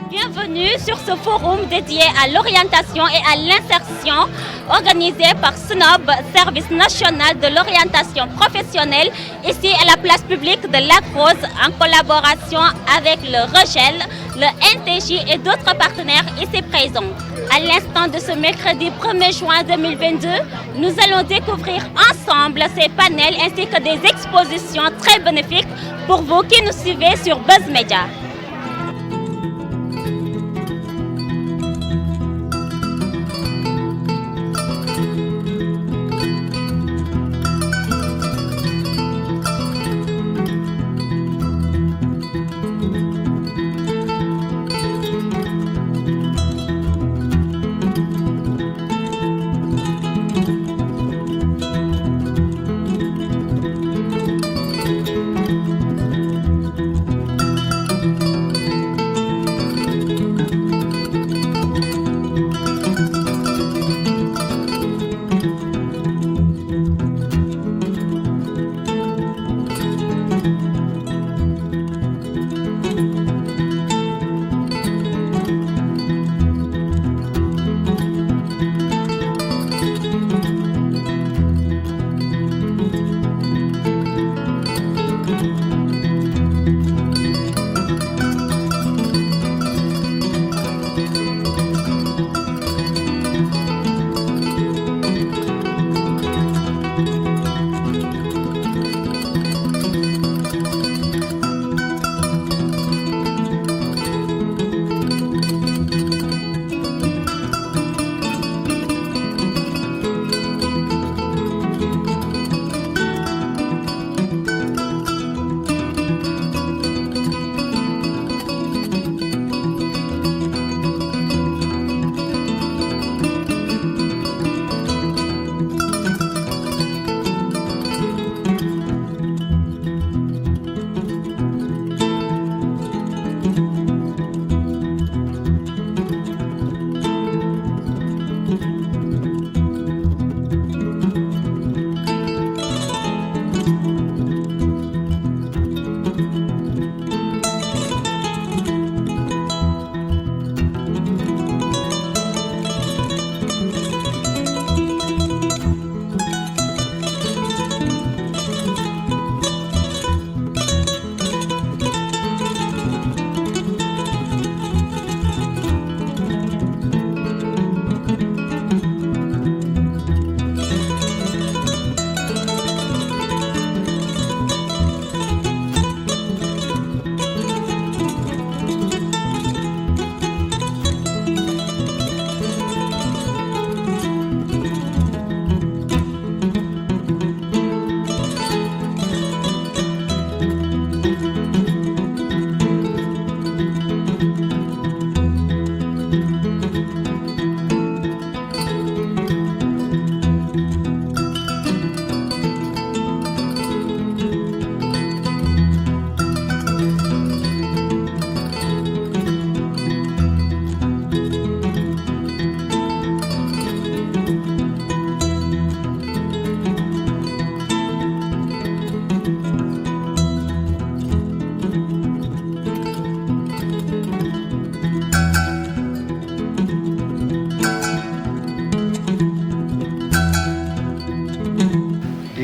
Bienvenue sur ce forum dédié à l'orientation et à l'insertion organisé par SNOB, Service national de l'orientation professionnelle, ici à la place publique de Lac Rose en collaboration avec le REGEL, le NTJ et d'autres partenaires ici présents. À l'instant de ce mercredi 1er juin 2022, nous allons découvrir ensemble ces panels ainsi que des expositions très bénéfiques pour vous qui nous suivez sur Buzz Media.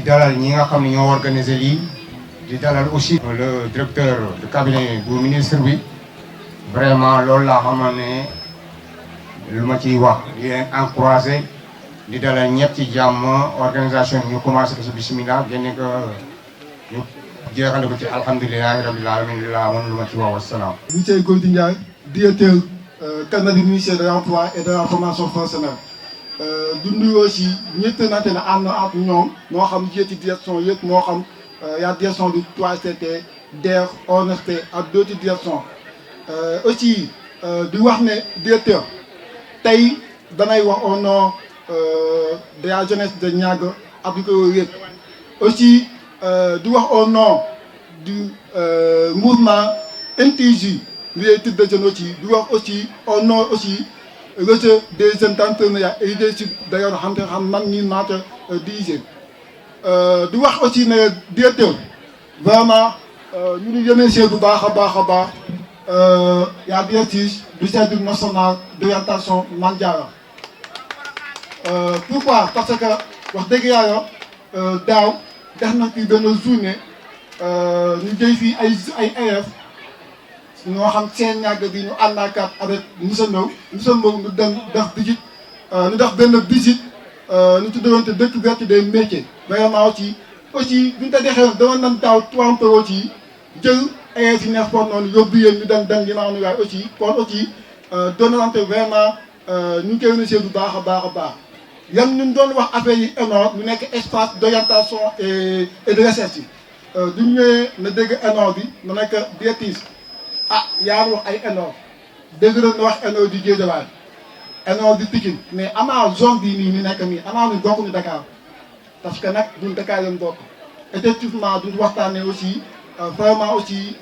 dalal ñi nga xam ne ñoo organisé lii di dalal aussi le directeur de cabinet bu ministre bi vraiment loolu laa xamal ne lu ma ciy wax di leen encouragé di dalal ñëpp ci jàmm organisation ñu commencé ko ci bismillah génne ko ñu jeexale ko ci alhamdulilahi rabbil alamin li laa mën lu ma ci wax wasalaam. Monsieur Gorgui Ndiaye, directeur cabinet du ministère de l'emploi et de la formation professionnelle. du nuyu aussi ñett nante na ànd ak ñoom moo xam ci direction yëpp moo xam yaa direction du 3CT DER ONST ak d'autres directions aussi di wax ne directeur tey danay wax au nom de la jeunesse de Niaga ak di ko yëpp aussi di wax au nom du mouvement NTJ les titres de jeunes aussi di wax aussi au nom aussi réseau des jeunes d'entrepreneuriat et leadership d'ailleurs xam man ñi naata dirigé di wax aussi ne directeur vraiment ñu ngi remercier bu baax a baax yaa directrice du service national d'orientation Mame Diarra pourquoi parce que wax dëgg yàlla daaw def na fi benn journée ñu jëy fii ay élèves ñoo xam seen ñàgg bi ñu àndaakat avec monsieur Mbow ñu dem def visite ñu def benn visite ñu tuddewante découverte des métiers vraiment aussi bi ñu ko defee dama nan daaw trente aussi jël élèves yi nekk foofu noonu yóbbu yéen ñu dem ginnaaw waay aussi kon aussi doonante vraiment ñu ngi koy remercier bu baax a baax yan ñu doon wax affaire yi ENOR ñu nekk espace d'orientation et de recherche du ñu ñëwee na dégg ENOR bi na nekk directrice yaa ngi wax ay ENOR dégg na wax ENOR di Guédiawaye ENOR di Pikine mais amaa zone bii nii ñu nekk nii amaa ñu bokkuñu Dakar parce que nag duñ Dakar leen bokk effectivement duñ waxtaanee aussi vraiment aussi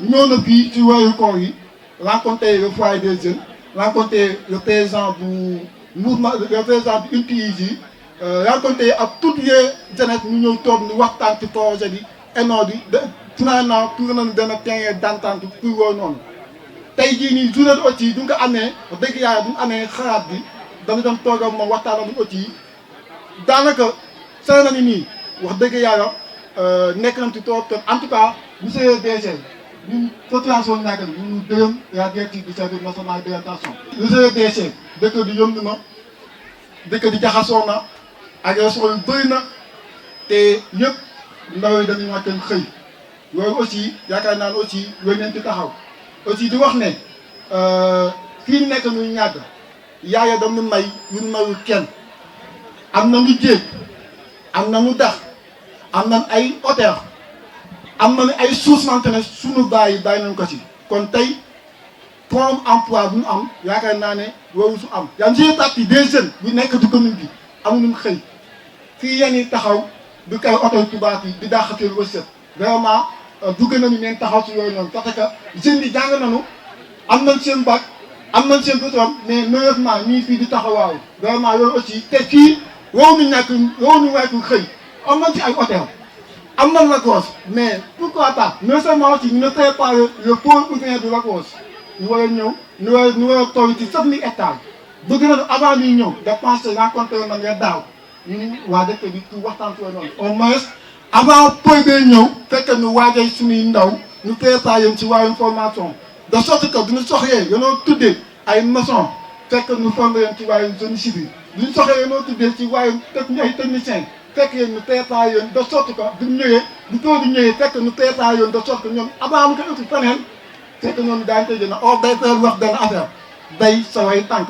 ñëw na fii ci weeru koor yi rencontrer le foyer des jeunes rencontrer le président du mouvement le président du UNTIJ rencontrer ak toutes les jeunes ñu ñëw toog ñu waxtaan ci projet bi ENOR bi finalement pour nañu benn terrain d'entente pour woo noonu tey jii nii journée aussi du nga ko amee wax dëgg yàlla du nga amee xalaat bi dañu doon toog ak moom waxtaan ak aussi daanaka sori nañu nii wax dëgg yàlla nekk nañ ci toog en tout cas monsieur DG ñun situation ñàkk bi ñu gërëm la directive du service national d'orientation. monsieur DG dëkk bi yomb na dëkk bi jaxasoo na agression yu bëri na te yëpp ndaw yi dañuy wàcc xëy. loolu aussi yaakaar naa ne aussi yooyu nañ ci taxaw aussi di wax ne fii nekk ñu ñàgg yaaya dañu may ñu mayul kenn am na ñu jéeg am na ñu dax am nañ ay hôtel am nañu ay sous-mante ne suñu bàyyi nañ ko ci kon tey problème emploi bu ñu am yaakaar naa ne loolu su am yaa ngi partie des jeunes bu nekk di commune bi amuñu xëy fii yéen yi taxaw du kay hôtel tubaab yi di dàqateel wërsëg vraiment dugg nañu neen taxaw ci yooyu noonu parce que jeunes yi jàng nañu am nañ seen bac am nañ seen diplôme mais malheureusement ñii fii di taxawaayu vraiment yooyu aussi te fii wow ñu wàccu xëy am nañ ci ay hôtel am nañ Lac-Rose mais pourquoi pas non seulement aussi ñu ne préparer le pôle ouvrier du Lac-Rose ñu war a ñëw ñu war a toll ci 7000 hectares bëgg nañu avant ñuy ñëw de penser rencontré na nga daaw ñu waa dëkk bi pour waxtaan ci noonu au moins avant pôle bee ñëw fekk ñu waajal suñuy ndaw ñu préparé ci wàllum formation de sorte que duñu soxlee yanoo tuddee ay maçon fekk ñu formé leen ci wàllum génie civil duñu soxlee yanoo tuddee ci wàllum ay technicien fekk yéen ñu préparé yoon de sorte que duñu ñëwee bu too di ñëwee fekk ñu préparé yoon de sorte que ñoom avant ñu ko uti feneen fekk ñoom daañu koy jënd or day fay wax benn affaire day saway tànk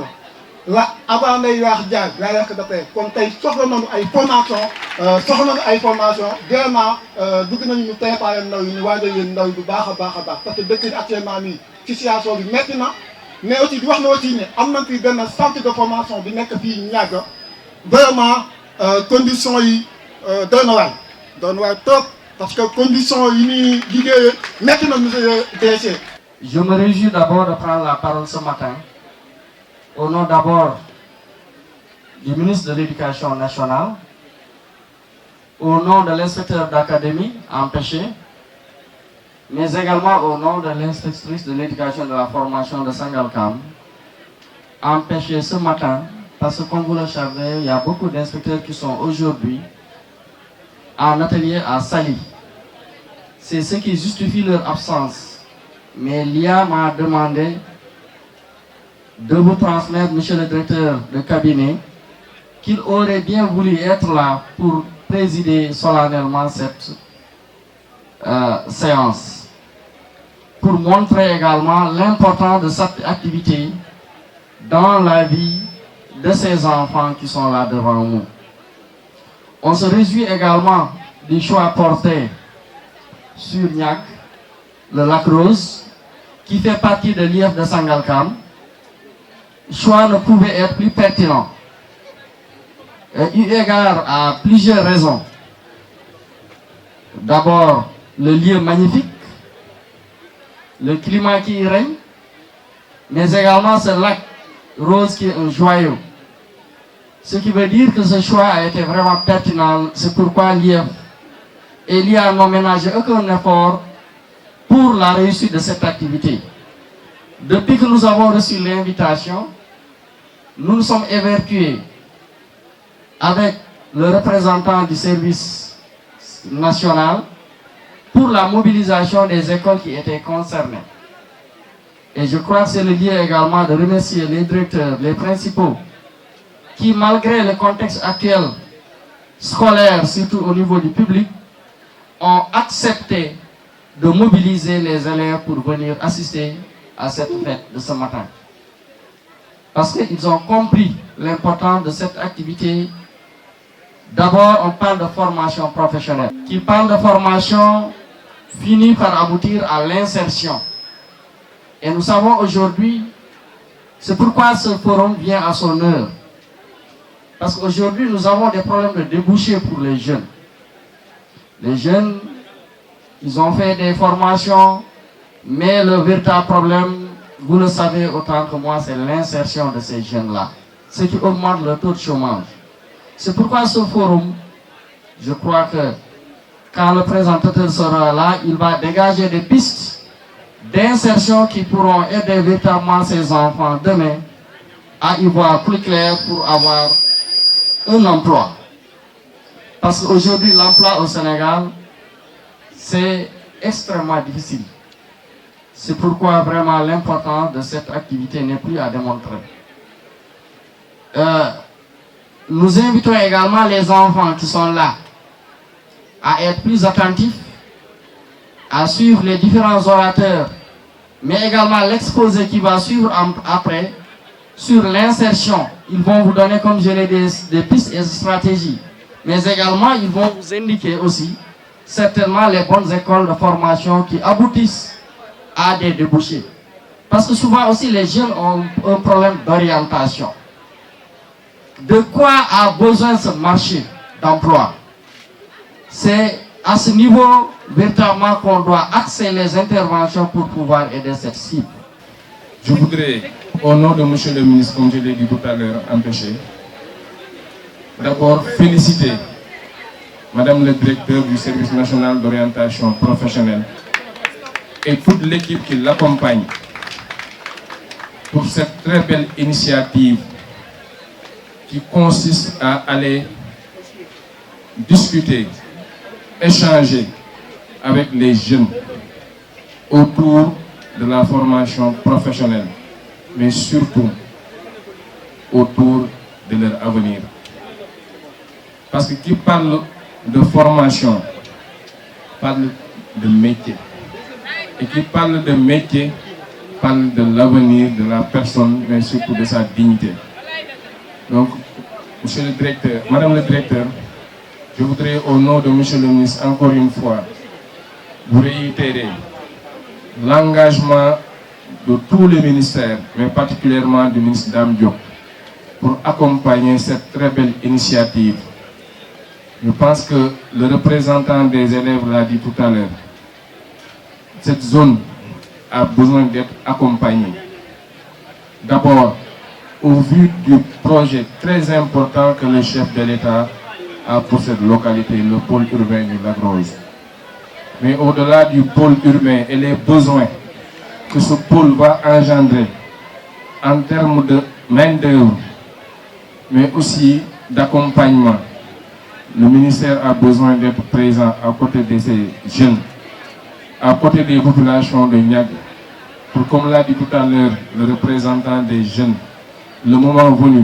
la avant nday waax jaar yaa yàq dafay kon tey soxla nañu ay formation vraiment bëgg nañu ñu préparer ndaw yi ñu waajal leen ndaw yi bu baax a baax parce que dëkk bi actuellement nii situation bi metti na mais aussi di wax na aussi ne am nañ fi benn centre de formation bi nekk fii ñàgg vraiment conditions yi doy na waay trop parce que conditions yi ñuy liggéeyee metti na monsieur DG. Je me réjouis d'abord de prendre la parole ce matin au nom d'abord du ministre de l'Éducation nationale, au nom de l'inspecteur d'académie empêché, mais également au nom de l'inspectrice de l'éducation et de la formation de Sangalkam, empêché ce matin, parce que comme vous le savez, il y a beaucoup d'inspecteurs qui sont aujourd'hui en atelier à Saly. C'est ce qui justifie leur absence. Mais l'IA m'a demandé de vous transmettre, monsieur le directeur de cabinet, qu'il aurait bien voulu être là pour présider solennellement cette séance, pour montrer également l'importance de cette activité dans la vie de ces enfants qui sont là devant nous. On se réjouit également du choix porté sur Niack, le Lac-Rose, qui fait partie de l'IEF de Sangalkam. Choix ne pouvait être plus pertinent. Eu égard à plusieurs raisons. D'abord, le lieu magnifique, le climat qui y règne, mais également ce lac rose qui est un joyau. Ce qui veut dire que ce choix a été vraiment pertinent. C'est pourquoi l'IEF et l'IA n'ont ménagé aucun effort pour la réussite de cette activité. Depuis que nous avons reçu l'invitation, nous nous sommes évertués avec le représentant du service national pour la mobilisation des écoles qui étaient concernées. Et je crois que c'est le lieu également de remercier les directeurs, les principaux, qui malgré le contexte actuel scolaire, surtout au niveau du public, ont accepté de mobiliser les élèves pour venir assister à cette fête de ce matin. Parce qu'ils ont compris l'importance de cette activité. D'abord, on parle de formation professionnelle. Qui parle de formation finit par aboutir à l'insertion. Et nous savons aujourd'hui, c'est pourquoi ce forum vient à son heure. Parce qu'aujourd'hui, nous avons des problèmes de débouchés pour les jeunes. Les jeunes, ils ont fait des formations, mais le véritable problème, vous le savez autant que moi, c'est l'insertion de ces jeunes-là, ce qui augmente le taux de chômage. C'est pourquoi ce forum, je crois que quand le présentateur sera là, il va dégager des pistes d'insertion qui pourront aider véritablement ces enfants demain à y voir plus clair pour avoir un emploi. Parce qu'aujourd'hui, l'emploi au Sénégal, c'est extrêmement difficile. C'est pourquoi vraiment l'importance de cette activité n'est plus à démontrer. Nous invitons également les enfants qui sont là à être plus attentifs, à suivre les différents orateurs, mais également l'exposé qui va suivre après sur l'insertion. Ils vont vous donner, comme je l'ai dit, des pistes et des stratégies, mais également ils vont vous indiquer aussi certainement les bonnes écoles de formation qui aboutissent à des débouchés. Parce que souvent aussi les jeunes ont un problème d'orientation. De quoi a besoin ce marché d'emploi? C'est à ce niveau véritablement qu'on doit axer les interventions pour pouvoir aider cette cible. Je voudrais, au nom de M. le ministre, comme je l'ai dit tout à l'heure, empêché, d'abord féliciter Madame le directeur du service national d'orientation professionnelle et toute l'équipe qui l'accompagne pour cette très belle initiative qui consiste à aller discuter, échanger avec les jeunes autour de la formation professionnelle, mais surtout autour de leur avenir. Parce que qui parle de formation parle de métier. Et qui parle de métier parle de l'avenir de la personne, mais surtout de sa dignité. Donc, monsieur le directeur, madame le directeur, je voudrais au nom de monsieur le ministre, encore une fois, vous réitérer l'engagement de tous les ministères, mais particulièrement du ministre Dame Diop, pour accompagner cette très belle initiative. Je pense que le représentant des élèves l'a dit tout à l'heure. Cette zone a besoin d'être accompagnée. D'abord, au vu du projet très important que le chef de l'État a pour cette localité, le pôle urbain du Lac Rose. Mais au-delà du pôle urbain et les besoins que ce pôle va engendrer en termes de main-d'œuvre, mais aussi d'accompagnement, le ministère a besoin d'être présent à côté de ces jeunes, à côté des populations de Niag, pour, comme l'a dit tout à l'heure le représentant des jeunes, le moment venu,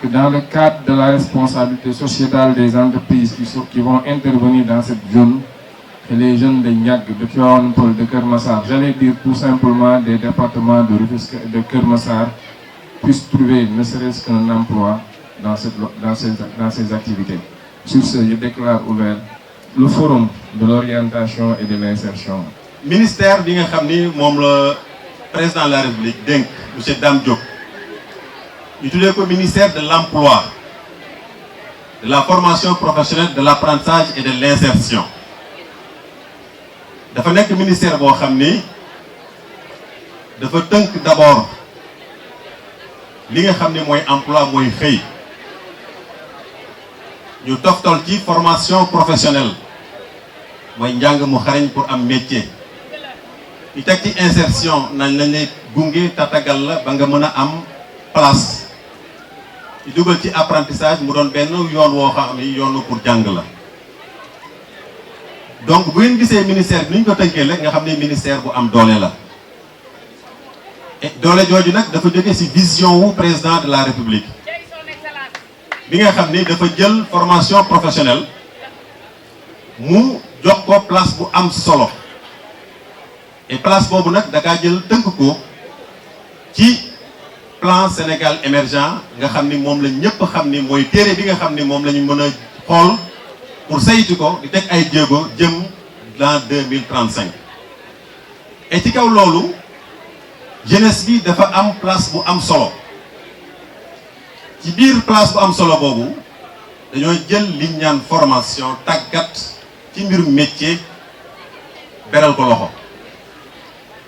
que dans le cadre de la responsabilité sociétale des entreprises qui vont intervenir dans cette zone, que les jeunes de Niag, de Tivaouane-Peulh, de Keur Massar, j'allais dire tout simplement des départements de Rufisque et de Keur Massar, puissent trouver ne serait-ce qu'un emploi dans ces activités. Sur ce, je déclare ouvert le forum de l'orientation et de l'insertion. Ministère bi nga xamni mom le président de la République denk monsieur Dame Diop ñu tuddee ko ministère de l'emploi, de la formation professionnelle, de l'apprentissage et de l'insertion. Dafa nek ministère bo xamni dafa tënk d'abord li nga xam ne mooy emploi mooy xëy ñu toftal ci formation professionnelle mooy njàng mu xarañ pour am métier ñu teg ci insertion nañ la ne gunge tatagal la ba nga mën a am place ñu dugal ci apprentissage mu doon benn yoon woo xam ni yoonu pour jàng la donc bu ngeen gisee ministère bi ni ñu ko tënkee rek nga xam ne ministère bu am doole la et doole jooju nag dafa jóge ci vision wu président de la république bi nga xam ni dafa jël formation professionnelle mu jox ko place bu am solo et place boobu nag da kaa jël tënk ko ci plan Sénégal émergent nga xam ni moom la ñëpp xam ni mooy téere bi nga xam ni moom la ñu mën a xool pour saytu ko di teg ay jéego jëm dans 2035 et ci kaw loolu jeunesse bi dafa am place bu am solo ci biir place bu am solo boobu dañoo jël liñ ñaan formation tàggat ci mbirum métier beral ko loxo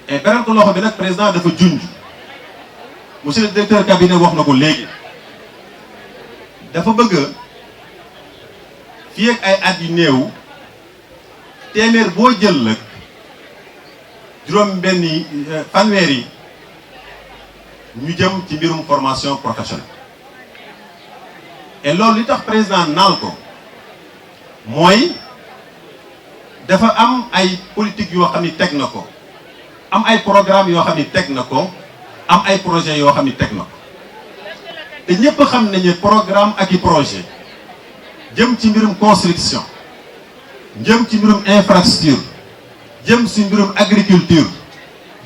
et beral ko loxo bi nag président dafa junj monsieur le directeur cabinet wax na ko léegi dafa bëgg fii ak ay at yu néew téeméer boo jël la juróom benni fanweer yi ñu jëm ci mbirum formation professionnelle et loolu li tax président naal ko mooy dafa am ay politique yoo xam ni teg na ko am ay programme yoo xam ni teg na ko am ay projet yoo xam ni teg na ko te ñëpp xam nañu programme ak i projet jëm ci mbirum construction jëm ci mbirum infrastructure jëm ci mbirum agriculture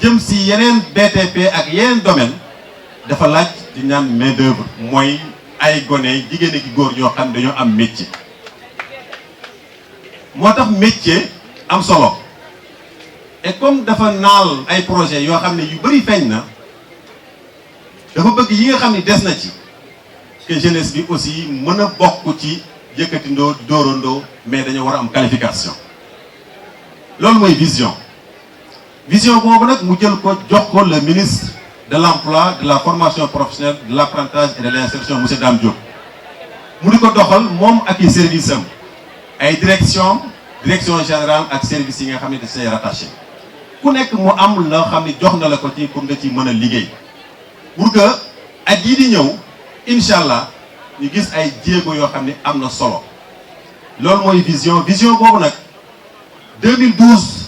jëm ci yeneen BTP ak yeneen domaine dafa laaj di ñaan main d'œuvre mooy ay gone jigéen ki góor ñoo xam dañoo am métier moo tax métier am solo et comme dafa naal ay projet yoo xam ne yu bari feeñ na dafa bëgg yi nga xam ne des na ci que jeunesse bi aussi mën a bokk ci yëkkatindoo dóorandoo mais dañoo war a am qualification loolu mooy vision boobu nag mu jël ko jox ko le ministre de l'emploi de la formation professionnelle de l'apprentissage et de l'insertion monsieur Dame Diop mu di ko doxal moom ak i service am ay direction générale ak service yi nga xam ne da say rattaché ku nekk mu am loo xam ne jox na la ko ci pour nga ci mën a liggéey pour que at yii di ñëw incha allah ñu gis ay jéego yoo xam ne am na solo loolu mooy vision boobu nag 2012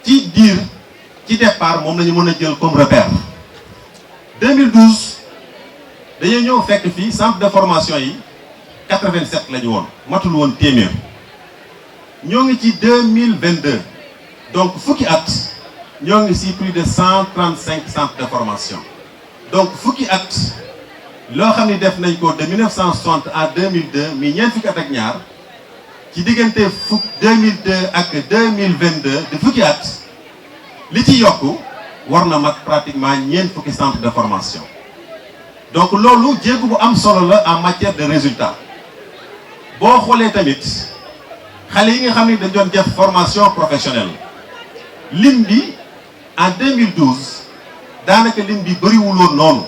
ci diir ci départ moom la ñu mën a jël comme repère 2012 dañoo ñëw fekk fii centre de formation yi 87 la ñu woon matul woon téeméer ñoo ngi ci 2022 donc fukki at ñoo ngi ci plus de 135 centres de formation donc fukki at loo xam ni def nañ ko de 1960 à 2002 mi ñeent fukki at ak ñaar ci diggante 2002 ak 2022 de fukki at li ci yokku war na mat pratiquement ñeent fukki centre de formation donc loolu jéego bu am solo la en matière de résultat boo xoolee tamit xale yi nga xam ni dañ doon def formation professionnelle lim bi en 2012 daanaka lim bi bëriwuloon noonu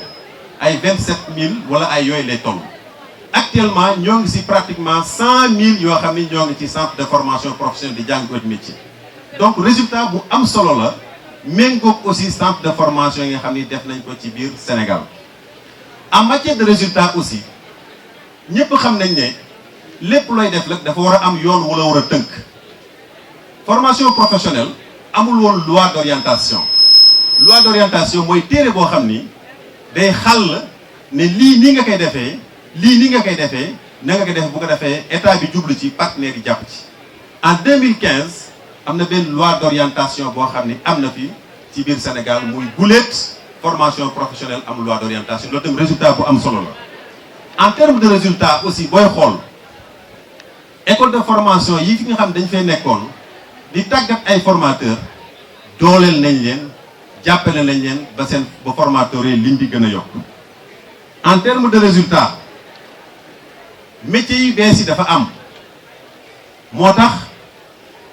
ay 27000 wala ay yooyu lay toll actuellement ñoo ngi ci pratiquement 100000 yoo xam ni ñoo ngi ci centre de formation professionnelle di jàng métier donc résultat bu am solo la méngoog aussi centre de formation yi nga xam ni def nañ ko ci biir Sénégal en matière de résultat aussi ñëpp xam nañ ne lépp looy def rek dafa war a am yoon wala war a tënk formation professionnelle amul woon loi d'orientation mooy téere boo xam ni day xàll ne lii nii nga koy defee lii nii nga koy defee na nga koy defee bu ko defee état bi jublu ci partenaires yi jàpp ci en 2015 am na benn loi d'orientation boo xam ni am na fi ci biir Sénégal muy guléet formation professionnelle am loi d'orientation loolu tam résultat bu am solo la en termes de résultat aussi booy xool école de formation yi fi nga xam dañ fay nekkoon di tàggat ay formateurs dooleel nañ leen jàppale nañ leen ba seen ba formateurs yi liñ di gën a yokk en termes de résultat métiers yi bees yi dafa am moo tax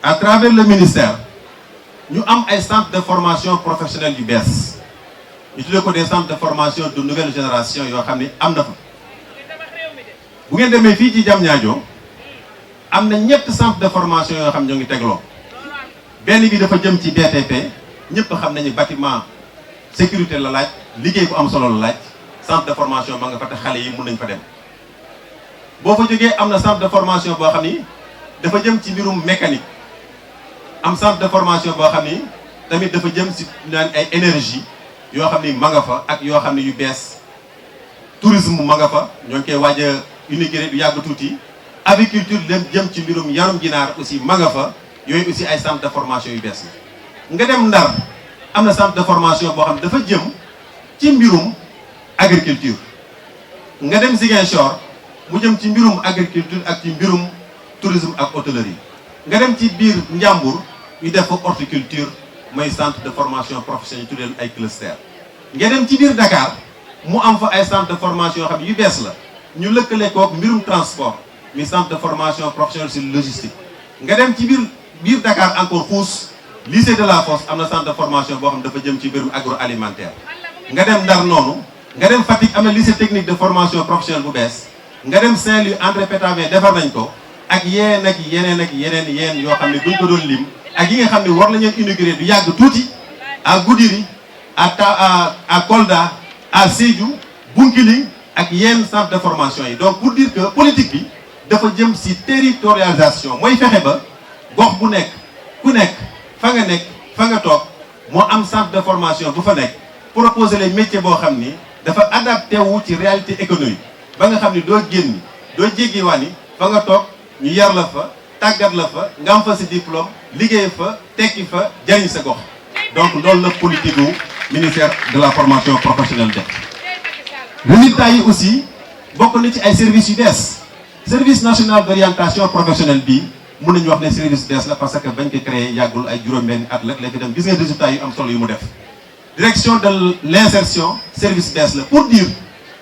à travers le ministère ñu am ay centres de formation professionnelle yu bees ñu tuddee ko des centres de formation de nouvelle génération yoo xam ni am na fa bu ngeen demee fii ci Diamniadio am na ñett centres de formation yoo xam ñoo ngi tegloo benn bi dafa jëm ci BTP ñëpp xam nañu bâtiment sécurité la laaj liggéey bu am solo la laaj centre de formation ba nga fa te xale yi mun nañ fa dem boo fa jógee am na centre de formation boo xam ni dafa jëm ci mbirum mécanique am centre de formation boo xam ni tamit dafa jëm si naan ay énergie yoo xam ni ma nga fa ak yoo xam ne yu bees tourisme ma nga fa ñoo ngi koy waaj a inauguré du yàgg tuuti aviculture dem jëm ci mbirum yarum ginaar aussi ma nga fa yooyu aussi ay centre de formation yu bees la nga dem Ndar am na centre de formation boo xam ne dafa jëm ci mbirum agriculture nga dem Ziguinchor mu jëm ci mbirum agriculture ak ci mbirum tourisme ak hôtellerie nga dem ci biir Njàmbur ñu def fa horticulture mooy centre de formation professionnelle yu tuddee ay cluster nga dem ci biir Dakar mu am fa ay centre de formation yoo xam ne yu bees la ñu lëkkale kook mbirum transport muy centre de formation professionnelle sur logistique nga dem ci biir Dakar encore xuus lycée de la Fosse am na centre de formation boo xam ne dafa jëm ci mbirum agroalimentaire nga dem Ndar noonu nga dem Fatick am na lycée technique de formation professionnelle bu bees nga dem Saint-Louis André Pétavin defar nañ ko ak yeneen ak yeneen yoo xam ne buñ ko doon lim ak yi nga xam ne war nañu inauguré du yàgg tuuti à Goudiri à Kolda à Sédhiou Bounkiling ak yenn centre de formation yi donc pour dire que politique bi dafa jëm ci territorialisation mooy fexe ba gox bu nekk ku nekk fa nga toog moo am centre de formation bu fa nekk proposer les métiers boo xam ni dafa adapté wu ci réalité économique ba nga xam ni doo génn doo jéggi wàññi fa nga toog ñu yar la fa tàggat la fa nga am fa si diplôme liggéey fa tekki fa jariñ sa gox donc loolu la politique gu ministère de la formation professionnelle def résultats yi aussi bokk na ci ay services yu bees service national d'orientation professionnelle bi mun nañu wax ne service bees la parce que bañ ko créé yàggul ay juróom-benni at la léegi dem gis ngeen résultats yu am solo yu mu def direction de l'insertion service bees la pour dire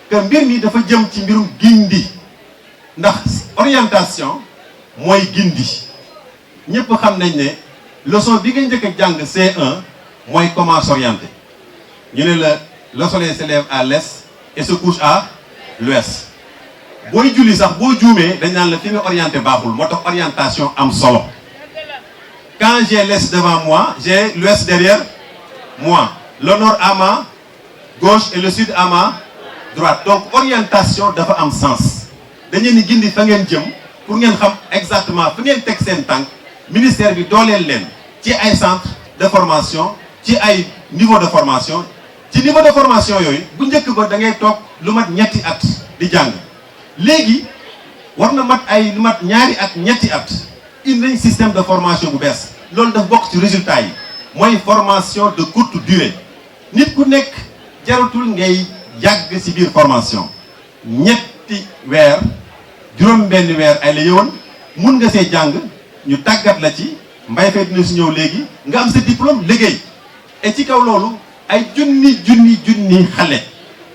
que mbir mi dafa jëm ci mbirum gindi ndax orientation mooy gindi ñëpp xam nañ ne leçon bi nga njëkk a jàng C1 mooy comment s'orienter ñu ne la le soleil se lève à l'est et se couche à l'ouest booy julli sax boo juumee dañ naan la fi nga orienté baaxul moo tax orientation am solo quand j'ai l'est devant moi j'ai l'ouest derrière moi le nord à ma gauche et le sud à ma droite donc orientation dafa am sens dañu ni gindi fa ngeen jëm pour ngeen xam exactement fi ngeen teg seen tànk ministère bi dooleel leen ci ay centre de formation ci ay niveau de formation ci niveau de formation yooyu bu njëkk ba da ngay toog lu mat ñetti at di jàng léegi war na mat lu mat ñaari at ñetti at indi nañ système de formation bu bees loolu daf bokk ci résultat yi mooy formation de courte durée nit ku nekk jaratul ngay yàgg ci biir formation ñetti weer juróom-benn weer ay la yëwoon mun nga see jàng ñu tàggat la ci mbay fee dina si ñëw léegi nga am sa diplôme liggéey et ci kaw loolu ay junni xale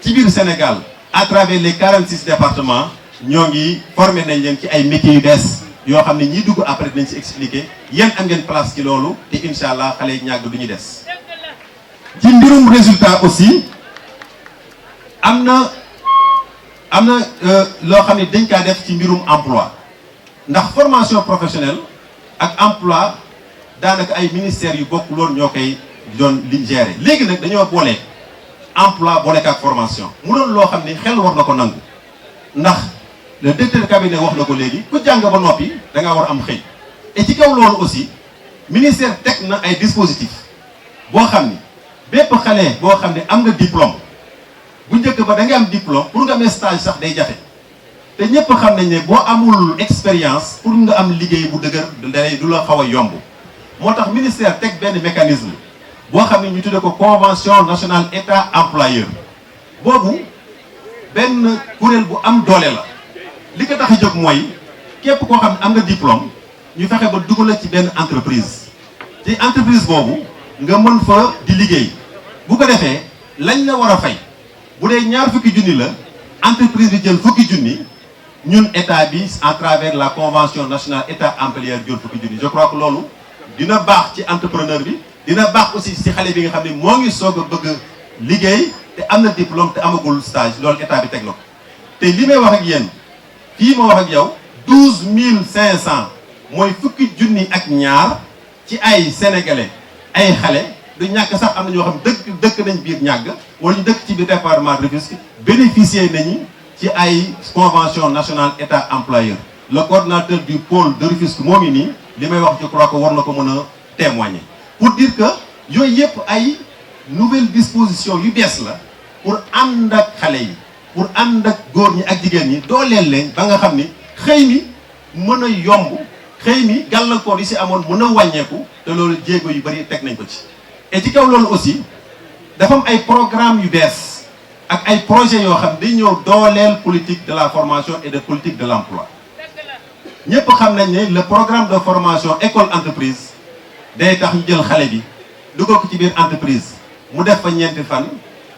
ci biir Sénégal à travers les 46 départements ñoo ngi formé nañ leen ci ay métiers yu bees yoo xam ne ñiy dugg après dinañ ci expliquer yéen am ngeen place ci loolu te incha allah xale yi ñàgg du ñu des. ci mbirum résultat aussi am na loo xam ne dañ kaa def ci mbirum emploi ndax formation professionnelle ak emploi daanaka ay ministères yu bokk loolu ñoo koy doon liñ gérer léegi nag dañoo boole emploi boole ak formation mu doon loo xam ne xel war na ko nangu ndax le directeur de cabinet wax na ko léegi ku jàng ba noppi da ngaa war a am xëy et ci kaw loolu aussi ministère teg na ay dispositifs boo xam ni bépp xale boo xam ne am nga diplôme bu njëkk ba da nga am diplôme pour nga amee stage sax day jafe te ñëpp xam nañ ne boo amul expérience pour nga am liggéey bu dëgër du la xaw a yomb moo tax ministère teg benn mécanisme boo xam ne ñu tuddee ko convention nationale état employeur boobu benn kuréel bu am doole la li ko tax a jóg mooy képp koo xam ne am nga diplôme ñu fexe ba dugg la ci benn entreprise ci entreprise boobu nga mën fa di liggéey bu ko defee lañ la war a fay bu dee ñaar fukki junni la entreprise bi jël fukki junni ñun état bi à travers la convention nationale état employeur jël fukki junni je crois que loolu dina baax ci entrepreneur bi dina baax aussi si xale bi nga xam ne moo ngi soog a bëgg liggéey te am na diplôme te amagul stage loolu état bi teg na ko te li may wax ak yéen fii ma wax ak yow 12500 mooy fukki junni ak ñaar ci ay sénégalais ay xale du ñàkk sax am na ñoo xam dëkk nañ biir ñàgg wala ñu dëkk ci biir département de Rufisque bénéficier nañu ci ay convention nationale état employeur le coordonnateur du pôle de Rufisque moo ngi nii li may wax je crois que war na ko mën a témoigner pour dire que yooyu yëpp ay nouvelle disposition yu bees la pour ànd ak xale yi pour ànd ak góor ñi ak jigéen ñi dooleel leen ba nga xam ni xëy mi mën a yomb xëy mi gàllankoor yi si amoon mën a wàññeeku te loolu jéego yu bari teg nañ ko ci. et ci kaw loolu aussi dafa am ay programme yu bees ak ay projets yoo xam dañ ñëw dooleel politique de la formation et de politique de l'emploi ñëpp xam nañ ne le programme de formation école entreprise day tax ñu jël xale bi dugal ko ci biir entreprise mu def fa ñeenti fan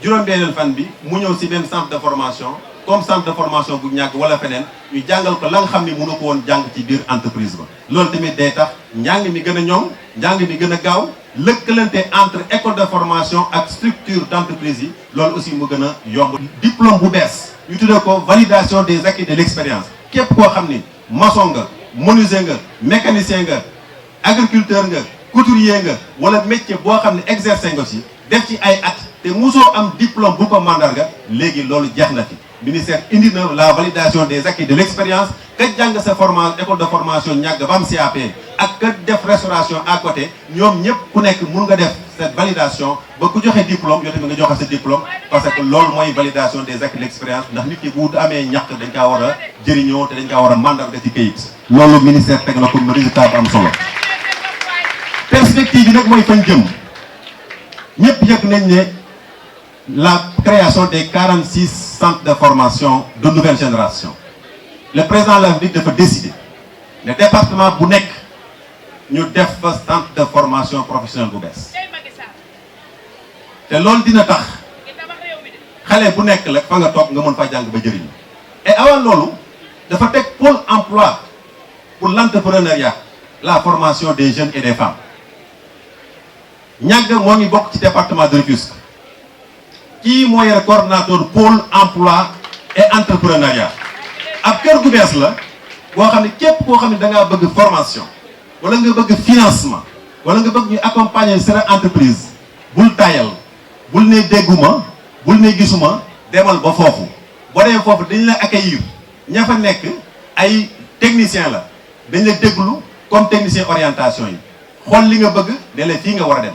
juróom-beneen fan bi mu ñëw si benn centre de formation comme centre de formation bu ñàkk wala feneen ñu jàngal ko la nga xam ni mënu ko woon jàng ci biir entreprise ba loolu tamit day tax njàng mi gën a ñoŋ njàng mi gën a gaaw lëkkalante entre école de formation ak structure d'entreprise yi loolu aussi mu gën a yomb. diplôme bu bees ñu tuddee ko validation des acquis de l'expérience képp koo xam ni maçon nga menuisier nga mécanicien nga agriculteur nga couturier nga wala métier boo xam ne exercer nga ci def ci ay at te mosoo am diplôme bu ko mandarga léegi loolu jeex na fi ministère indi na la validation des acquis de l'expérience ka jàng sa formation école de formation ñàgg ba am CAP ak ka def restauration à côté ñoom ñëpp ku nekk mun nga def cette validation ba ku joxe diplôme yow tamit nga joxe sa diplôme parce que loolu mooy validation des acquis de l'expérience ndax nit ki bu amee ñàkk dañ kaa war a jëriñoo te dañ kaa war a mandarga ci kayit loolu ministère teg na ko résultat bu am solo perspective yi nag mooy fañ jëm ñëpp yëg nañ ne la création des 46 centres de formation de nouvelle génération le président de la République dafa décider le département bu nekk ñu def fa centre de formation professionnelle bu bees te loolu dina tax xale bu nekk la fa nga toog nga mën fa jàng ba jëriñu et avant loolu dafa teg pôle emploi pour l'entrepreneuriat la formation des jeunes et des femmes ñàgg moo ngi bokk ci département de Rufisque kii moo yore coordonnateur pôle emploi et entrepreneuriat ab kër gu bees la boo xam ne képp koo xam ne da ngaa bëgg formation wala nga bëgg financement wala nga bëgg ñu accompagner sa entreprise bul tayal bul ne dégguma bul ne gisuma demal ba foofu boo demee foofu dañ la accueillir ña fa nekk ay technicien la dañ la déglu comme technicien orientation yi xool li nga bëgg ne la fii nga war a dem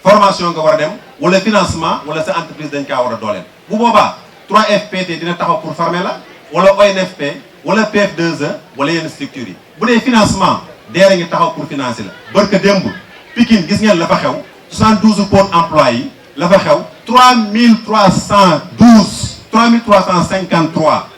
formation nga war a dem wala financement wala sa entreprise dañ kaa war a dooleel bu boobaa 3FPT dina taxaw pour former la wala ONFP wala PF2E wala yenn structures yi bu dee financement DER ngi taxaw pour financer la barka démb Pikine gis ngeen la fa xew 72 pôles emploi yi la fa xew 3353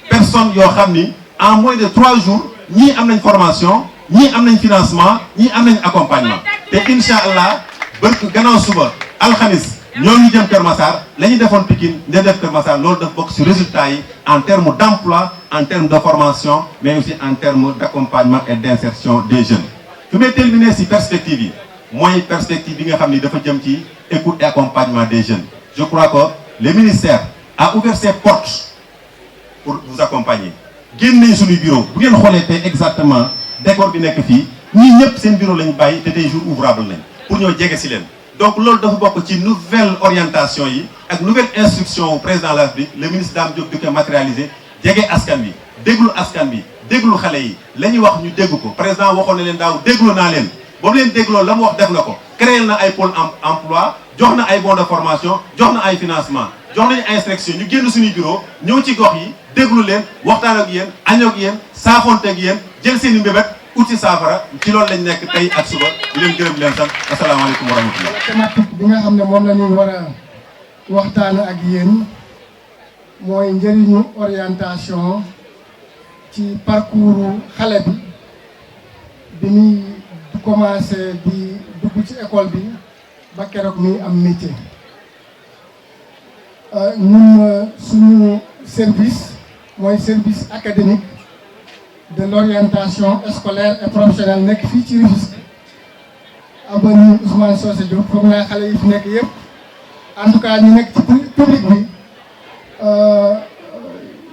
personnes yoo xam ni en moins de 3 jours ñii am nañ formation ñii am nañ financement ñii am nañ accompagnement te incha allah barka gannaaw suba alxamis ñoo ngi jëm Kër Massar la ñu defoon Pikine ne def Kër Massar loolu daf bokk ci résultats yi en termes d'emploi en termes de formation mais aussi en termes d'accompagnement et d'insertion des jeunes. fi may terminer ci perspective yi mooy perspective yi nga xam ni dafa jëm ci écoute et accompagnement des jeunes je crois que le ministère a ouvert ses portes pour vous accompagner génn nañ suñuy bureau bu ngeen xoolee tey exactement décor bi nekk fii ñii ñëpp seen bureau lañ bàyyi te tey jour ouvrable lañ pour ñoo jege ci leen. donc loolu dafa bokk ci nouvelle orientation yi ak nouvelle instruction au président de la République le ministre Dame Diop di ko matérialiser jege askan bi déglu askan bi déglu xale yi la ñuy wax ñu dégg ko président waxoon na leen daaw déglu naa leen ba mu leen dégloo la mu wax def na ko créé na ay pôle emploi jox na ay bons de formation jox na ay financement jox nañu instruction ñu génn suñuy bureau ñëw ci gox yi déglu leen waxtaan ak yéen añoo ak yéen saafonte ak yéen jël seen i mbébét uti saafara ci loolu lañ nekk tey ak suba di leen gërëm di leen sant asalaamaaleykum wa rahmatullah. thématique bi nga xam ne moom la ñuy war a waxtaan ak yéen mooy njëriñu orientation ci parcours xale bi muy commencé di dugg ci école bi ba keroog muy am métier. ñun suñu service mooy service académique de l'orientation scolaire et professionnelle nekk fii ci Rufisque avenue Ousmane Socé Diop foog naa xale yi fi nekk yëpp en tout cas ñu nekk ci public bi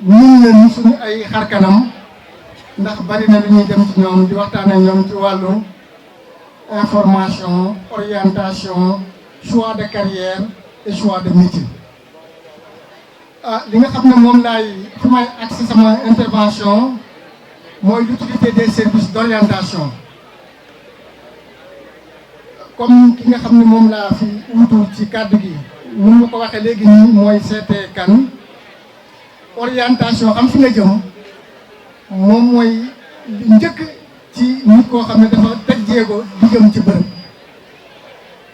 ñun leen suñu ay xar kanam ndax bari na lu ñuy dem ci ñoom di waxtaan ak ñoom ci wàllu information orientation choix de carrière et choix de métier. li nga xam ne moom laay fi may accès sama intervention mooy l'utilité des services d'orientation comme ki nga xam ne moom laa fi wutu ci kàddu gi nu ma ko waxee léegi nii mooy seete kan orientation xam fi nga jëm moom mooy li njëkk ci nit koo xam ne dafa teg jéego di jëm ci bërëb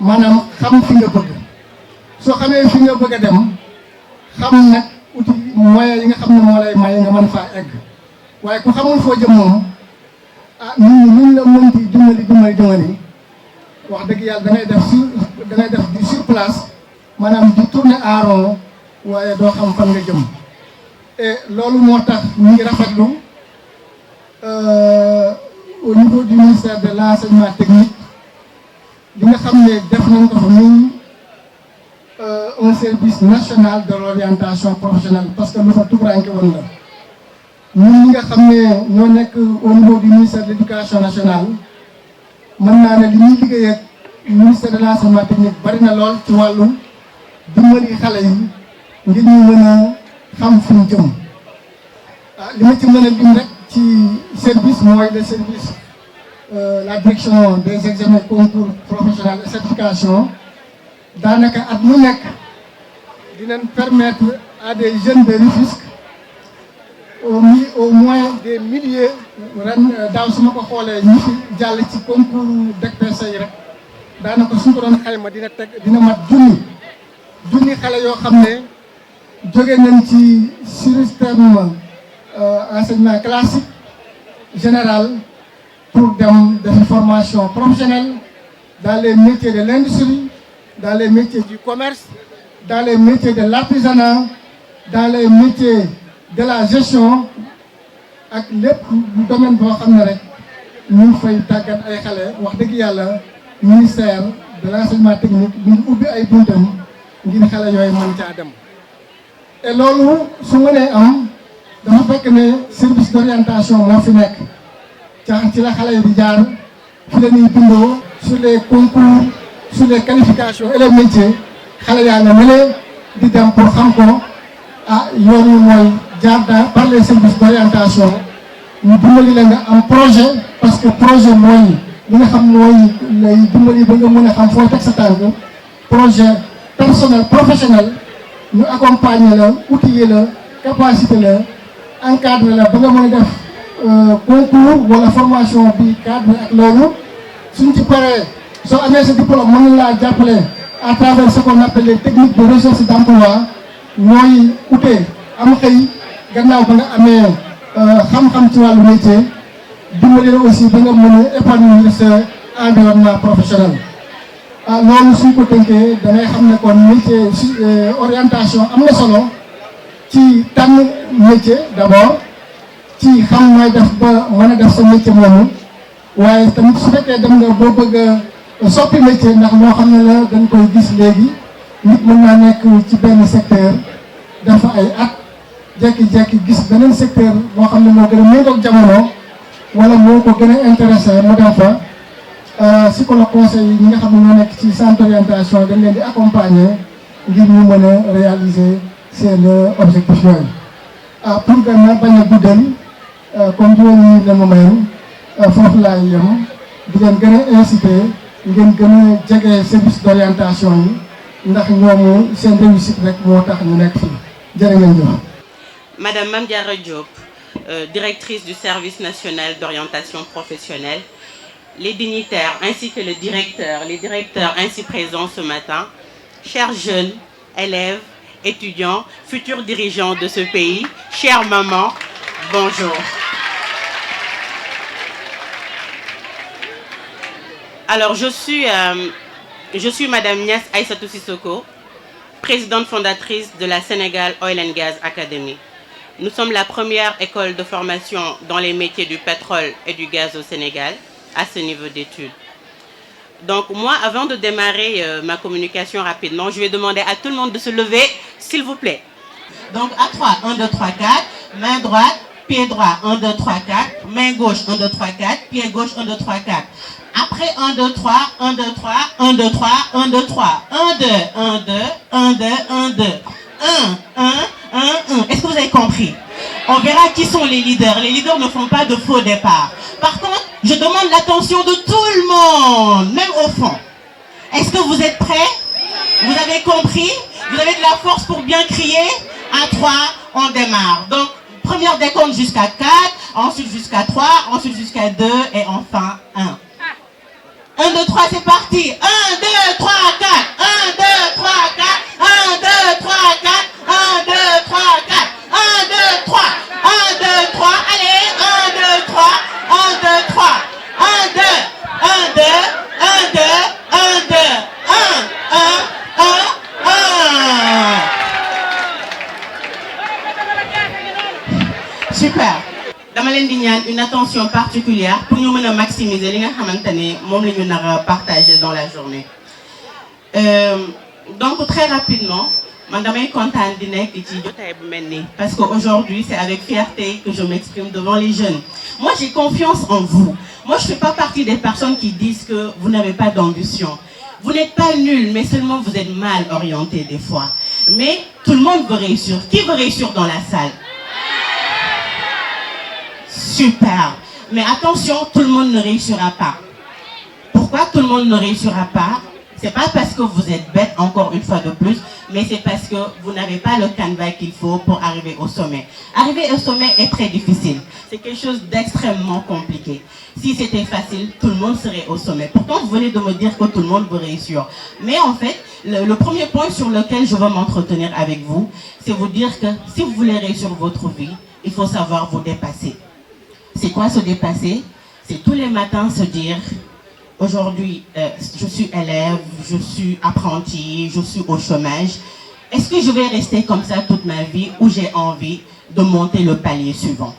maanaam xam fi nga bëgg soo xamee fi nga bëgg a dem xam nag outil moyen yi nga xam ne moo lay may nga mën faa egg waaye ku xamul foo jëm moom nit ñi la mën di dimbali wax dëgg yàlla da ngay def di sur place maanaam di tourner en rond waaye doo xam fan nga jëm et loolu moo tax ñu ngi rafetlu au niveau du ministère de l'enseignement technique li nga xam ne def nañ ko fa muy un service national de l'orientation professionnelle parce que lu fa tubranke woon la ñun ñi nga xam ne ñoo nekk au niveau du ministère de l'éducation nationale mën naa ne li ñuy liggéey ak ministère de l'enseignement technique bari na lool ci wàllu dimbali xale yi ngir ñu mën a xam fi ñu jëm li ma ci mën a lim rek ci service mooy le service la direction des examens concours professionnels et certification daanaka at mu nekk dinañ permettre à des jeunes de Rufisque au moins des milliers ren daaw su ma ko xoolee ñi fi jàll ci concours DPC yi rek daanaka suñ ko doon xayma dina mat junni xale yoo xam ne jóge nañ ci système enseignement classique général pour dem defi formation professionnelle dans les métiers de l'industrie, dans les métiers du commerce, dans les métiers de l'artisanat, dans les métiers de la gestion ak lépp domaine boo xam ne rek ñu ngi fay tàggat ay xale wax dëgg yàlla ministère de l'enseignement technique ñu ngi ubbi ay buntam ngir xale yooyu mën caa dem. et loolu su mënee am dafa fekk ne service d'orientation moo fi nekk ci la xale yi di jaar fi la ñuy bindoo sur les concours sur les qualifications et les métiers xale yaa nga mënee di dem pour xam ko yoon wi mooy jaar par les services d'orientation ñu dimbali la nga am projet parce que projet mooy li nga xam mooy lay dimbali ba nga mën a xam foo teg sa tànk projet personnel professionnel ñu accompagner la outiller la capacité la encadrer la ba nga mën a def concours wala formation bi cadre ak loolu suñ ci paree soo amee sa diplôme mën laa jàppale à travers ce qu'on appelle les techniques de recherche d'emploi ñooy utee am xëy gannaaw ba nga amee xam-xam ci wàllu métier dimbali la aussi ba nga mën a épanouir sa environnement professionnel loolu suñ ko tënkee da ngay xam ne kon métier orientation am na solo ci tànn métier d'abord ci xam nooy def ba mën a def sa métier moomu waaye tamit su fekkee dem nga boo bëgg a soppi métier ndax loo xam ne la dañ koy gis léegi nit mën naa nekk ci benn secteur dafa ay at jekki-jekki gis beneen secteur boo xam ne moo gën a méngoog jamono wala moo ko gën a intéressé mu dem fa psychologue conseil yi ñi nga xam ne ñoo nekk ci centre d'orientation dañ leen di accompagner ngir ñu mën a réaliser seen objectif yooyu pour gën a bañ a guddal comme juróomi minute la ma mayoon foofu laay yem di leen gën a inciter ngeen gën a jege service d'orientation yi ndax ñoomu seen réussite rek moo tax ñu nekk fii jërë ngeen jëf. Madame Mame Diarra Diop, directrice du service national d'orientation professionnelle, les dignitaires ainsi que les directeurs ainsi présents ce matin, chers jeunes, élèves, étudiants, futurs dirigeants de ce pays, chère maman, bonjour. Alors je suis Madame Niass Aïssatou Sissoko, présidente fondatrice de la Sénégal Oil and Gas Academy. Nous sommes la première école de formation dans les métiers du pétrole et du gaz au Sénégal à ce niveau d'études. Donc moi, avant de démarrer ma communication rapidement, je vais demander à tout le monde de se lever, s'il vous plaît. Donc à 3, 1, 2, 3, 4, main droite, pied droit, 1, 2, 3, 4, main gauche, 1, 2, 3, 4, pied gauche, 1, 2, 3, 4. Après 1, 2, 3, 1, 2, 3, 1, 2, 3, 1, 2, 3, 1, 2, 1, 2, 1, 2, 1, 2, 1, 1, 1, 1. Est-ce que vous avez compris? On verra qui sont les leaders. Les leaders ne font pas de faux départ. Par contre, je demande l'attention de tout le monde, même au fond. Est-ce que vous êtes prêts? Vous avez compris? Vous avez de la force pour bien crier? À 3, on démarre. Donc, première décompte jusqu'à 4, ensuite jusqu'à 3, ensuite jusqu'à 2 et enfin 1. 1, 2, 3, c'est parti. 1, 2, 3, 4. 1, 2, 3, 4. 1, 2, 3, 4. 1, 2, 3, 4. 1, 2, 3. 1, 2, 3. Allez, 1, 2, 3. 1, 2, 3. 1, 2. 1, 2. 1, 2. 1, 2. 1, 1, 1, 1. Super. Dama leen di ñaan une attention particulière pour ñu mën a maximiser li nga xamante ne moom la ñu nar a partager dans la journée. Donc très rapidement man damay kontaan di nekk ci jotaay bu mel nii parce que aujourd'hui c'est avec fierté que je m'exprime devant les jeunes. Moi j'ai confiance en vous. Moi je fais pas partie des personnes qui disent que vous n'avez pas d'ambition. Vous n'êtes pas nul, mais seulement vous êtes mal orienté des fois. Mais tout le monde veut réussir. Qui veut réussir dans la salle? Super. Mais attention, tout le monde ne réussira pas. Pourquoi tout le monde ne réussira pas? C'est pas parce que vous êtes bête, encore une fois de plus, mais c'est parce que vous n'avez pas le canevas qu'il faut pour arriver au sommet. Arriver au sommet est très difficile. C'est quelque chose d'extrêmement compliqué. Si c'était facile, tout le monde serait au sommet. Pourtant, vous venez de me dire que tout le monde veut réussir. Mais en fait, le premier point sur lequel je veux m'entretenir avec vous, c'est vous dire que si vous voulez réussir votre vie, il faut savoir vous dépasser. C'est quoi se dépasser? C'est tous les matins se dire, aujourd'hui, je suis élève, je suis apprenti, je suis au chômage. Est-ce que je vais rester comme ça toute ma vie ou j'ai envie de monter le palier suivant?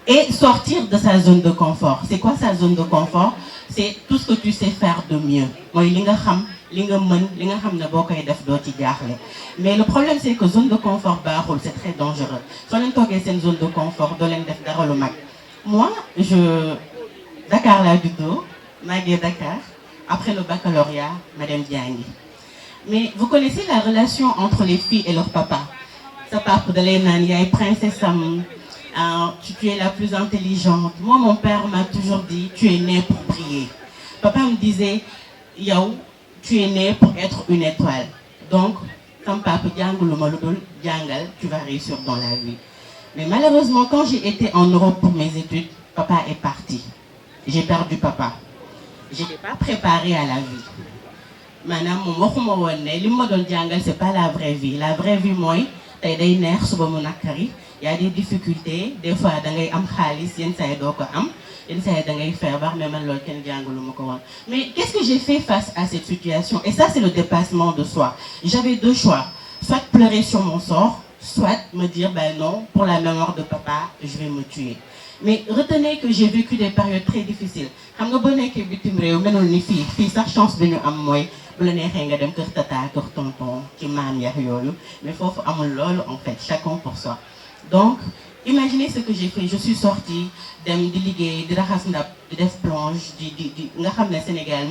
Et sortir de sa zone de confort. C'est quoi sa zone de confort? C'est tout ce que tu sais faire de mieux. Mais le problème c'est que zone de confort, c'est très dangereux. Si on est une zone de confort, moi, Dakar là du tout, Magué Dakar, après le baccalauréat, Madame Diangi. Mais vous connaissez la relation entre les filles et leur papa? Sa papa de l'Enania, princesse Sam, tu es la plus intelligente. Moi, mon père m'a toujours dit, tu es né pour briller. Papa me disait, Yao, tu es né pour être une étoile. Donc, comme papa tu vas réussir dans la vie. Mais malheureusement, quand j'ai été en Europe pour mes études, papa est parti. J'ai perdu papa. Je n'étais pas préparée à la vie. Maintenant, c'est pas la vraie vie. La vraie vie, moi, il y a des difficultés. Des fois, mais qu'est-ce que j'ai fait face à cette situation? Et ça, c'est le dépassement de soi. J'avais deux choix. Soit pleurer sur mon sort, soit me dire, ben non, pour la mémoire de papa, je vais me tuer. Mais retenez que j'ai vécu des périodes très difficiles. Mais faut en fait, chacun pour soi. Donc, imaginez ce que j'ai fait. Je suis sortie de liguer, de plonge, Sénégal,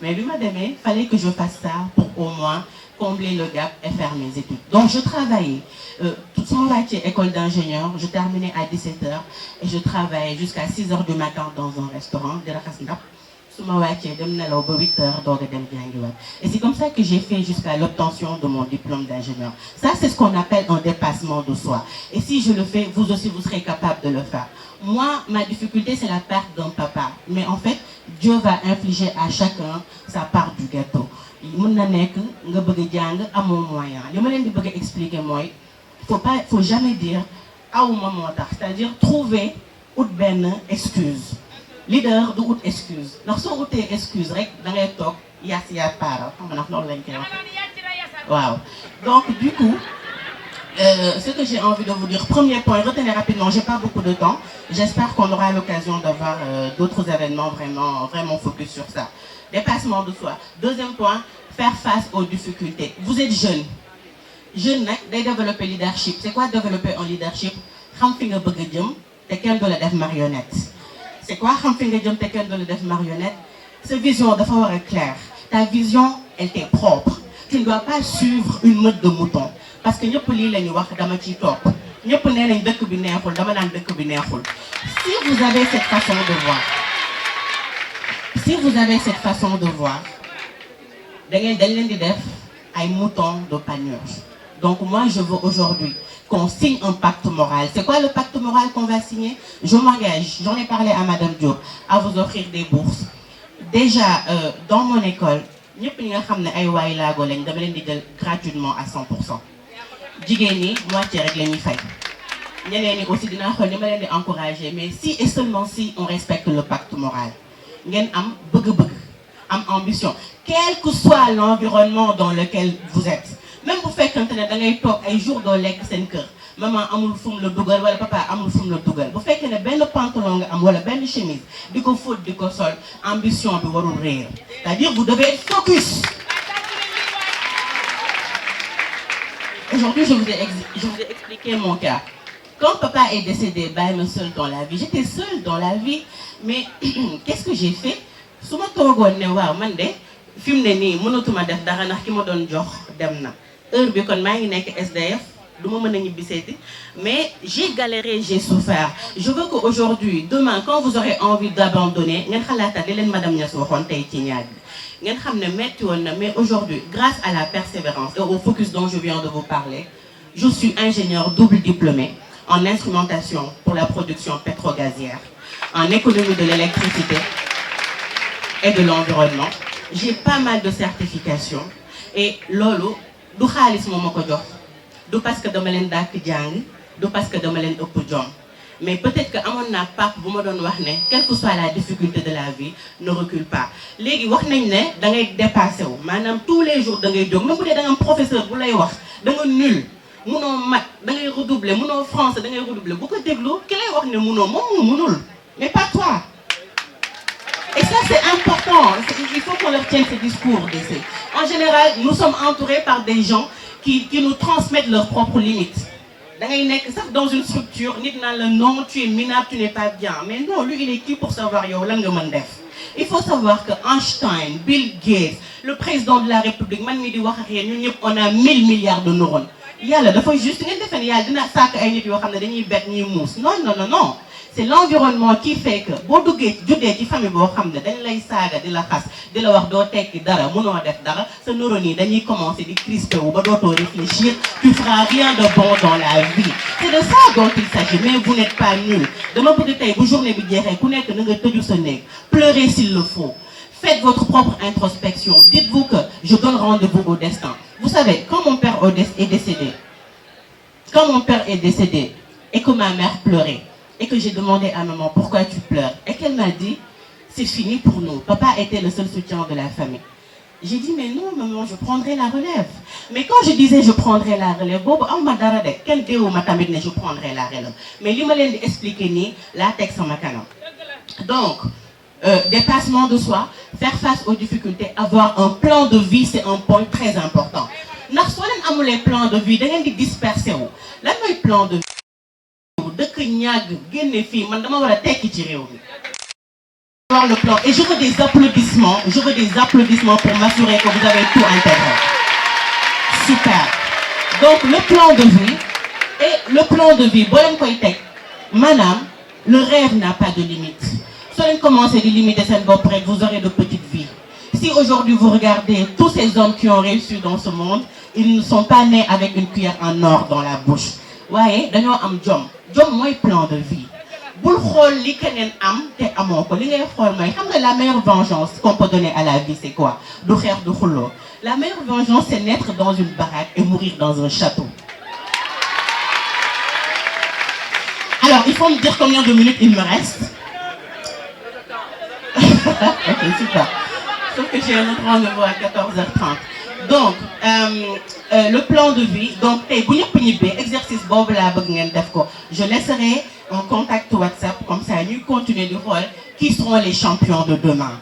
mais il fallait que je fasse ça pour au moins combler le gap et faire mes études. Donc je travaillais, toute mon école d'ingénieur, je terminais à 17h et je travaillais jusqu'à 6h du matin dans un restaurant, et c'est comme ça que j'ai fait jusqu'à l'obtention de mon diplôme d'ingénieur. Ça, c'est ce qu'on appelle un dépassement de soi. Et si je le fais, vous aussi, vous serez capable de le faire. Moi, ma difficulté, c'est la perte d'un papa. Mais en fait, Dieu va infliger à chacun sa part du gâteau. Faut jamais dire c'est-à-dire trouver une excuse. Leader de haute excuse. Ndax soo utee excuse rek da ngay toog yaas yaa paara xam nga ndax loolu lañ koy wax. Waaw donc du coup ce que j'ai envie de vous dire, premier point, retenez rapidement, j'ai pas beaucoup de temps. J'espère qu'on aura l'occasion d'avoir d'autres événements vraiment focus sur ça. Dépassement de soi. Deuxième point, faire face aux difficultés. Vous êtes jeune. Jeune, day développer leadership. C'est quoi développer un leadership? Xam fi nga bëgg jëm te kenn du la def marionnette. C'est quoi xam fi nga jëm te kenn du la def marionnette? Cette vision dafa war a claire. Ta vision, elle t'est propre. Tu ne dois pas suivre une meute de moutons. Parce que ñëpp lii la ñu wax dama ciy topp. ñëpp nee nañ dëkk bi neexul dama naan dëkk bi neexul. Si vous avez cette façon de voir, dañ leen di def ay moutons de panurge. Donc moi je veux aujourd'hui qu'on signe un pacte moral. C'est quoi le pacte moral qu'on va signer? Je m'engage, j'en ai parlé à Madame Diop, à vous offrir des bourses. Déjà dans mon école ñëpp ñi nga xam ne ay waay laago lañ dama leen di jël gratuitement à 100%. jigéen ñi moitié rek la ñuy fay. ñeneen ñi aussi dinaa xool ni ma leen di encourager, mais si et seulement si on respecte le pacte moral. ngeen am bëgg-bëgg, am ambition, quel que soit l'environnement dans lequel vous êtes. Même bu fekkante ne da ngay toog ay jours doo lekk seen kër, maman amul fu mu la dugal wala papa amul fu mu la dugal, bu fekkee ne benn pantalon nga am wala benn chemise di ko fóot di ko sol, ambition bi warul réer. C'est-à-dire vous devez être focus. Aujourd'hui, je vous ai expliqué mon cas. Quand papa est décédé, bàyyi ma seule dans la vie. J'étais seule dans la vie, mais qu'est-ce que j'ai fait? su ma toogoon ne waaw man de fi mu ne nii mënatuma def dara ndax ki ma doon jox dem na. Heure bi kon maa ngi nekk SDF, du ma mën a ñibbiseeti, mais j'ai galéré, j'ai souffert. Je veux qu'aujourd'hui, demain, quand vous aurez envie d'abandonner, ngeen xalaataat li leen madame Niass waxoon tey ci ñaar bi. ngeen xam ne metti woon na, mais aujourd'hui, grâce à la persévérance et au focus dont je viens de vous parler, je suis ingénieur double diplômé en instrumentation pour la production pétro-gazière, en économie de l'électricité et de l'environnement. J'ai pas mal de certifications et loolu du xaalis moo ma ko jox, du parce que dama leen dàkk jàng, du parce que dama leen ëpp jom, mais peut-être que amoon naa pap bu ma doon wax ne quelle que soit la difficulté de la vie, ne recule pas. Léegi wax nañ ne da ngay dépassé wu, maanaam tous les jours da ngay jóg, même bu dee da nga am professeur bu lay wax da nga nul, munoo mat da ngay redoubler, munoo français da ngay redoubler, bu ko déglu ki lay wax ne munoo moom munul, mais pas toi. Et ça c'est important, il faut qu'on leur tienne ce discours d'essai. En général, nous sommes entourés par des gens qui nous transmettent leurs propres limites. Da ngay nekk sax dans une structure, nit naan la non, tu es minable, tu n'es pas bien. Mais non, lui il est qui pour savoir yow lan nga mën def? Il faut savoir que Einstein, Bill Gates, le président de la République, man mi di wax ak yéen ñun ñëpp on a 1000 milliards de neurones. Yàlla dafa juste ngeen defe ne yàlla dina sàkk ay nit yoo xam ne dañuy bet ñuy muus. Non non non non. C'est l'environnement qui fait que boo duggee juddee ci famille boo xam ne dañ lay saaga di la xas di la wax doo tekki dara mënoo def dara, sa neurones yi dañuy commencer di crisper wu ba dootoo réfléchir, tu feras rien de bon dans la vie. C'est de ça dont il s'agit, mais vous n'êtes pas nul. Dama bëgg tey bu journée bi jeexee ku nekk na nga tëju sa néeg, pleurez s'il le faut. Faites votre propre introspection. Dites-vous que je donne rendez-vous au destin. Vous savez, quand mon père est décédé et que ma mère pleurait, et que j'ai demandé à maman pourquoi tu pleures, et qu'elle m'a dit c'est fini pour nous, papa était le seul soutien de la famille. J'ai dit mais non maman, je prendrai la relève. Mais quand je disais je prendrai la relève boobu aw ma dara de kenn déewu ma tamit ne je prendrai la relève, mais li ma leen di expliquer nii laa teg sama kanam. Donc dépassement de soi, faire face aux difficultés, avoir un plan de vie, c'est un point très important. Ndax soo leen amulee plan de vie da ngeen di disperser wu. Lan mooy plan de vie? Dëkk ñàgg génne fii man dama war a tekki ci réew mi. Avoir le plan et je veux des applaudissements pour m'assurer que vous avez tout intégré. Super. Donc le plan de vie boo leen koy teg maanaam le rêve n'a pas de limite. Soo leen commencé di limiter seen bopp rek vous aurez de petites vies. Si aujourd'hui vous regardez tous ces hommes qui ont réussi dans ce monde, ils ne sont pas nés avec une cuillère en or dans la bouche. waaye dañoo am jom mooy plan de vie. bul xool li keneen am te amoo ko, li ngay xool mooy xam nga la meilleure vengeance qu'on peut donner à la vie c'est quoi? Du xeex du xuloo. La meilleure vengeance c'est naître dans une baraque et mourir dans un château. Alors il faut me dire combien de minutes il me reste. Ok, super. Sauf que j'ai un rendez-vous à 14h30. Donc le plan de vie, donc tey bu ñëpp ñibbee exercice boobu laa bëgg ngeen def ko je laisserai un contact WhatsApp comme ça ñuy continuer di xool qui seront les champions de demain.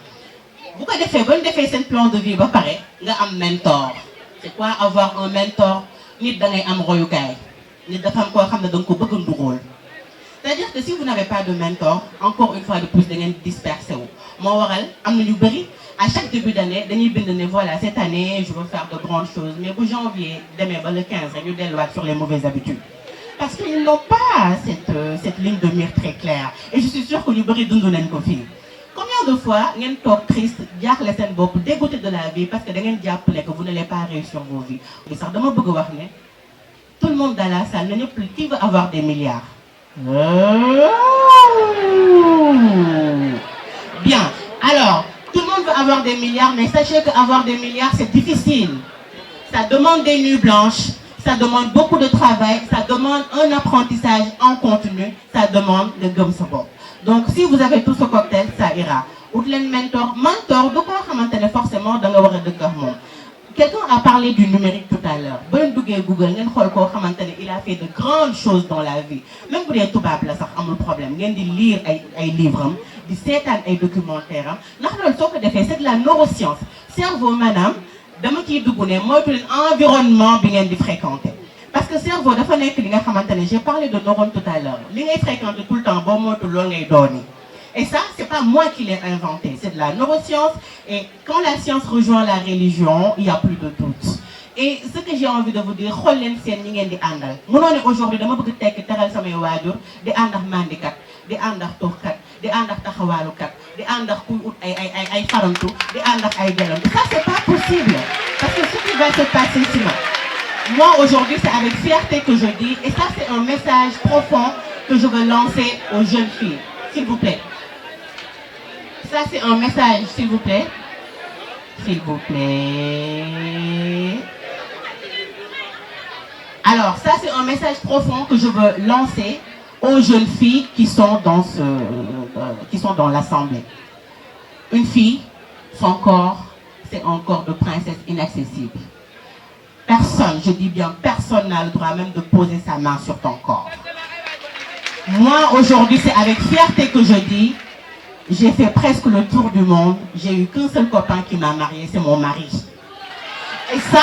bu ko defee ba ñu defee seen plan de vie ba pare nga am mentor. C'est quoi avoir un mentor? Nit da ngay am royukaay nit dafa am koo xam ne da nga ko bëgg a nduróol. C'est-à-dire que si vous n'avez pas de mentor, encore une fois de plus, vous êtes dispersé. Moi, à chaque début d'année, voilà, cette année, je veux faire de grandes choses. Mais pour janvier, demain, le 15, ils doivent sur les mauvaises habitudes. Parce qu'ils n'ont pas cette ligne de mire très claire. Et je suis sûre que nous avons une copie. Combien de fois, vous êtes triste, dégoûté de la vie, parce que vous n'allez pas réussir vos vies. Tout le monde dans la salle, qui veut avoir des milliards? Bien, alors, tout le monde veut avoir des milliards, mais sachez qu'avoir des milliards, c'est difficile. Ça demande des nuits blanches, ça demande beaucoup de travail, ça demande un apprentissage en continu, ça demande de gomme sabot. Donc, si vous avez tout ce cocktail, ça ira. Outlen mentor, de quoi forcément dans le de Carmon. Quelqu'un a parlé du numérique tout à l'heure. Google, il a fait de grandes choses dans la vie. Même pour les toubabs, là, ça a un problème. Il y a lire des livres, des documentaires. C'est de la neuroscience. Cerveau, madame, environnement bien fréquenté. Parce que le cerveau, j'ai parlé de neurones tout à l'heure. Les fréquentent tout le temps, bon mot, tout le long. Et ça, ce n'est pas moi qui l'ai inventé, c'est de la neuroscience. Et quand la science rejoint la religion, il n'y a plus de doute. Et ce que j'ai envie de vous dire, aujourd'hui, je vais vous dire des andar mandikat, des andar tourkat, des andar tahawalukat, des andar ay farantou, des andar ay galam. Ça, c'est pas possible. Parce que ce qui va se passer sinon, moi aujourd'hui, c'est avec fierté que je dis, et ça, c'est un message profond que je veux lancer aux jeunes filles. S'il vous plaît. Ça, c'est un message, s'il vous plaît. S'il vous plaît. Alors, ça, c'est un message profond que je veux lancer aux jeunes filles qui sont dans l'assemblée. Une fille, son corps, c'est un corps de princesse inaccessible. Personne, je dis bien personne n'a le droit même de poser sa main sur ton corps. Moi, aujourd'hui, c'est avec fierté que je dis, j'ai fait presque le tour du monde. J'ai eu qu'un seul copain qui m'a marié, c'est mon mari. Et ça,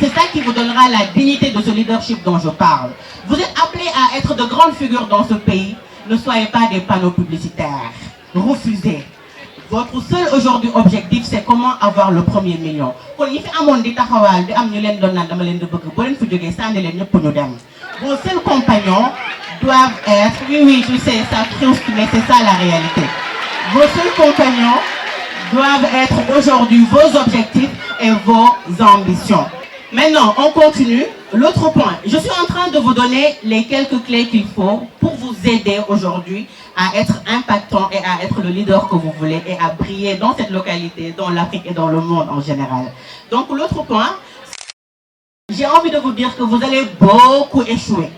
c'est ça qui vous donnera la dignité de ce leadership dont je parle. Vous êtes appelés à être de grandes figures dans ce pays. Ne soyez pas des panneaux publicitaires. Refusez. Votre seul aujourd'hui objectif, c'est comment avoir le premier million. Vos seuls compagnons doivent être, oui, je sais, ça frustre, mais c'est ça la réalité. Vos seuls compagnons doivent être aujourd'hui vos objectifs et vos ambitions. Maintenant, on continue. L'autre point, je suis en train de vous donner les quelques clés qu'il faut pour vous aider aujourd'hui à être impactant et à être le leader que vous voulez et à briller dans cette localité, dans l'Afrique et dans le monde en général. Donc l'autre point, j'ai envie de vous dire que vous allez beaucoup échouer.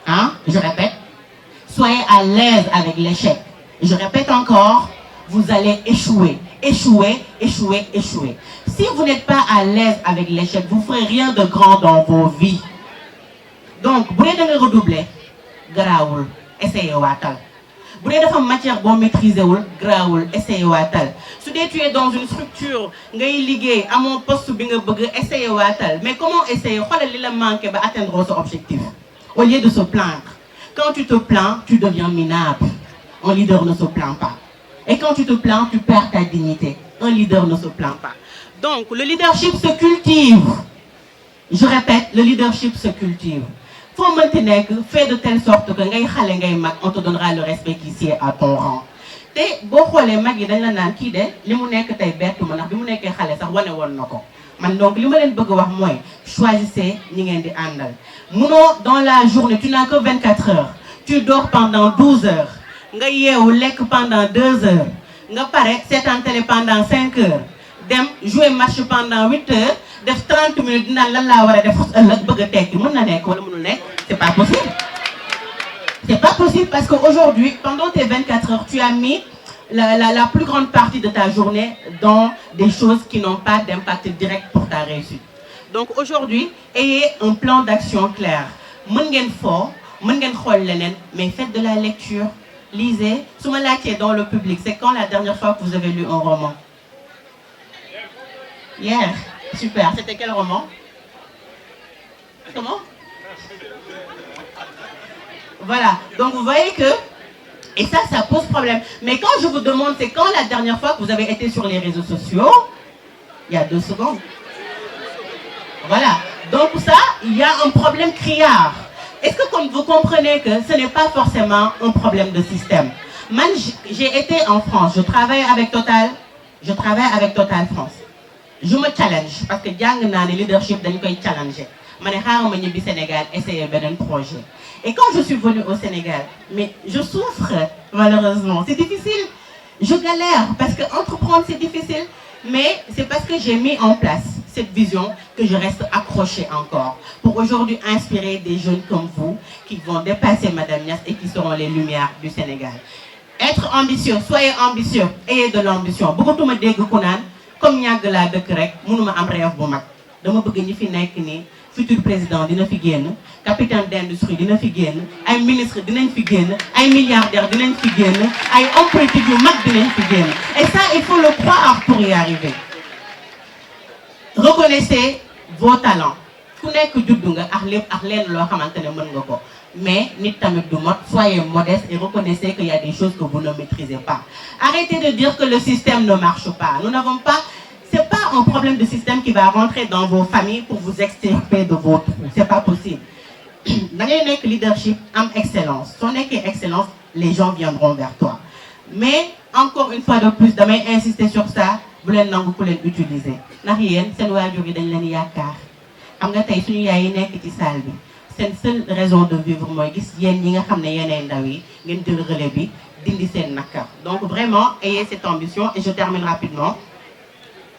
Hein? Je répète, soyez à l'aise avec l'échec. Je répète encore, vous allez échouer. Échouer, échouer, échouer. Si vous n'êtes pas à l'aise avec l'échec, vous ne ferez rien de grand dans vos vies. Donc, vous devez redoubler. Graoul, essayez watal. Vous devez faire matière bon maîtriser graoul, essayez watal. Si tu es dans une structure, vous êtes ligué à mon poste, essayez watal. Mais comment essayer? Quel manque pour atteindre ce objectif? Au lieu de se plaindre. Quand tu te plains, tu deviens minable. Un leader ne se plaint pas. Et quand tu te plains, tu perds ta dignité. Un leader ne se plaint pas. Donc, le leadership se cultive. Je répète, le leadership se cultive. Il faut maintenant faire de telle sorte que on te donnera le respect qui sied à ton rang. Et si tu as mag yi dañ la naan kii de li mu nekk tey bettu ma ndax bi mu nekkee xale sax wane woon na ko man donc li ma leen bëgg wax mooy choisissez ñi ngeen di àndal. Munoo dans la journée tu n'as que 24 heures. Tu dors pendant 12 heures. Nga yeewu lekk pendant 2 heures. Nga pare seetaan télé pendant 5 heures. Dem jouer match pendant 8 heures. Def 30 minutes naan lan laa war a def ëllëg bëgg a tekki mën na nekk wala mënul nekk. C'est pas possible. C'est pas possible parce qu'aujourd'hui, pendant tes 24 heures, tu as mis la plus grande partie de ta journée dans des choses qui n'ont pas d'impact direct pour ta réussite. Donc aujourd'hui, ayez un plan d'action clair. Mën ngeen fo, mën ngeen xool leneen, mais faites de la lecture, lisez. Su ma laajtee dans le public, c'est quand la dernière fois que vous avez lu un roman? Hier. Super. C'était quel roman? Comment? Voilà. Donc vous voyez que, et ça pose problème. Mais quand je vous demande, c'est quand la dernière fois que vous avez été sur les réseaux sociaux? Il y a 2 secondes. Voilà. Donc ça, il y a un problème criard. Est-ce que comme vous comprenez que ce n'est pas forcément un problème de système? Moi, j'ai été en France, je travaille avec Total France. Je me challenge parce que jàng naa ne leadership dañ koy challenger. Ma ne xaaral ma ñibbi Sénégal essayer beneen projet. Et quand je suis venue au Sénégal, mais je souffre malheureusement. C'est difficile. Je galère parce que entreprendre c'est difficile. Mais c'est parce que j'ai mis en place cette vision que je reste accrochée encore. Pour aujourd'hui inspirer des jeunes comme vous qui vont dépasser Madame Niasse et qui seront les lumières du Sénégal. Être ambitieux, soyez ambitieux, ayez de l'ambition. Bëggatuma dégg ku naan comme ñàgg laa dëkk rek mënuma am rêve bu mag. Dama bëgg ñi fi nekk ni futur président dina fi génn, capitaine d'industrie dina fi génn, ay ministre dinañ fi génn, ay milliardaires dinañ fi génn, ay hommes politiques yu mag dinañ fi génn. Et ça, il faut le croire pour y arriver. Reconnaissez vos talents. Ku nekk juddu nga ak lépp ak leen loo xamante ne mën nga ko. Mais nit tamit du mot, soyez modeste et reconnaissez qu'il y a des choses que vous ne maîtrisez pas. Arrêtez de dire que le système ne marche pas. Nous n'avons pas, c'est pas un problème de système qui va rentrer dans vos familles pour vous extirper de vos trous. C'est pas possible. Dans les leadership, am excellence. Si on est excellence, les gens viendront vers toi. Mais encore une fois de plus, damay insister sur ça, vous leen nangu ku leen utiliser. Ndax yéen seen waajur yi dañ leen yaakaar. Xam nga tey suñu yaay yi nekk ci salle bi. Seen seule raison de vivre mooy gis yéen ñi nga xam ne yéenay ndaw yi ngeen jël relais bi dindi seen nakar. Donc vraiment, ayez cette ambition et je termine rapidement.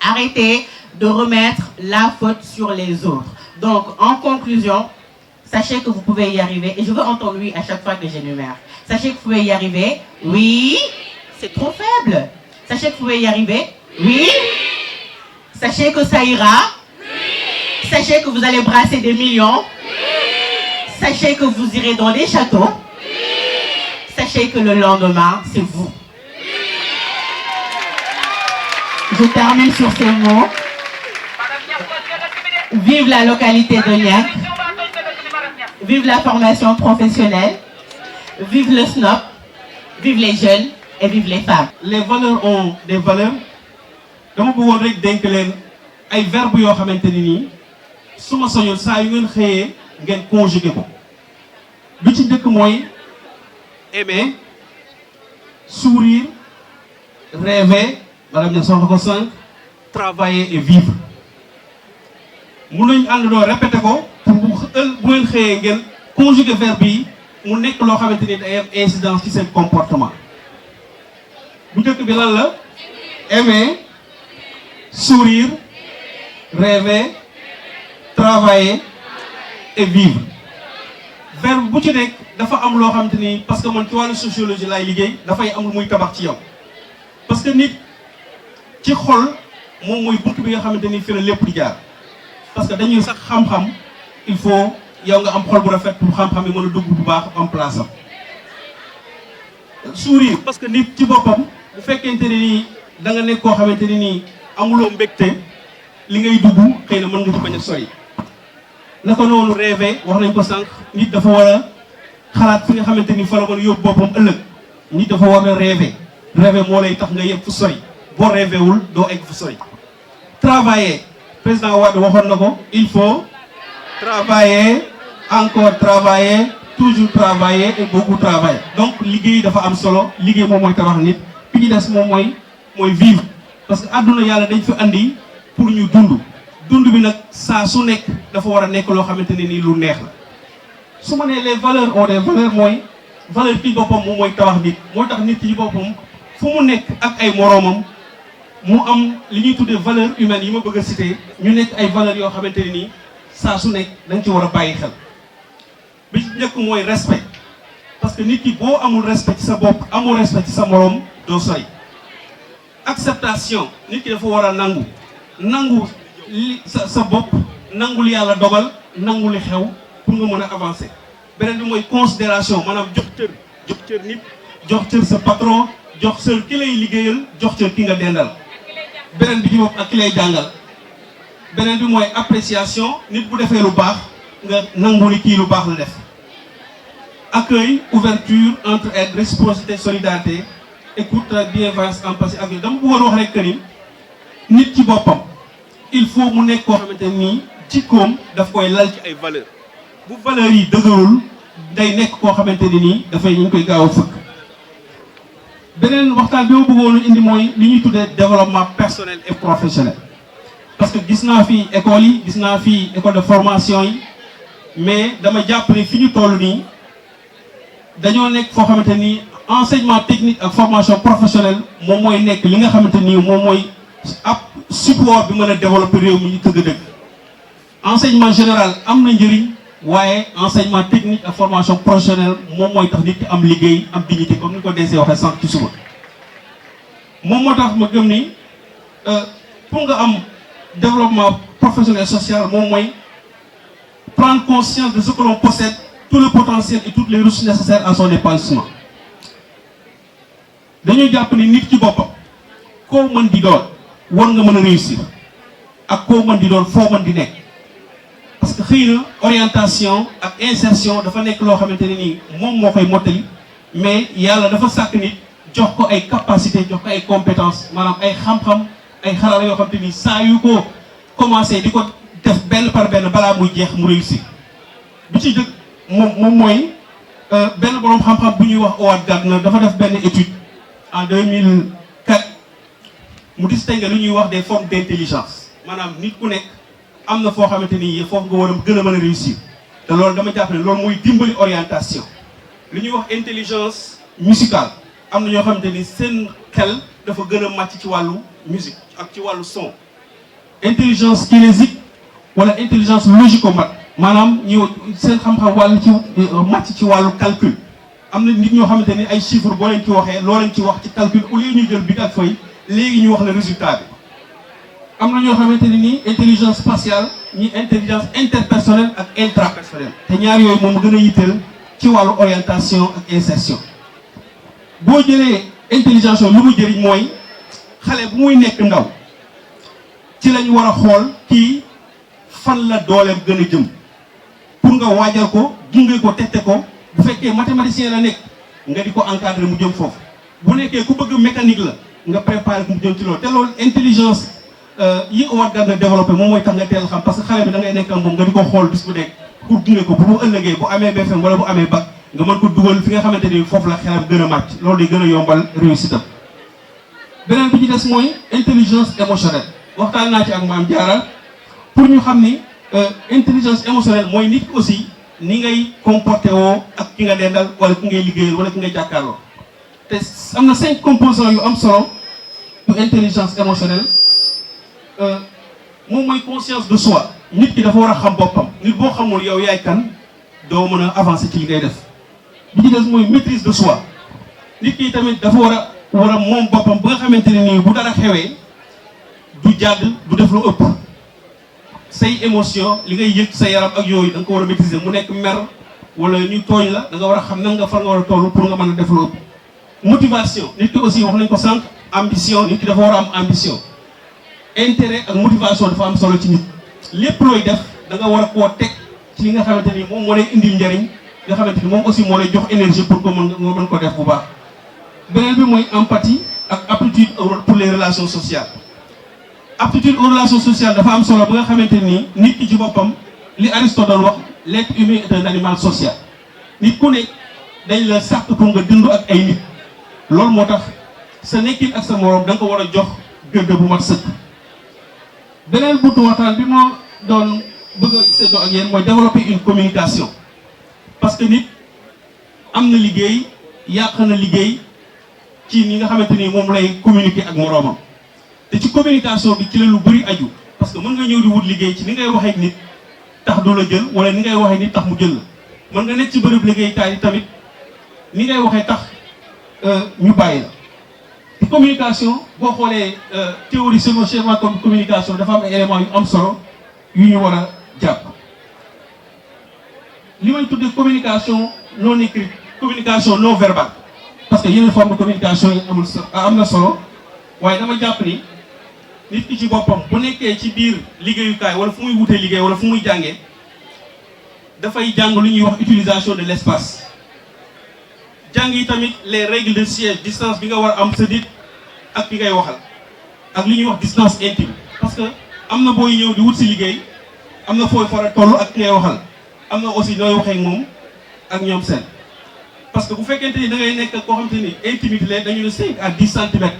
Arrêtez de remettre la faute sur les autres. Donc en conclusion, sachez que vous pouvez y arriver et je veux entendre oui à chaque fois que j'énumère. Sachez que vous pouvez y arriver. Oui, c'est trop faible. Sachez que vous pouvez y arriver. Oui. Sachez que ça ira. Oui. Sachez que vous allez brasser des millions. Sachez que vous irez dans des châteaux. Oui. Sachez que le lendemain, c'est vous. Je termine sur ces mots. Vive la localité de Niack. Vive la formation professionnelle. Vive le SNOP. Vive les jeunes et vive les femmes. Les valeurs ont des valeurs. dama bëggoon rek dénk leen ay verbes yoo xamante ni nii su ma soñoon saa yu ngeen xëyee ngeen conjugué ko. bi ci njëkk mooy aimer, sourire, rêver, madame Niass wax ko sànq, travailler et vivre. mun nañu àndandoo répété ko pour bu ngeen xëyee ngeen conjugué verbe yi mu nekk loo xamante ni day am incidence ci seen comportement. bu njëkk bi lan la? Aimer, sourire, rêver, travailler et vivre. Verbe bu ci nekk dafa am loo xamante ni parce que man ci wàllu sociologie laay liggéey dafay am lu muy tabax ci yow. parce que nit ci xol moom mooy buntu bi nga xamante ni fi la lépp di jaar. parce que dañuy sax xam-xam il faut yow nga am xol bu rafet pour xam-xam yi mën a dugg bu baax en place am. Sourire parce que nit ci boppam bu fekkente ne nii da nga nekk koo xamante ni nii amuloo mbégte li ngay dugg xëy na mën nga ci bañ a sori. naka noonu rêver wax nañ ko sànq nit dafa war a xalaat fi nga xamante ni fa la mën a yóbbu boppam ëllëg. nit dafa war a rêver. rêver moo lay tax nga yegg fu sori boo rêver wul doo egg fu sori. Travailler président Wade waxoon na ko il faut travailler encore travailler toujours travailler et beaucoup travailler. donc liggéey dafa am solo liggéey moom mooy tabax nit bi ñu des moom mooy vivre parce que àdduna yàlla dañ fi andi pour ñu dund bi nag saa su nekk dafa war a nekk loo xamante ne nii lu neex la. su ma nee les valeurs ont des valeurs mooy valeur ci boppam moom mooy tabax nit moo tax nit ci boppam fu mu nekk ak ay moroomam mu am li ñuy tuddee valeur humaine yi ma bëgg a citer ñu nekk ay valeurs yoo xamante ne nii saa su nekk dañ ci war a bàyyi xel. bi ci njëkk mooy respect parce que nit ki boo amul respect ci sa bopp amul respect ci sa moroom doo sori. acceptation nit ki dafa war a nangu li sa bopp nangul yàlla dogal nangul li xew pour nga mën a avancer. beneen bi mooy considération maanaam jox cër nit jox cër sa patron jox cër ki lay liggéeyal jox cër ki nga dendal. beneen bi ci bopp ak ki lay jàngal. beneen bi mooy appréciation nit bu defee lu baax nga nangu ni kii lu baax la def. accueil ouverture entraide réciprocité solidarité écoute bienveillance empathie ak yooyu dama bëggoon wax rek que ni nit ci boppam il faut mu nekk koo xamante nii jikkoom daf koy lal ci ay valeurs bu valeurs yi dëgërul day nekk koo xamante ni nii dafay ñu koy gaaw a fëkk. beneen waxtaan bi ma bëggoon a indi mooy li ñuy tuddee développement personnel et professionnel parce que gis naa fi école yi gis naa fi école de formation yi mais dama jàpp ne fi ñu toll nii dañoo nekk foo xamante ni enseignement technique ak formation professionnelle moom mooy nekk li nga xamante ni moom mooy ab support bi mën a développer réew mi ñu tëgg dëgg. enseignement général am na njëriñ waaye enseignement technique ak formation professionnelle moom mooy tax nit ki am liggéey am dignité comme ni ko DC waxee sànq ci suba. moom moo tax ma gëm ni pour nga am développement professionnel social moom mooy prendre conscience de ce que l'on possède, tout le potentiel et toutes les ressources nécessaires à son épanouissement. dañuy jàpp ni nit ci boppam koo mën di doon war nga mën a réussir ak koo mën di doon foo mën di nekk parce que xëy na orientation ak insertion dafa nekk loo xamante ne nii moom moo koy mottali mais yàlla dafa sàkk nit jox ko ay capacité jox ko ay compétences maanaam ay xam-xam ay xarala yoo xamante ni saa yu ko commencé di ko def benn par benn balaa muy jeex mu réussir bi ci jëkk moom mooy benn boroom xam-xam bu ñuy wax Howard Gardner dafa def benn étude en 2004 mu distingue lu ñuy wax des formes d'intelligence maanaam nit ku nekk am na foo xamante ni foofu nga war a gën a mën a réussir te loolu dama jàpp ne loolu mooy dimbali orientation lu ñuy wax intelligence musicale am na ñoo xamante ni seen xel dafa gën a màcc ci wàllu musique ak ci wàllu son intelligence kinésique wala intelligence logico-mat maanaam ñu seen xam-xam wàllu ci màcc ci wàllu calcul am na nit ñoo xamante ni ay chiffres boo leen ci waxee loo leen ci wax ci calcul au lieu ñuy jël bic ak feuille léegi ñu wax le résultat bi am na ñoo xamante ni nii intelligence spatiale ñi intelligence interpersonnelle ak intrapersonnelle te ñaar yooyu moom gën a yitteel ci wàllu orientation ak insertion boo jëlee intelligence lu mu jëriñ mooy xale bu muy nekk ndaw ci lañu war a xool kii fan la dooleem gën a jëm pour nga waajal ko gunge ko tette ko bu fekkee mathématicien la nekk nga di ko encadrer mu jëm foofu bu nekkee ku bëgg mécanique la nga préparer ko mu jëm ci loolu te loolu intelligence yi Howard Gardner développé moom mooy tax nga teel xam parce que xale bi da ngay nekk ak moom nga di ko xool bis bu nekk pour gunge ko bu mu ëllëgee bu amee BFM wala bu amee bac nga mën ko dugal fi nga xamante ni foofu la xelam gën a màcc loolu day gën a yombal réussite am beneen bi ci des mooy intelligence émotionnelle waxtaan naa ci ak Maam Diarra pour ñu xam ni intelligence émotionnelle mooy nit ki aussi ni ngay comporté woo ak ki nga dendal wala ki ngay liggéeyal wala ki ngay jàkkaarloo te am na 5 composants yu am solo pour intelligence émotionnelle moom mooy conscience de soi nit ki dafa war a xam boppam nit boo xamul yow yaay kan doo mën a avancer ci li ngay def bi ci des mooy maîtrise de soi nit ki tamit dafa war a moom boppam ba nga xamante ne nii bu dara xewee du jàdd du def lu ëpp say émotion li ngay yëg sa yaram ak yooyu da nga ko war a maîtriser mu nekk mer wala ñu tooñ la da nga war a xam nan nga fan nga war a toll pour nga mën a def lu ëpp motivation nit ki aussi wax nañ ko sànq ambition nit ki dafa war a am ambition intérêt ak motivation dafa am solo ci nit lépp looy def da nga war a koo teg ci li nga xamante ni moom moo lay indil njëriñ nga xamante ni moom aussi moo lay jox énergie pour que nga mën ko def bu baax beneen bi mooy empathie ak aptitude pour les relations sociales aptitude aux relations sociales dafa am solo ba nga xamante ni nit ki ci boppam li Aristote doon wax l'être humain est un animal social nit ku ne dañ la sàkk pour nga dund ak ay nit loolu moo tax sa nekkin ak sa moroom da nga ko war a jox gëdd bu mat sëkk beneen buntu waxtaan bi moo doon bëgg a séddoo ak yéen mooy développer une communication parce que nit am na liggéey yàq na liggéey ci ni nga xamante ni moom lay communiquer ak moroomam te ci communication bi ci la lu bëri aju parce que mën nga ñëw di wut liggéey ci ni ngay waxee ak nit tax du la jël wala ni ngay waxee nit tax mu jël la mën nga nekk ci bërëb liggéeykaay yi tamit ni ngay waxee tax ñu bàyyi la te communication boo xoolee théorie selon schéma comme communication dafa am ay éléments yu am solo yu ñu war a jàpp. li may tuddee communication non écrite communication non verbale parce que yeneen forme de communication yi am na solo waaye dama jàpp ni nit ki ci boppam bu nekkee ci biir liggéeyukaay wala fu muy wutee liggéey wala fu muy jàngee dafay jàng lu ñuy wax utilisation de l'espace jàng yi tamit les règles de siège distance bi nga war a am sa nit ak bi ngay waxal ak li ñuy wax distance intime parce que am na booy ñëw di wut si liggéey am na fooy fara toll ak ki ngay waxal am na aussi nooy waxee ak moom ak ñoom seen parce que bu fekkente ni da ngay nekk koo xamante ni intimité la dañu ne 5 à 10 centimètres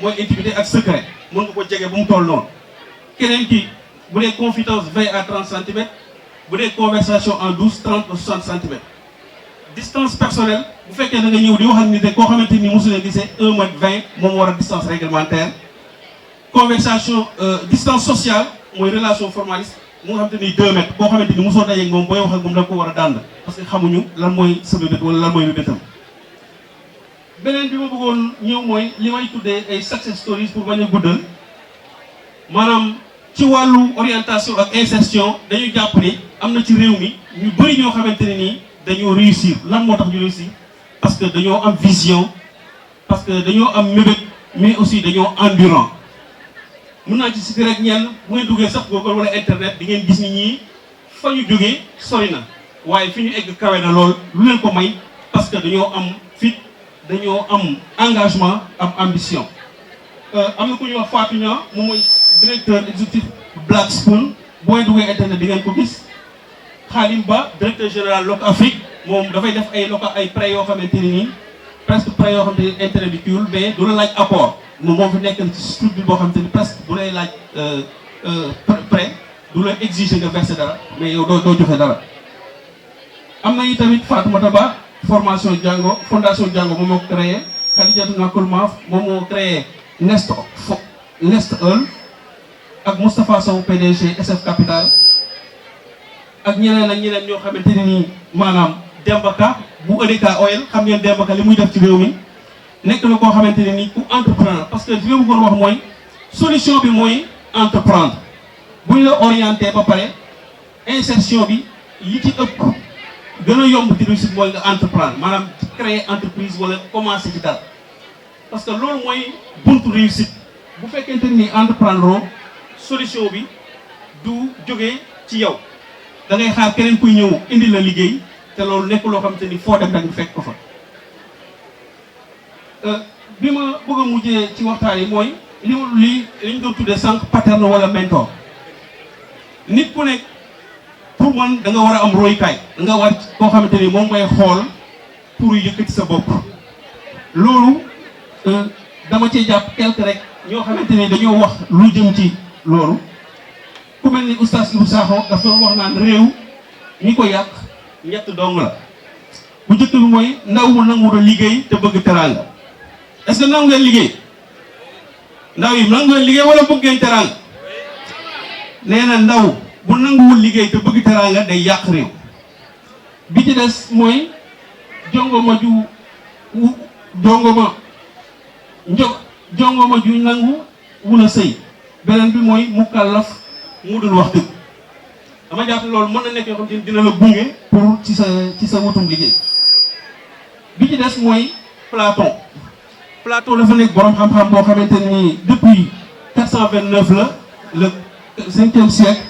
mooy intimité ak secret mën nga ko jege bu mu toll noonu keneen ki bu dee confidence 20 à 30 centimètres bu dee conversation en douce 30 à 60 centimètres distance personnelle bu fekkee da nga ñëw di wax ak nit rek koo xamante ni mosu leen gisee 1 mètre 20 moom war a distance réglementaire conversation distance sociale mooy relation formaliste mu nga xamante ni 2 mètres koo xamante ni mosoo dajeeg moom booy wax ak moom da nga ko war a dànd parce que xamuñu lan mooy sa bébét wala lan mooy bébétam. beneen bi ma bëggoon ñëw mooy li may tuddee ay success stories pour bañ a guddal maanaam ci wàllu orientation ak insertion dañu jàpp ni am na ci réew mi ñu bëri ñoo xamante ne nii dañoo réussir lan moo tax ñu réussir parce que dañoo am vision parce que dañoo am mébét mais aussi dañoo endurant. mën naa ci citer rek ñenn bu ngeen duggee sax Google wala internet di ngeen gis ni ñii fa ñu jógee sori na waaye fi ñu egg kawe na lool lu leen ko may parce que dañoo am fit dañoo am engagement am ambition. am na ku ñuy wax Fatou Niang moom mooy directeur exécutif Black Spoon boo ngeen duggee internet di ngeen ko gis. Khalim Ba directeur général Loc Afrique moom dafay def ay prêts yoo xamante ni nii presque prêts yoo xamante ni intérêt bi kiiwul mais du la laaj apport. moom fi nekk ci structure boo xamante ni presque bu lay laaj prêt du la exiger nga verser dara mais yow doo joxe dara. am na tamit Fatoumata Ba formation Django fondation Django moom moo ko créé Khadijatou Nakul Maaf moom moo créé Nest Earl ak Moustapha Sow PDG SF Capital ak ñeneen ak ñeneen ñoo xamante ne nii maanaam Demba Ka bu EDK Oil xam ngeen Demba Ka li muy def ci réew mi. nekk na koo xamante ne nii ku entreprendre parce que li ma bëggoon wax mooy solution bi mooy entreprendre bu ñu la orienté ba pare insertion bi li ci ëpp gën a yomb ci réussite mooy nga entreprendre maanaam créer entreprise wala commencer ci dara parce que loolu mooy buntu réussite bu fekkente ni entreprendre solution bi du jógee ci yow da ngay xaar keneen kuy ñëw indi la liggéey te loolu nekk loo xamante ni foo dem rek nga fekk ko fa. bi ma bëgg a mujjee ci waxtaan yi mooy li ñu doon tuddee sànq paterne wala mentor nit ku nekk pour man da nga war a am royukaay da nga war koo xamante ni moom ngay xool pour yëkkati sa bopp. loolu dama cee jàpp quelque rek ñoo xamante ni dañoo wax lu jëm ci loolu ku mel ni oustaz Ibou Sakho dafa wax naan réew ñi ko yàq ñett dong la bu njëkk bi mooy ndaw mu nangu a liggéey te bëgg teraanga. est-ce que nangu ngeen liggéey ndaw yi nangu ngeen liggéey wala bëgg ngeen teraanga nee na ndaw bu nanguwul liggéey te bëgg teraanga day yàq réew bi ci des mooy jongoma ju nangu wula sëy beneen bi mooy mukallaf mu dul wax dëgg dama jàpp loolu mën na nekk yoo xam ne dina la gunge pour ci sa wutum liggéey bi ci des mooy Platon dafa nekk borom xam-xam boo xamante ni depuis 429 la le 5e siècle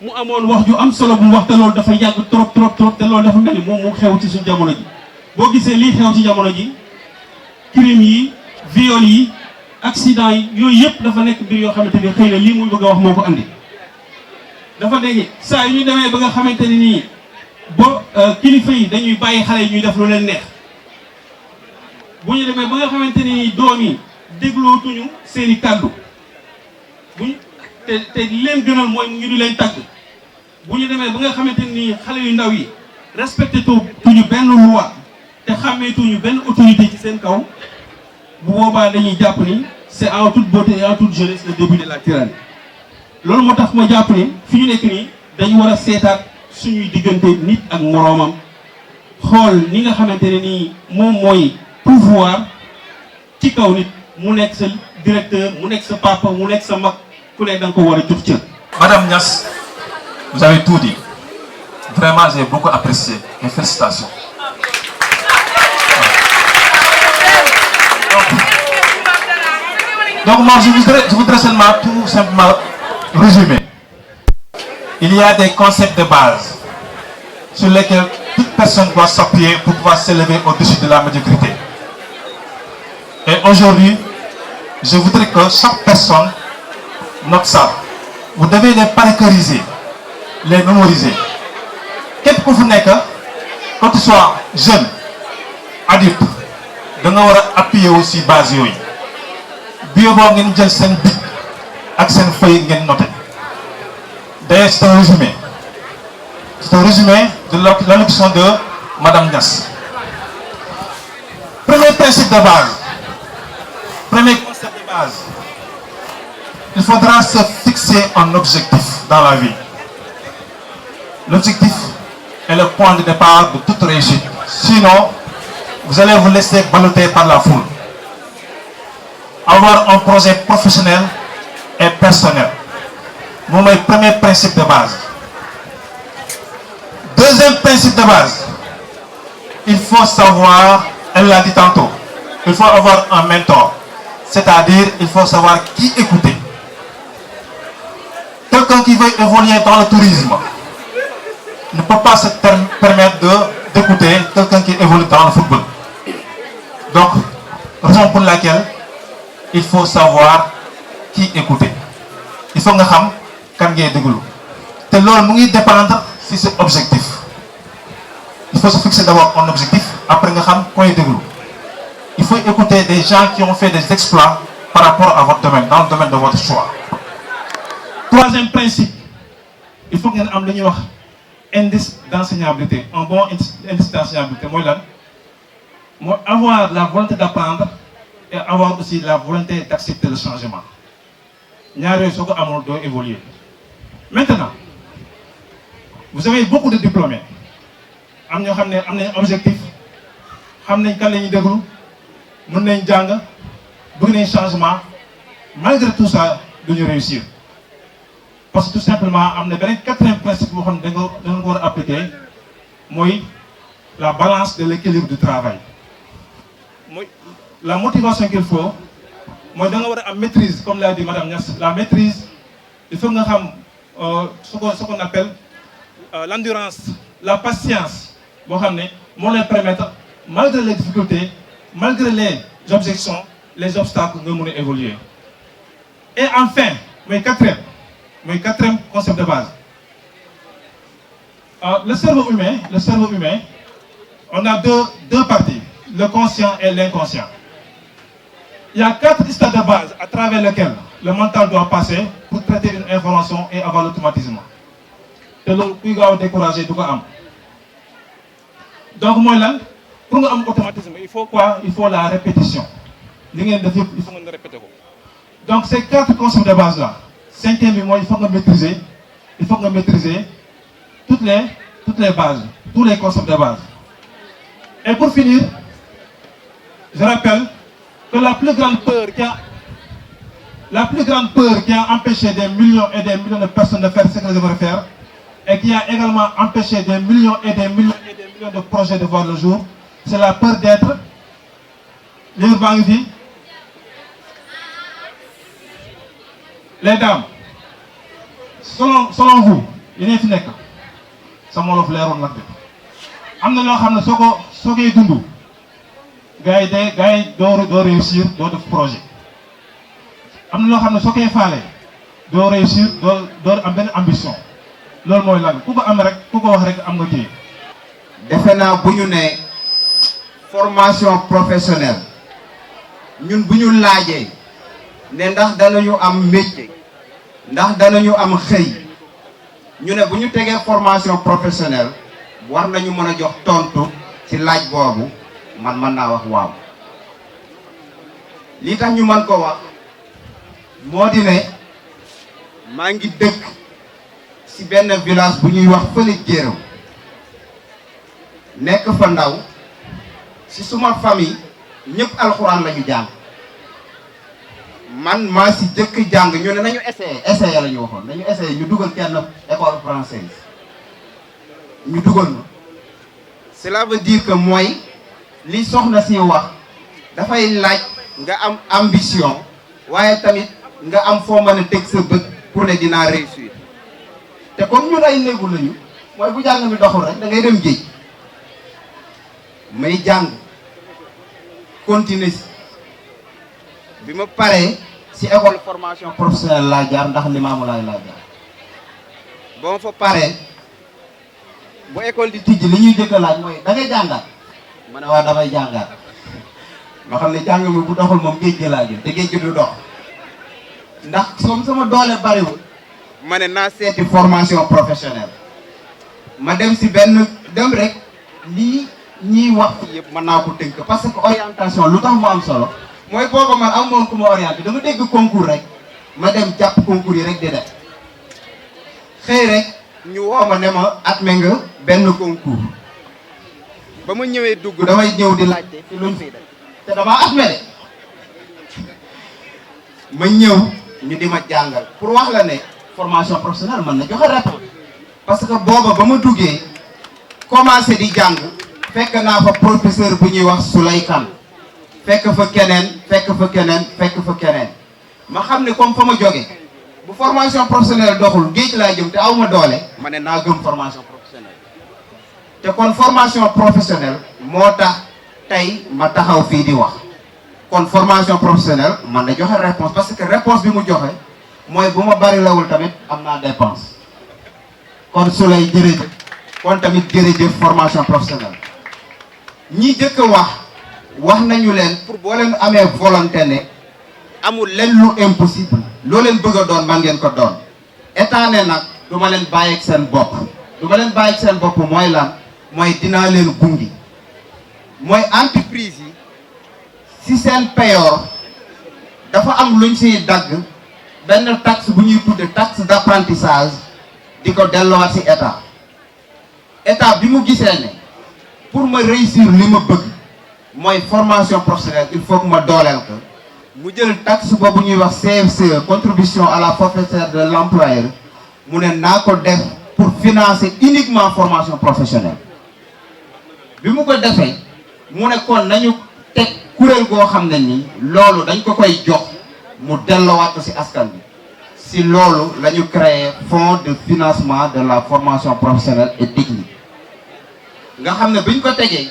mu amoon wax ju am solo bu mu wax te loolu dafa yàgg trop te loolu dafa mel ni moom mu xew ci suñu jamono ji. boo gisee lii xew ci jamono ji crime yi viol yi accident yi yooyu yëpp dafa nekk mbir yoo xamante ni xëy na lii muy bëgg a wax moo ko andi. dafa dégg saa yu ñu demee ba nga xamante ni nii ba kilifa yi dañuy bàyyi xale yi ñuy def lu leen neex. bu ñu demee ba nga xamante ni doom yi déglootuñu seen i kàddu te leen gënal mooy ñu di leen tàgg bu ñu demee ba nga xamante ni xale yu ndaw yi respecté tuñu benn loi te xàmmeetuñu benn autorité ci seen kaw bu boobaa dañuy jàpp ni c'est en toute beauté et en toute jeunesse le début de la tyrannie. loolu moo tax ma jàpp ni fi ñu nekk nii dañu war a seetaat suñuy diggante nit ak moroomam xool ni nga xamante ne nii moom mooy pouvoir ci kaw nit mu nekk sa directeur mu nekk sa papa mu nekk sa mag ku ne da nga ko war a jox cër. Madame Niass Vous avez tout dit. Vraiment, j'ai beaucoup apprécié. Et félicitations. Donc moi, je voudrais seulement tout simplement résumer. Il y a des concepts de base sur lesquels toute personne doit s'appuyer pour pouvoir s'élever au-dessus de la médiocrité. Et aujourd'hui, je voudrais que chaque personne note ça. Vous devez les paracériser, les mémoriser. Quel que vous n'êtes que tu sois jeune, adulte, vous devez appuyer aussi base. Bio bo ngeen jël sen bic ak sen feuille ngeen noté. D'ailleurs, c'est un résumé. C'est un résumé de l'allocution de Madame Niass. Premier principe de base. Premier concept de base. Il faudra se fixer un objectif dans la vie. L'objectif est le point de départ de toute réussite. Sinon, vous allez vous laisser balloter par la foule. Avoir un projet professionnel et personnel. C'est mon premier principe de base. Deuxième principe de base. Il faut savoir, elle l'a dit tantôt, il faut avoir un mentor. C'est-à-dire, il faut savoir qui écouter. Quelqu'un qui veut évoluer dans le tourisme ne peut pas se permettre d'écouter quelqu'un qui évolue dans le football. Donc, raison pour laquelle il faut savoir qui écouter. Il faut que nous sachions quand il y a des groupes. Et l'autre, nous dépendre de cet objectif. Il faut se fixer d'abord un objectif, après nous sachions quand il y a des groupes. Il faut écouter des gens qui ont fait des exploits par rapport à votre domaine, dans le domaine de votre choix. Troisième principe, il faut que nous ayons un indice d'enseignabilité. Un bon indice d'enseignabilité, moi, avoir la volonté d'apprendre et avoir aussi la volonté d'accepter le changement. Nous avons évoluer. Maintenant, vous avez beaucoup de diplômés. Vous avez un objectif, vous savez quand vous déglu, vous avez un changement. Malgré tout ça, vous allez réussir. Parce que tout simplement, il y a un quatrième principe que vous devez appliquer, c'est la balance de l'équilibre du travail. La motivation qu'il faut, moi, dans la maîtrise, comme l'a dit Mme Niass, la maîtrise, il faut que nous ayons ce qu'on appelle l'endurance, la patience, pour leur permettre, malgré les difficultés, malgré les objections, les obstacles, de nous évoluer. Et enfin, mon quatrième concept de base. Le cerveau humain, on a deux parties, le conscient et l'inconscient. Il y a 4 stades de base à travers lesquels le mental doit passer pour traiter une information et avoir l'automatisme. Et l'autre, il faut décourager tout ça. Donc, moi, là, pour avoir l'automatisme, il faut quoi? Il faut la répétition. Il faut répéter. Donc, ces 4 concepts de base-là, cinquième, il faut maîtriser toutes les bases, tous les concepts de base. Et pour finir, je rappelle que la plus grande peur qui a empêché des millions et des millions de personnes de faire ce qu'elles devraient faire, et qui a également empêché des millions et des millions et des millions de projets de voir le jour, c'est la peur d'être l'urbanité. Les dames, selon vous, il est fini. Ça m'a l'air on l'a dit. Amna lo xamne soko dundu gaay do réussir do def projet. Amna lo xamne soko falé do réussir do am ben ambition. Lool moy lan ku ko am rek ku ko wax rek am nga ci. Defena buñu né formation professionnelle ñun buñu laajé né ndax danañu am métier ndax danañu am xey ñu né buñu tégué formation professionnelle war nañu mëna jox tontu ci laaj bobu man na wax waaw li tax ñu man ko wax modi né ma ngi dëkk ci benn village bu ñuy wax Fële Jéeram nekk fa ndaw ci suma famille ñëpp alxuraan lañu jàng man maa si jëkk jàng ñu ne nañu essayer la ñu waxoon nañu essayer ñu dugal kenn école française ñu dugal ma cela veut dire que mooy li soxna si wax dafay laaj nga am ambition waaye tamit nga am foo mën a teg sa bët pour ne dinaa réussir te comme ñun ay néegu lañu mooy bu jàng mi doxul rek da ngay dem géej may jàng continuer si bi ma paree si école formation professionnelle laa jaar ndax Limamoulaye laa jaar ba ma fa paree bu école di tijji li ñuy jëkk a laaj mooy da ngay jàngaat ma ne waa damay jàngaat ma xam ne jàng mi bu doxul moom géej gi laa jël te géej gi du dox ndax comme sama doole bariwul ma ne naa seeti formation professionnelle ma dem si benn dem rek lii ñiy wax fi yëpp mën naa ko tënk parce que orientation lu tax mu am solo mooy booba man amoon ku ma orienté dama dégg concours rek ma dem jàpp concours yi rek di def xëy rek ñu woo ma ne ma admet nga benn concours ba ma ñëwee dugg damay ñëw di laajte fi luñ fiy def te damaa admet de ma ñëw ñu di ma jàngal pour wax la ne formation professionnelle mën na joxe réponse parce que booba ba ma duggee commencé di jàng fekk naa fa professeur bu ñuy wax Souley Kane fekk fa keneen ma xam ne comme fa ma jóge bu formation professionnelle doxul géej laa jëm te aw ma doole ma ne naa gëm formation professionnelle te kon formation professionnelle moo tax tey ma taxaw fii di wax kon formation professionnelle man na joxe réponse parce que réponse bi mu joxe mooy bu ma bari lawul tamit am naa dépense kon su lay jërëjëf kon tamit jërëjëf formation professionnelle ñi jëkk wax nañu leen pour boo leen amee volonté ne amul leen lu impossible loo leen bëgg a doon man ngeen ko doon état ne nag du ma leen bàyyi ak seen bopp mooy lan mooy dinaa leen gungi mooy entreprise yi si seen payoor dafa am luñ siy dagg benn taxe bu ñuy tudde taxe d'apprentissage di ko delloowaat si état bi mu gisee ne pour ma réussir li ma bëgg mooy formation professionnelle il faut que ma dooleel ko mu jël taxe boobu ñuy wax CFCE contribution à la forfaitaire de l'employeur mu ne naa ko def pour financer uniquement formation professionnelle bi mu ko defee mu ne kon nañu teg kuréel goo xam ne ni loolu dañ ko koy jox mu delloowaat ko ci askan bi ci loolu la ñu créé fonds de financement de la formation professionnelle et technique nga xam ne bi ñu ko tegee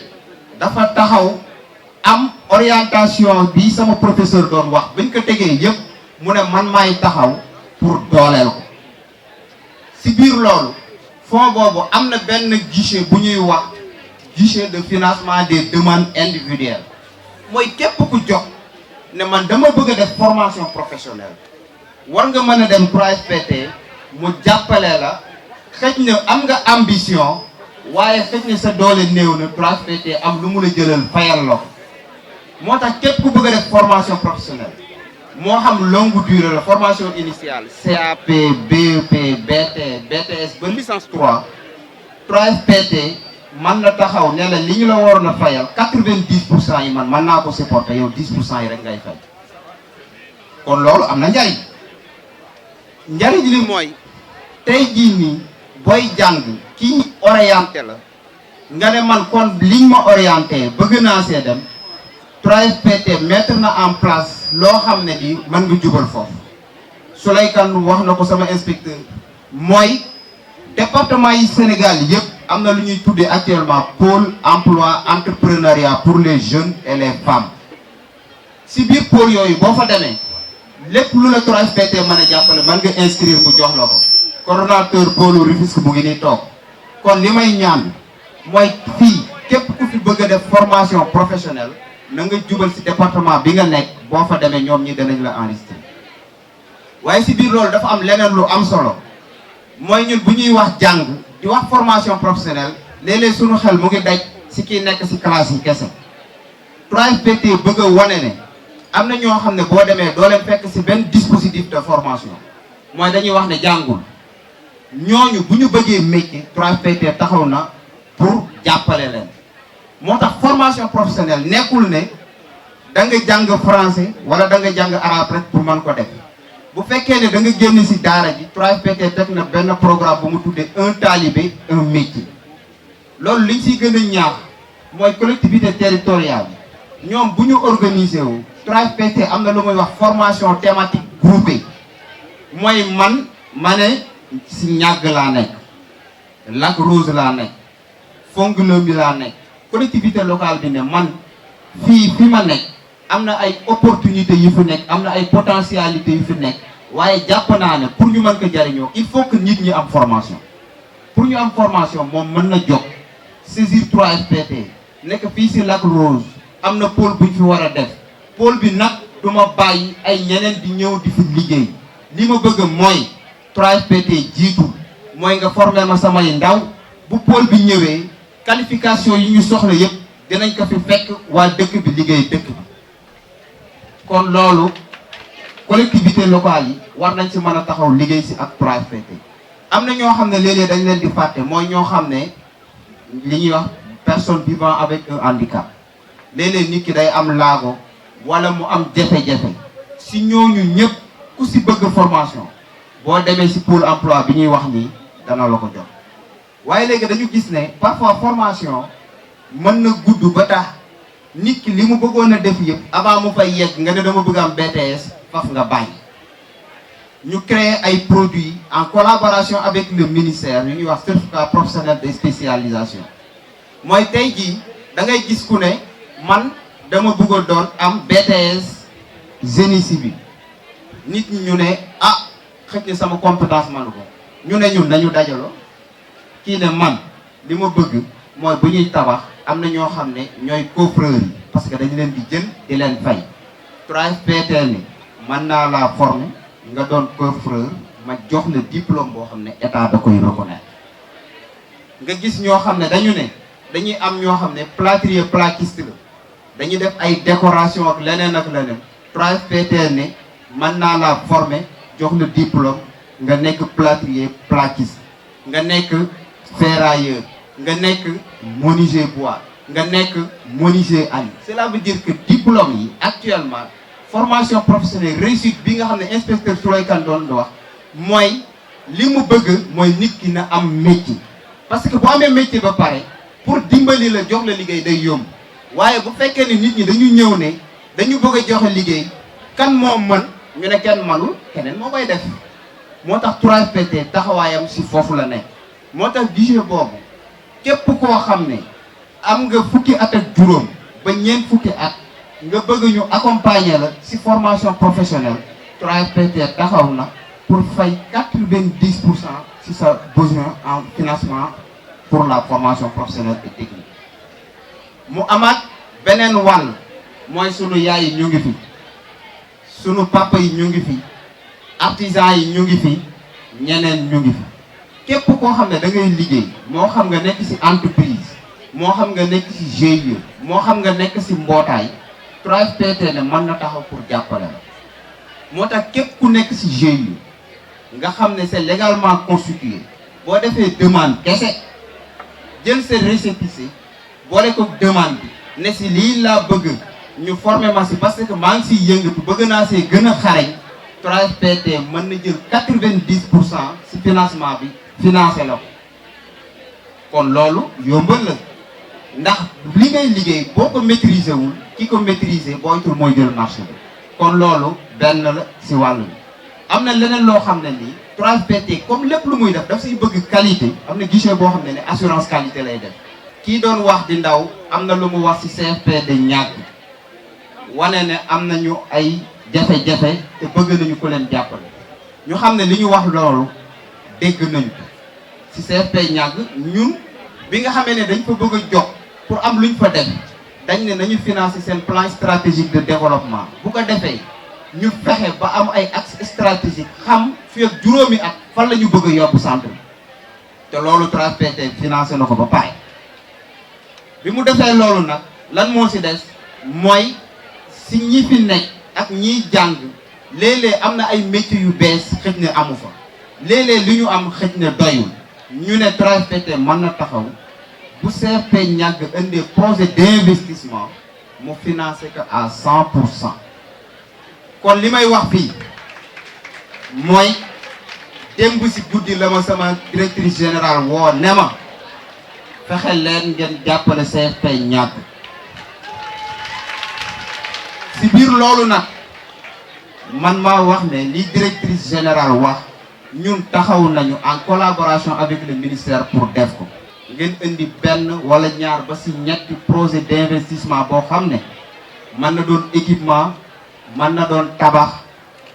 dafa taxaw am orientation bi sama professeur doon wax bi ñu ko tegee yëpp mu ne man maay taxaw pour dooleel ko ci biir loolu fonds boobu am na benn guichet bu ñuy wax guichet de financement des demandes individuelles mooy képp ku jox ne man dama bëgg a def formation professionnelle war nga mën a dem 3FPT mu jàppale la xëj na am nga ambition waaye xëj na sa doole néew na 3FPT am lu mu la jëlal fayal la ko moo tax képp ku bëgg a def formation professionnelle moo xam longue durée la formation initiale CAP BEP BT BTS ba licence 3FPT man na taxaw ne la li ñu la waroon a fayal 90% yi man naa ko supporter yow 10% yi rek ngay fay kon loolu am na njariñ li mooy tey jii nii booy jàng kii orienté la nga ne man kon liñ ma orienté bëgg naa see dem 3FPT mettre na en place loo xam ne di mën nga jubal foofu Souley Kane wax na ko sama inspecteur mooy département yi Sénégal yëpp am na lu ñuy tuddee actuellement pôle emploi entrepreneuriat pour les jeunes et les femmes si biir pôle yooyu boo fa demee lépp lu la 3FPT mën a jàppale mën nga inscrire bu jox la ko coordonnateur pôle Rufisque mu ngi nii toog kon li may ñaan mooy fii képp ku fi bëgg a def formation professionnelle na nga jubal si département bi nga nekk boo fa demee ñoom ñi danañ la enregistrer waaye si biir loolu dafa am leneen lu am solo mooy ñun bu ñuy wax jàng di wax formation professionnelle léeg-léeg suñu xel mu ngi daj si kii nekk si classe yi kese 3FPT bëgg a wane ne am na ñoo xam ne boo demee doo leen fekk si benn dispositif de formation mooy dañuy wax ne jàngul ñooñu bu ñu bëggee métier 3FPT taxaw na pour jàppale leen moo tax formation professionnelle nekkul ne da nga jàng français wala da nga jàng arabe rek pour mën ko def bu fekkee ne da nga génn ci daara ji 3FPT teg na benn programme bu mu tuddee un talibé un métier loolu liñ ciy gën a ñaax mooy collectivité territoriale ñoom bu ñu organiser wu 3FPT am na lu muy wax formation thématique groupée mooy ma ne ci ñàgg laa nekk Lac Rose laa nekk Fongolimbi laa nekk collectivité locale bi ne man fi ma nekk am na ay opportunités yu fi nekk am na ay potentialités yu fi nekk waaye jàpp naa ne pour ñu mën ko jariñoo il faut que nit ñi am formation pour ñu am formation moom mën na jóg saisir 3FPT nekk fii ci Lac Rose am na pôle bu ñu fi war a def pôle bi nag du ma bàyyi ay ñeneen di ñëw di fi liggéey li ma bëgg mooy 3FPT jiitu mooy nga former ma samay ndaw bu pôle bi ñëwee qualification yi ñu soxla yépp dinañ ko fi fekk waa dëkk bi liggéey dëkk bi kon loolu collectivité locale yi war nañ ci mën a taxaw liggéey ci ak 3FPT am na ñoo xam ne léeg-léeg dañ leen di fàtte mooy ñoo xam ne li ñuy wax personne vivant avec un handicap léeg-léeg nit ki day am laago wala mu am jafe-jafe ci ñooñu ñëpp ku ci bëgg formation boo demee ci pôle emploi bi ñuy wax nii dana la ko jox waaye léegi dañu gis ne parfois formation mën na gudd ba tax nit ki li mu bëggoon a def yëpp avant mu fay yegg nga ne dama bëgg am BTS faf nga bàyyi ñu créer ay produits en collaboration avec le ministère yu ñuy wax certificat professionnel de spécialisation mooy tey jii da ngay gis ku ne man dama bëgg a doon am BTS génie civil nit ñi ñu ne ah xëj na sama compétence manu ko ñu ne ñun nañu dajaloo kii ne man li ma bëgg mooy bu ñuy tabax am na ñoo xam ne ñooy coffreur yi parce que dañu leen di jël di leen fay 3FPT ni mën naa laa former nga doon coffreur ma jox le diplôme boo xam ne état da koy reconnaître nga gis ñoo xam ne dañu ne dañuy am ñoo xam ne plâtrier plaquiste la dañuy def ay décoration ak leneen 3FPT ne mën naa laa former jox le diplôme nga nekk plâtrier plaquiste nga nekk ferrailleur nga nekk menuisier bois nga nekk menuisier alu cela veut dire que diplôme yi actuellement formation professionnelle réussite bi nga xam ne inspecteur Souley Kane doon wax mooy li mu bëgg mooy nit ki na am métier parce que bu amee métier ba pare pour dimbali la jox la liggéey day yomb waaye bu fekkee ne nit ñi dañu ñëw ne dañu bëgg a joxe liggéey kan moo mën ñu ne kenn manul keneen moo koy def moo tax 3FPT taxawaayam ci foofu la nekk moo tax budget boobu képp koo xam ne am nga fukki at ak juróom ba ñeent fukki at nga bëgg ñu accompagner la ci formation professionnelle 3FPT taxaw na pour fay 90% ci sa besoin en financement pour la formation professionnelle et technique mu amaat beneen wàll mooy sunu yaay yi ñu ngi fi sunu papa yi ñu ngi fi artisan yi ñu ngi fi ñeneen ñu ngi fi képp koo xam ne da ngay liggéey moo xam nga nekk ci entreprise moo xam nga nekk ci GIE moo xam nga nekk ci mbootaay 3FPT ne mën na taxaw pour jàppale la moo tax képp ku nekk ci GIE nga xam ne c'est légalement constitué boo defee demande kese jël sa récépissé boole ko demande bi ne ci lii laa bëgg ñu former ma ci parce que maa ngi ciy yëngatu bëgg naa see gën a xarañ 3FPT mën na jël 90% ci financement bi financé la ko kon loolu yombal la ndax li ngay liggéey boo ko maîtriser wul ki ko maîtriser booytul mooy jël marché bi kon loolu benn la ci wàll bi am na leneen loo xam ne nii 3FPT comme lépp lu muy def daf siy bëgg qualité am na guichet boo xam ne assurance qualité lay def kii doon wax di ndaw am na lu mu wax ci CFPD ñàkk wane ne am nañu ay jafe-jafe te bëgg nañu ko leen jàppale ñu xam ne li ñu wax loolu dégg nañu ko ci CFP ñàkk ñun bi nga xamee ne dañ fa bëgg a jox pour am luñ fa def dañ ne nañu financer seen plan stratégique de développement bu ko defee ñu fexe ba am ay axe stratégique xam fi ak juróomi at fan la ñu bëgg a yóbbu centre te loolu 3FPT financé na ko ba pare bi mu defee loolu nag lan moo ci des mooy ci ñi fi nekk ak ñiy jàng léeg-léeg am na ay métiers yu bees xëj na amu fa léeg-léeg li ñu am xëj na doyul ñu ne 3FPT mën na taxaw bu CFP ñàgg indee projet d'investissement mu financer ko à 100%. kon li may wax fii mooy démb si guddi la ma sama directrice générale woo ne ma fexe leen ngeen jàppale CFP ñàkk si biir loolu nag man maa wax ne li directrice générale wax ñun taxaw nañu en collaboration avec le ministère pour def ko ngeen indi benn wala ñaar ba si ñetti projet d'investissement boo xam ne mën na doon équipement mën na doon tabax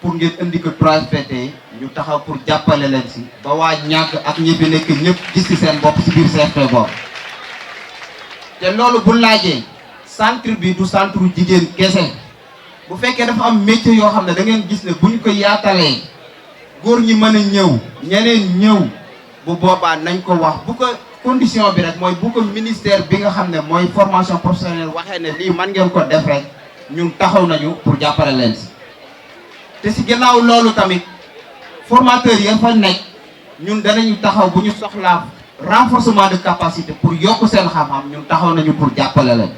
pour ngeen indi ko 3FPT ñu taxaw pour jàppale leen si ba waa ñàkk ak ñi fi nekk ñëpp gis ci seen bopp si biir CFP boobu te loolu bu laajee centre bi du centre jigéen kese bu fekkee dafa am métier yoo xam ne da ngeen gis ne bu ñu ko yaatalee góor ñi mën a ñëw ñeneen ñëw bu boobaa nañ ko wax bu ko condition bi rek mooy bu ko ministère bi nga xam ne mooy formation professionnelle waxee ne lii man ngeen ko def rek ñun taxaw nañu pour jàppale leen si te si gannaaw loolu tamit formateurs ya fa nekk ñun danañu taxaw bu ñu soxlaa renforcement de capacité pour yokk seen xam-xam ñun taxaw nañu pour jàppale leen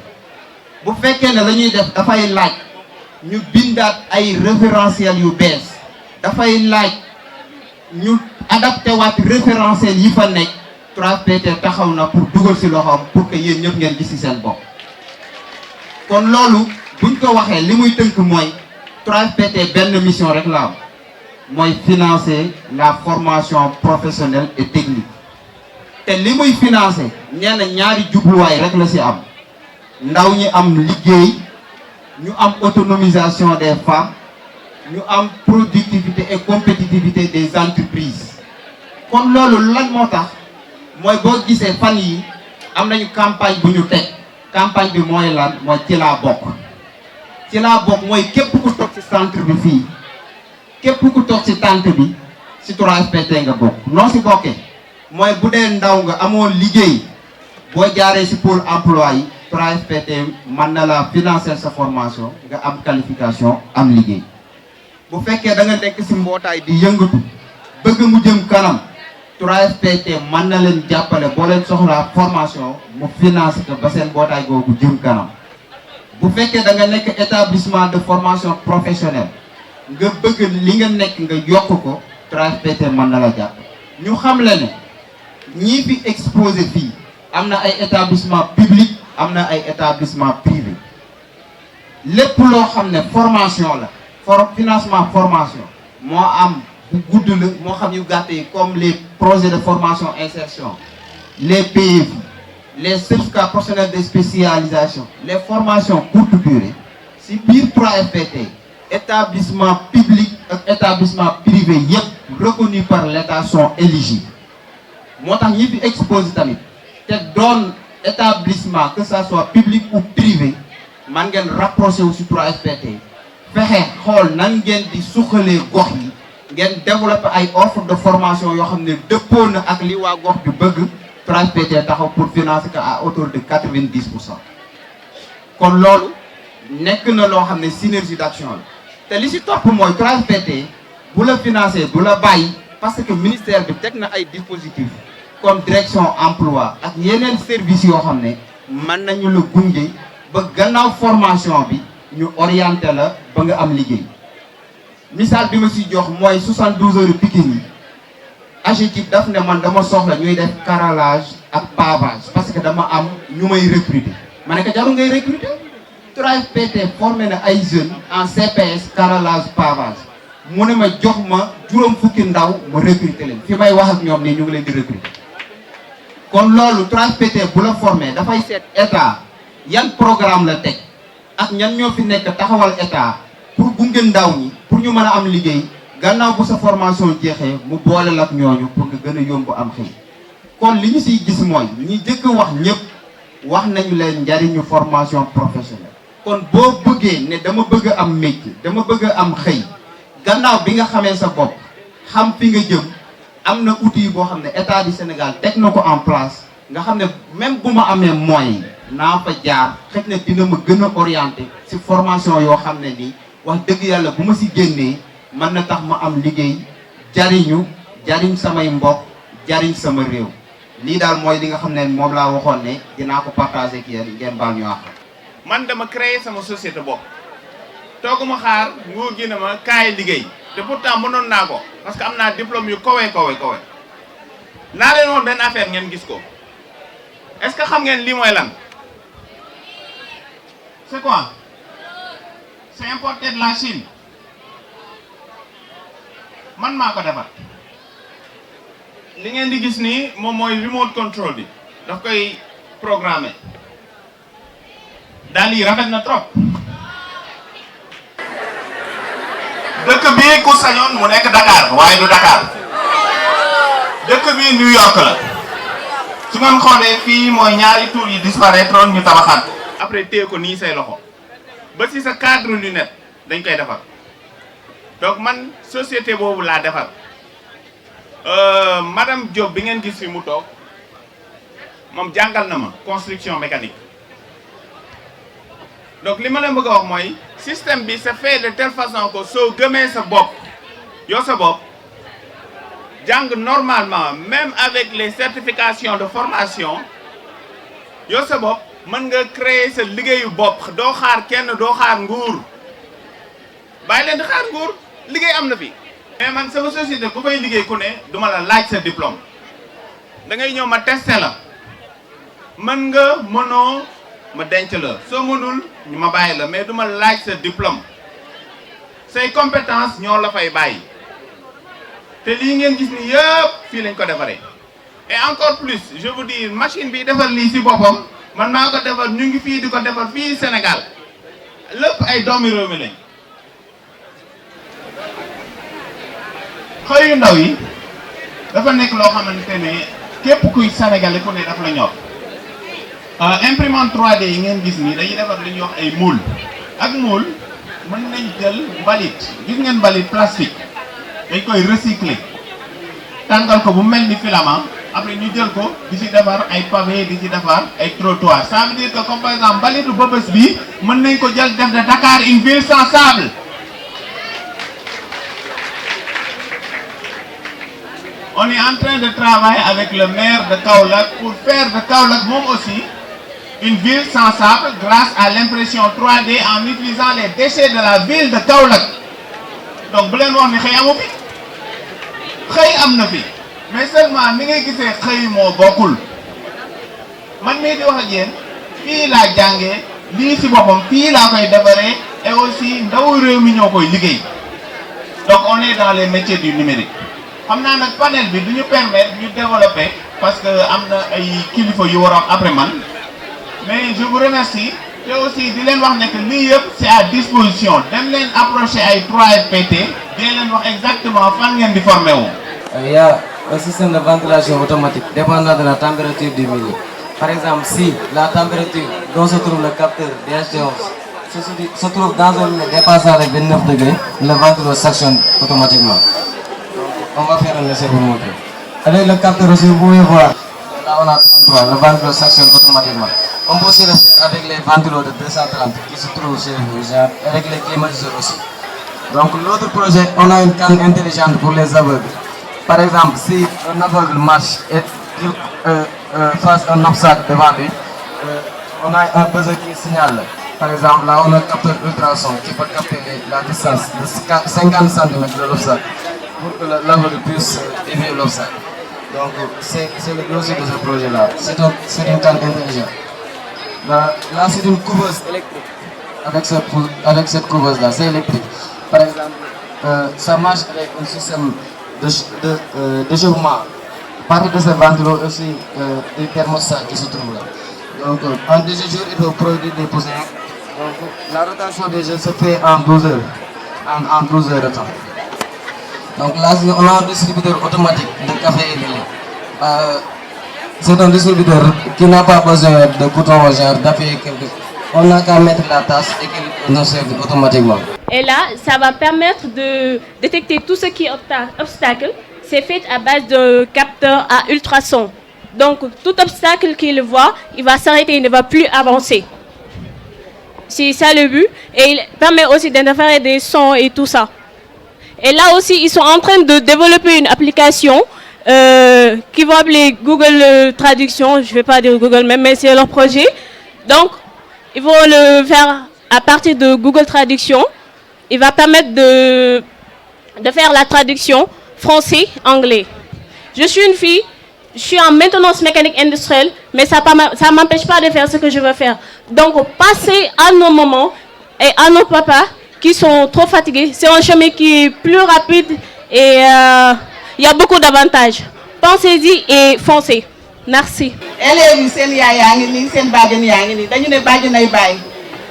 bu fekkee ne la ñuy def dafay laaj ñu bindaat ay référentiel yu bees dafay laaj ñu adapté waat référentiel yi fa nekk 3FPT taxaw na pour dugal si loxoom pour que yéen ñëpp ngeen gis ci seen bopp kon loolu buñ ko waxee li muy tënk mooy 3FPT benn mission rek la am mooy financer la formation professionnelle et technique te li muy financer nee na ñaari jubluwaay rek la ci am ndaw ñi am liggéey ñu am autonomisation des femmes ñu am productivité et compétitivité des entreprises kon loolu lan moo tax mooy boo gisee fan yi am nañu campagne bu ñu teg campagne bi mooy lan mooy ci laa bokk mooy képp ku toog ci centre bi fii képp ku toog ci tànt bi ci 3FPT nga bokk noo ci bokkee mooy bu dee ndaw nga amoon liggéey boo jaaree ci pôle emploi yi 3FPT mën na la financer sa formation nga am qualification am liggéey bu fekkee da nga nekk ci mbootaay di yëngatu bëgg mu jëm kanam 3FPT mën na leen jàppale boo leen soxlaa formation mu financer ko ba seen mbootaay googu jëm kanam bu fekkee da nga nekk établissement de formation professionnelle nga bëgg li nga nekk nga yokk ko 3FPT mën na la jàpp ñu xam le ne ñii fi exposé fii am na ay établissement public am na ay établissement privé lépp loo xam ne formation la financement formation moo am bu gudd la moo xam yu gàtt yi comme les projets de formation insertion les PFI les certificats professionnels de spécialisation les formations courte durée si biir 3FPT établissement public ak établissement privé yëpp reconnu par l'État sont éligibles moo tax ñi fi exposé tamit te doon établissement que ça soit public ou privé man ngeen rapproché wu si 3FPT fexe xool nan ngeen di suqalee gox yi ngeen développé ay offre de formation yoo xam ne dëppoo na ak li waa gox bi bëgg 3FPT taxaw pour financer ko à hauteur de 90%. kon loolu nekk na loo xam ne synergie d'action la te li si topp mooy 3FPT bu la financer du la bàyyi parce que ministère bi teg na ay dispositifs comme direction emploi ak yeneen services yoo xam ne mën nañu la gunge ba gannaaw formation bi ñu orienté la ba nga am liggéey misaal bi ma si jox mooy 72 heures Pikine yi AGETIP daf ne man dama soxla ñuy def carrelage ak pavage parce que dama am ñu may recruter ma ne ko jarul ngay recruter 3FPT formé na ay jeunes en CPS carrelage pavage mu ne ma jox ma juróom fukki ndaw ma recruter leen fi may wax ak ñoom nii ñu ngi leen di recruter kon loolu 3FPT bu la formé dafay seet état yan programme la teg ak ñan ñoo fi nekk taxawal état pour gunge ndaw ñi pour ñu mën a am liggéey gannaaw bu sa formation jeexee mu boole la ak ñooñu pour nga gën a yomb am xëy kon li ñu siy gis mooy ñi jëkk wax ñëpp wax nañu leen njariñu formation professionnelle kon boo bëggee ne dama bëgg a am métier dama bëgg a am xëy gannaaw bi nga xamee sa bopp xam fi nga jëm am na outil boo xam ne état du Sénégal teg na ko en place nga xam ne même bu ma amee moyens naa fa jaar xëy na dina ma gën a orienté ci formation yoo xam ne nii wax dëgg yàlla bu ma ci génnee mën na tax ma am liggéey jariñ samay mbokk jariñ sama réew lii daal mooy li nga xam ne moom laa waxoon ne dinaa ko partager ak yéen ngeen baal ñu àq man dama créer sama société bopp tooguma xaar nguur gi ne ma kaay liggéey te pourtant mënoon naa ko parce que am naa diplôme yu kawe naa leen woon benn affaire ngeen gis ko est-ce que xam ngeen lii mooy lan c'est quoi c'est importé de la Chine man maa ko defar li ngeen di gis nii moom mooy remote control bi daf koy programmer daal yi rafet na trop dëkk bi ku sañoon mu nekk Dakar waaye du Dakar dëkk bi New York la su ngeen xoolee fii mooy ñaari tour yi disparaître ñu tabaxaat après téye ko nii say loxo ba ci sa cadre lunette dañ koy defar donc man société boobu laa defar madame Diop bi ngeen gis fi mu toog moom jàngal na ma construction mécanique donc li ma leen bëgg a wax mooy système bi c'est fait de telle façon que soo gëmee sa bopp yow sa bopp jàng normalement même avec les certifications de formation yow sa bopp mën nga créer sa liggéeyu bopp doo xaar kenn doo xaar nguur bàyyi leen di xaar nguur liggéey am na fi. mais man sama société ku fay liggéey ku ne duma la laaj sa diplôme da ngay ñëw ma testé la mën nga mënoo ma denc la soo mënul ñu ma bàyyi la mais duma la laaj sa diplôme say compétence ñoo la fay bàyyi te lii ngeen gis ni yëpp fii lañ ko defaree et encore plus je vous dis machine bi defar lii ci boppam man maa ko defar ñu ngi fii di ko defar fii Sénégal lépp ay doomi réew mi lañ. xëy yu ndaw yi dafa nekk loo xamante ne képp kuy sénégalais ku ne daf la ñor imprimante 3D yi ngeen gis nii dañuy defar li ñuy wax ay moule ak moule mën nañ jël mbalit gis ngeen mbalit plastique dañ koy recycler tàngal ko bu mel ni filament après ñu jël ko di ci defar ay pavé di ci defar ay trottoir ça veut dire que comme par exemple mbalitu Bëbës bi mën nañ ko jël def de Dakar une ville sans sable. On est en train de travailler avec le maire de Kaolack pour faire de Kaolack moom aussi une ville sans sable grâce à l'impression 3D en utilisant les déchets de la ville de Kaolack. Donc bu leen wax ni xëy amu fi xëy am na fi mais seulement ni ngay gisee xëy moo bokkul man mii di wax ak yéen fii laa jàngee lii ci boppam fii laa koy defaree et aussi ndaw réew mi ñoo koy liggéey donc on est dans les métiers du numérique. xam naa nag panel bi du ñu permettre ñu développer parce que am na ay kilifa yu waroon après man mais je vous remercie te aussi di leen wax ne que lii yëpp c'est à disposition dem leen approcher ay 3FPT di leen wax exactement fan ngeen di former wu. Il y a un système de ventilation automatique dépendant de la température du milieu. Par exemple, si la température dont se trouve le capteur DHT11 se trouve dans un milieu dépassant les 29 degrés, le ventilo s'actionne automatiquement. On va faire un essai pour montrer. Avec le capteur aussi, vous pouvez voir. Là, on a 33, le ventilo s'actionne automatiquement. On peut aussi le faire avec les ventilos de 230 qui se trouvent chez vous, avec les climatiseurs aussi. Donc, l'autre projet, on a une canne intelligente pour les aveugles. Par exemple, si un aveugle marche et qu'il fasse un obstacle devant lui, on a un buzzer qui signale. Par exemple, là, on a un capteur ultrason qui peut capter la distance de 50 cm de l'obstacle pour que l'aveugle puisse éviter l'obstacle. Donc, c'est le logique de ce projet-là. C'est une canne intelligente. Là, c'est une couveuse électrique. Avec cette couveuse-là, c'est électrique. Par exemple, ça marche avec un système d'échauffement. Partie de ce ventilo aussi des thermostats qui se trouvent là. Donc, en 10 jours, il faut produire des poussières. Donc, la rotation des jeux se fait en 12 heures. En 12 heures de temps. Donc là, on a un distributeur automatique de café et de lait. C'est un distributeur qui n'a pas besoin de bouton genre d'appuyer quelque chose. On n'a qu'à mettre la tasse et qu'il nous serve automatiquement. Et là, ça va permettre de détecter tout ce qui est obstacle. C'est fait à base de capteurs à ultrasons. Donc, tout obstacle qu'il voit, il va s'arrêter, il ne va plus avancer. C'est ça le but. Et il permet aussi d'interférer des sons et tout ça. Et là aussi, ils sont en train de développer une application qu'ils vont appeler Google Traduction. Je ne vais pas dire Google même, mais c'est leur projet. Donc, Ils vont le faire à partir de Google Traduction. Il va permettre de faire la traduction français-anglais. Je suis une fille, je suis en maintenance mécanique industrielle, mais ça ne m'empêche pas de faire ce que je veux faire. Donc, passer à nos mamans et à nos papas qui sont trop fatigués, c'est un chemin qui est plus rapide et il y a beaucoup d'avantages. Pensez-y et foncez. Merci. élèves yi seen yaay yaa ngi nii seen bàjjen yaa ngi nii dañu ne bàjjen ay bàyyi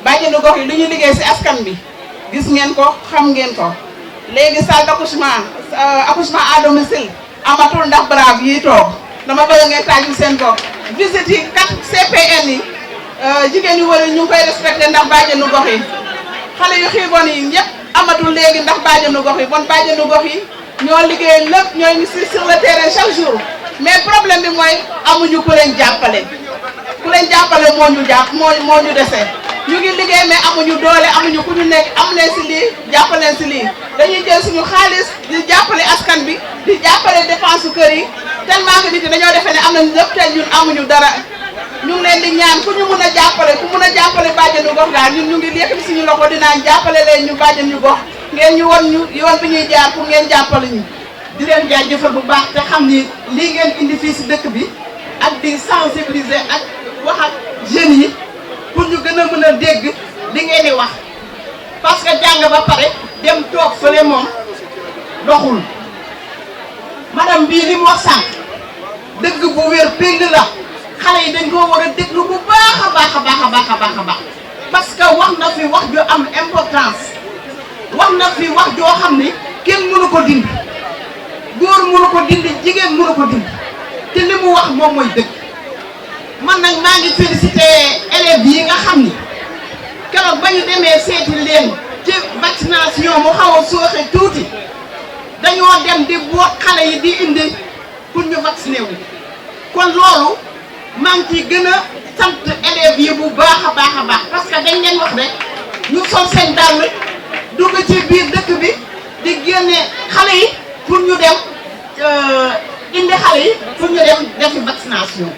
bàjjenu gox yi lu ñu liggéey si askan bi gis ngeen ko xam ngeen ko léegi salle d'accouchement accouchement à domicile amatul ndax brave yi toog dama bëgg ngeen taaju seen bopp visite yi 4 CPN yi jigéen yu wër yi ñu ngi koy respecté ndax bàjjenu gox yi xale yu xiiboon yi ñëpp amatul léegi ndax bàjjenu gox yi bon bàjjenu gox yi ñoo liggéey lépp ñooy ngi sur le terrain chaque jour mais problème bi mooy amuñu ku leen jàppale moo ñu moo ñu dese ñu ngi liggéey mais amuñu doole amuñu ku ñu nekk am leen si lii jàppaleen si lii dañuy jël suñu xaalis di jàppale askan bi di jàppale dépense su kër yi tellement que nit ñi dañoo defee ne am nañu lépp te ñun amuñu dara ñu ngi leen di ñaan ku ñu mun a jàppale ku mun a jàppale bàjjenu gox daal ñun ñu ngi yëkkati suñu loxo dinaan jàppale leen ñu bàjjen ñu gox ngeen ñu won ñu yoon bi ñuy jaar pour ngeen jàppale ñu di leen jaajëfal bu baax te xam ni lii ngeen indi fii si dëkk bi ak di sensibiliser ak wax ak jeunes yi pour ñu gën a mën a dégg li ngeen di wax parce que jàng ba pare dem toog fële moom doxul madame bii li mu wax sànq dëgg bu wér péng la xale yi dañ koo war a déglu bu baax a baax a baax a baax a baax a baax parce que wax na fi wax ju am importance wax na fi wax joo xam ni kenn mënu ko dindi góor mënu ko dindi jigéen mënu ko dindi te li mu wax moom mooy dëgg man nag maa ngi félicité élèves yi nga xam ni keroog ba ñu demee seeti leen ci vaccination mu xaw a sooxe tuuti dañoo dem di boot xale yi di indi pour ñu vacciner wu kon loolu maa ngi ciy gën a sant élèves yi bu baax a baax a baax parce que dañ leen wax rek ñu sol seen dàll dugg ci biir dëkk bi di génne xale yi pour ñu dem indi xale yi pour ñu dem defi vaccination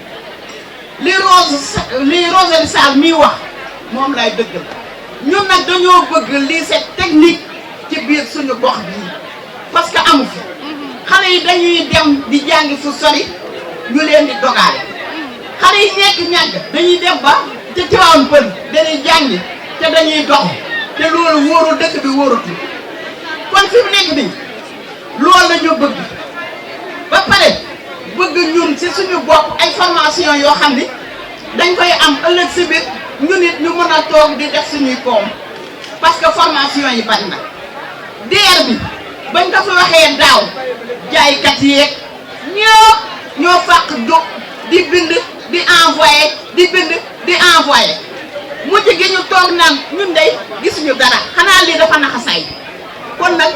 li Rosalie Sall miy wax moom lay dëggal ñun nag dañoo bëgg lycée technique ci biir suñu gox bii parce que amu fi xale yi dañuy dem di jàngi fu sori ñu leen di dogaale xale yi nekk ñàgg dañuy dem ba ca Tivaouane Peulh dañuy jàngi te dañuy dox te loolu wóorul dëkk bi wóoratu kon fi mu nekk nii loolu la ñu bëgg ba pare bëgg ñun ci suñu bopp ay formation yoo xam ni dañ koy am ëllëg si biir ñu nit ñu mën a toog di def suñuy koom parce que formation yi bari na DER bi bañ ko fi waxee daaw jaaykat yeeg ñoo fàq jóg di bind di envoyé di bind di envoyé mujj gi ñu toog naan ñun dey gisuñu dara xanaa lii dafa naxasaay kon nag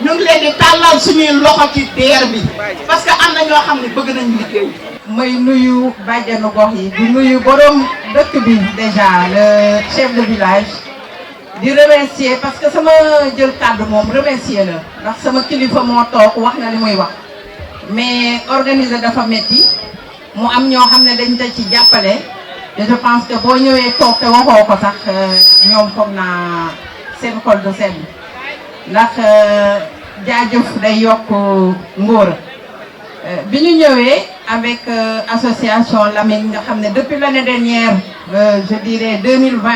ñu ngi leen di tàllal suñuy loxo ci DER bi parce que am na ñoo xam ne bëgg nañu liggéey. may nuyu bàjjenu gox yi di nuyu borom dëkk bi déjà le chef de village di remercier parce que sama jël kàddu moom remercier la ndax sama kilifa moo toog wax na li muy wax mais organiser dafa metti mu am ñoo xam ne dañ ta ci jàppale te je pense que boo ñëwee toog te waxoo ko sax ñoom foog naa seen xol du sedd ndax jaajëf day yokk ngóora bi ñu ñëwee avec association Lamine nga xam ne depuis l'année dernière je dirais 2020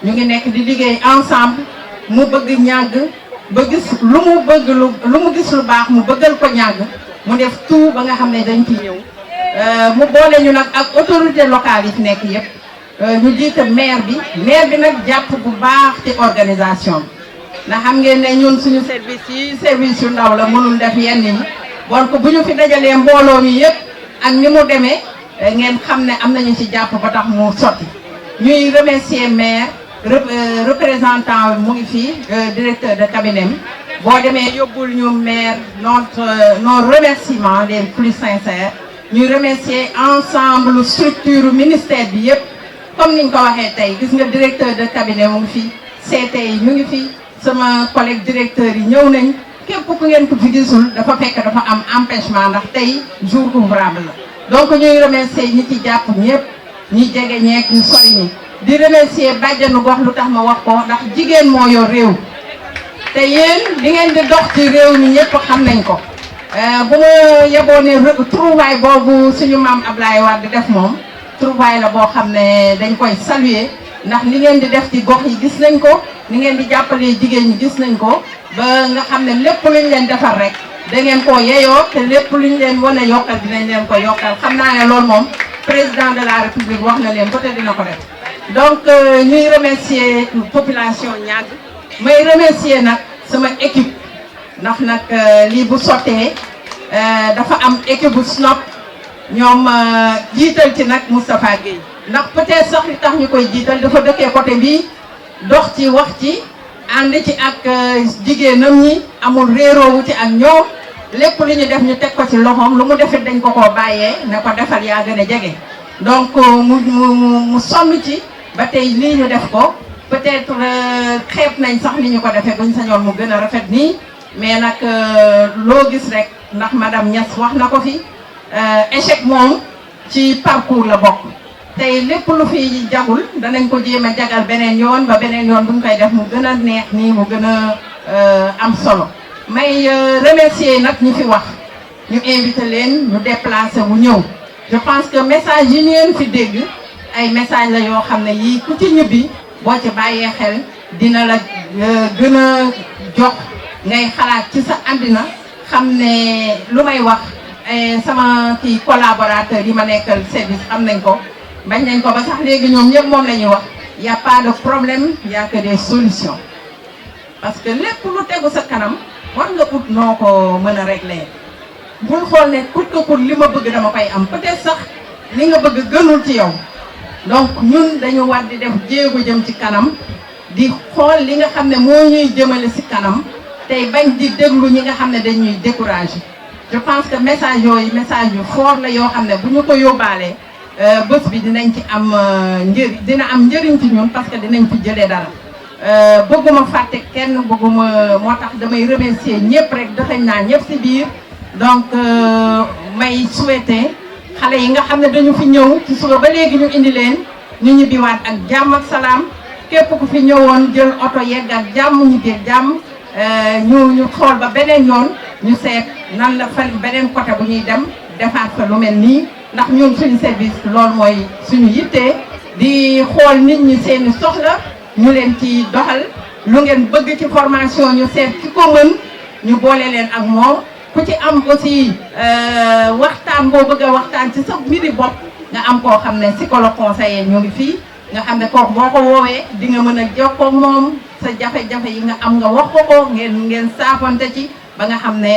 ñu ngi nekk di liggéey ensemble mu bëgg ñàgg ba gis lu mu bëgg lu mu gis lu baax mu bëggal ko ñàgg mu def tout ba nga xam ne dañ ci ñëw mu boole ñu nag ak autorité locale yi fi nekk yëpp ñu jiite maire bi nag jàpp bu baax ci organisation bi ndax xam ngeen ne ñun suñu service yu ndaw la mënul def yenn yi bon ko bu ñu fi dajalee mbooloo mi yëpp ak ni mu demee ngeen xam ne am nañu ci jàpp ba tax mu sotti ñuy remercier maire représentant mu ngi fii directeur de cabinet mi boo demee yóbbul ñu maire nos remerciements les plus sincères ñuy remercier ensemble structure ministère bi yëpp comme niñ ko waxee tey gis nga directeur de cabinet mu ngi fii CT yi ñu ngi fii sama collègue directeur yi ñëw nañ képp ku ngeen ko fi gisul dafa fekk dafa am empêchement ndax tey jour ouvrable la donc ñuy remercier ñi ci jàpp ñëpp ñi jege ñeeg ñu sori ñi di remercier bàjjanu gox lu tax ma wax ko ndax jigéen moo yor réew te yéen li ngeen di dox ci réew mi ñëpp xam nañ ko bu ma yeboo ne trouvaille boobu suñu maam Ablaye Wade di def moom trouvaille la boo xam ne dañ koy saluer ndax li ngeen di def ci gox yi gis nañ ko ni ngeen di jàppalee jigéen ñi gis nañ ko ba nga xam ne lépp luñ leen defar rek da ngeen koo yeyoo te lépp luñ leen wan a yokkal dinañ leen ko yokkal xam naa ne loolu moom président de la république wax na leen ko te dina ko def donc ñuy remercier population Niague may remercier nag sama équipe ndax nag lii bu sottee dafa am équipe bu SNOP ñoom jiital ci nag Moustapha Guèye ndax peut-être sax li tax ñu koy jiital dafa dëkkee côté bi dox ci wax ci ànd ci ak jigéenam ñi amul réeroowu ci ak ñoom lépp lu ñu def ñu teg ko ci loxoom lu mu defit dañ ko koo bàyyee ne ko defal yaa gën a jege donc mu sonn ci ba tey lii ñu def ko peut-être xeeb nañ sax ni ñu ko defee buñ sañoon mu gën a rafet nii mais nag loo gis rek ndax madame Niass wax na ko fi échec moom ci parcours la bokk tey lépp lu fi jagul danañ ko jéem a jagal beneen yoon ba beneen yoon buñ koy def mu gën a neex nii mu gën a am solo may remercier nag ñi fi wax ñu invité leen ñu déplacé wu ñëw je pense que message yi ñu leen fi dégg ay message la yoo xam ne yii ku ci ñibbi boo ci bàyyee xel dina la gën a jox ngay xalaat ci sa àddina xam ne lu may wax sama kii collaborateur yi ma nekkal service xam nañ ko bañ nañ ko ba sax léegi ñoom ñëpp moom la ñuy wax y a pas de problème y a que des solutions parce que lépp lu tegu sa kanam war nga ut noo ko mën a régler bul xool ne coûte que coûte li ma bëgg dama koy am peut-être sax li nga bëgg gënul ci yow donc ñun dañu war di def jéego jëm ci kanam di xool li nga xam ne moo ñuy jëmale ci kanam tey bañ di déglu ñi nga xam ne dañuy décourager je pense que message yooyu message yu fort la yoo xam ne bu ñu ko yóbbaalee bés bi dinañ ci am njëriñ dina am njëriñ ci ñun parce que dinañ fi jëlee dara bëgguma fàtte kenn bëgguma moo tax damay remercier ñëpp rek dëxañ naa ñëpp ci biir donc may souhaiter xale yi nga xam ne dañu fi ñëw ci suba ba léegi ñu indi leen ñu ñibbiwaat ak jàmm ak salaam képp ku fi ñëwoon jël oto yegg ak jàmm ñibbi ak jàmm ñu xool ba beneen yoon ñu seet nan la fa beneen côté bu ñuy dem defaat fa lu mel nii ndax ñun suñu service loolu mooy suñu yitte di xool nit ñi seeni soxla ñu leen ci doxal lu ngeen bëgg ci formation ñu seet ki ko mën ñu boole leen ak moom ku ci am aussi waxtaan boo bëgg a waxtaan ci sa mbiri bopp nga am koo xam ne psychologue conseiller ñu ngi fii nga xam ne kooku boo ko woowee di nga mën a jokkoo moom sa jafe-jafe yi nga am nga wax ko ngeen saafante ci ba nga xam ne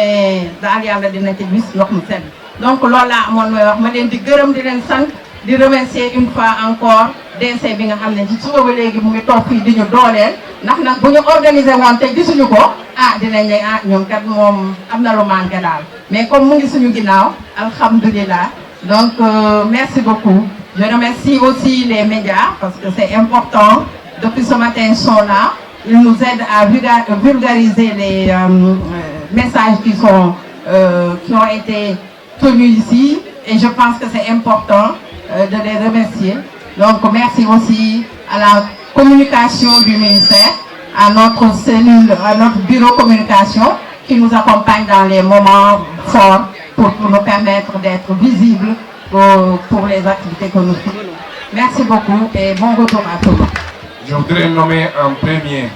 daal yàlla dina ci gis ndox mu sedd donc loolu laa amoon mooy wax ma leen di gërëm di leen sant di remercier une fois encore DC bi nga xam ne ci suba ba léegi mu ngi toog fii di ñu dooleel ndax nag bu ñu organiser woon te gisuñu ko dinañ ne ñoom kat moom am na lu manqué daal mais comme mu ngi suñu ginnaaw alhamdulilah donc merci beaucoup. Je remercie aussi les médias parce que c'est important. Depuis ce matin, ils sont là. Ils nous aident à vulgariser les messages qui ont été tenus ici. Et je pense que c'est important de les remercier. Donc, merci aussi à la communication du ministère, à notre cellule, à notre bureau communication qui nous accompagne dans les moments forts pour nous permettre d'être visibles pour les activités que nous faisons. Merci beaucoup et bon retour à tous. Je voudrais nommer en premier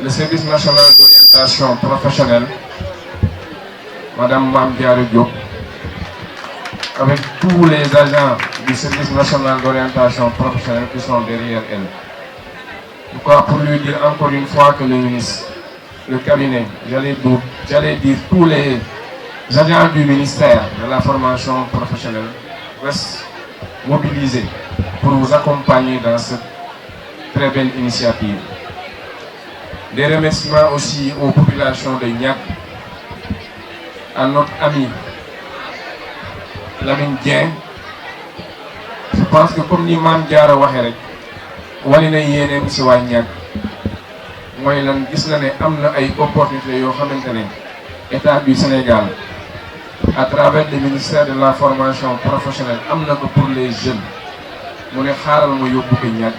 le service national d'orientation professionnelle, Madame Mame Diarra Diop, avec tous les agents du service national d'orientation professionnelle qui sont derrière elle. Pourquoi pour lui dire encore une fois que le ministre, le cabinet, j'allais dire tous les agents du ministère de la formation professionnelle restent mobilisés pour vous accompagner dans cette très belle initiative. Des remerciements aussi aux populations de Niague, à notre ami Lamine Dieng. Je pense que comme ni Mame Diarra waxee rek wali na yéeneem si waa Niague mooy lan gis na ne am na ay opportunités yoo xamante ne État du Sénégal à travers le ministère de la formation professionnelle am na ko pour les jeunes mu ne xaaral ma yóbbu ko ñàkk.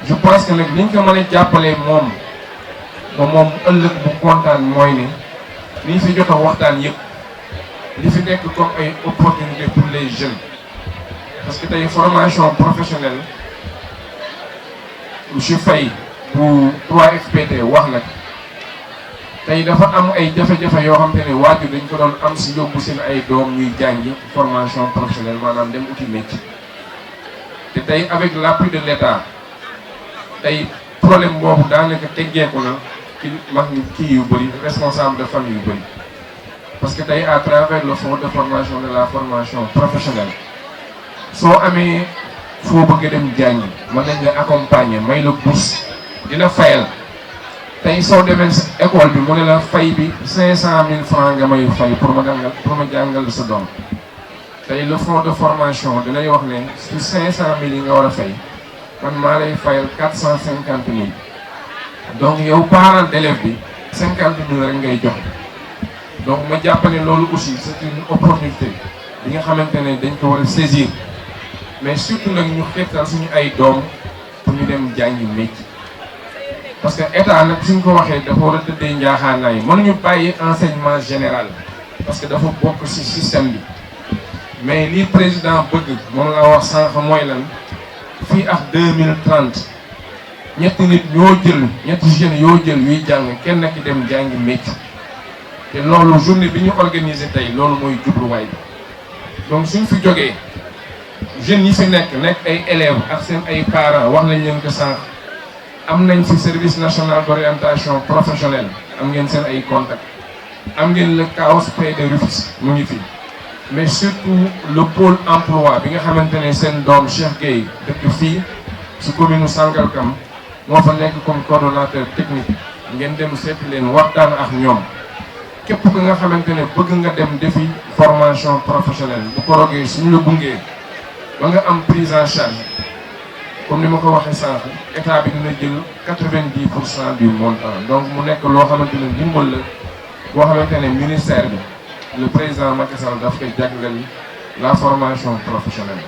je pense que nag liñ ko mën a jàppalee moom ëllëg bu kontaan mooy ne liñ fi jot a waxtaan yëpp li fi nekk comme ay opportunité pour les jeunes parce que tey formation professionnelle monsieur Faye bu 3FPT wax nag tey dafa am ay jafe-jafe yoo xam te ne waajur dañ ko doon am si yóbbu seen ay doom ñuy jàngi formation professionnelle maanaam dem uti métier te tey avec l'appui de l'État tey problème boobu daanaka teggeeku na ci mag kii yu bëri responsable de famille yu bëri parce que tey à travers le fonds de formation de la formation professionnelle soo amee foo bëgg dem jàngi mën nañ la accompagner may la bourse dina fayal tey soo demee sa école bi mu ne la fay bi 500 000 francs nga may fay pour ma jàngal sa doom tey le fonds de formation dinay wax ne si 500 000 yi nga war a fay man maa lay fayal 450 000 donc yow parent d'élève bi 50 000 rek ngay joxe donc ma jàpp ne loolu aussi c'est une opportunité bi nga xamante ne dañ ko war a saisir mais surtout nag ñu xeetal suñu ay doom pour ñu dem jàngi métier parce que état nag suñ ko waxee dafa war a tëddee njaaxaanaay mënuñu bàyyi enseignement général parce que dafa bokk ci système bi mais li président bëgg moom laa wax sànq mooy lan fii ak 2030 ñetti nit ñoo jël ñetti jeunes yoo jël yuy jàng kenn ki dem jàngi métier te loolu journée bi ñu organisé tey loolu mooy jubluwaay bi donc suñ fi jógee jeunes yi fi nekk ay élèves ak seen ay parents wax nañ leen ko sànq am nañ fi service national d'orientation professionnelle am ngeen seen ay contacts am ngeen le CAOSP de Rufisque mu ngi fi mais surtout le pôle emploi bi nga xamante ne seen doom Cheikh Gueye dëkk fii su commune Sangalkam moo fa nekk comme coordonnateur technique ngeen dem seeti leen waxtaan ak ñoom képp ku nga xamante ne bëgg nga dem defi formation professionnelle bu ko rogee suñu la bungee ba nga am prise en charge comme ni ma ko waxee sànq état bi dina jël 90% du montant donc mu nekk loo xamante ne ndimbal la boo xamante ne ministère bi le président Macky Sall daf koy jagleel la formation professionnelle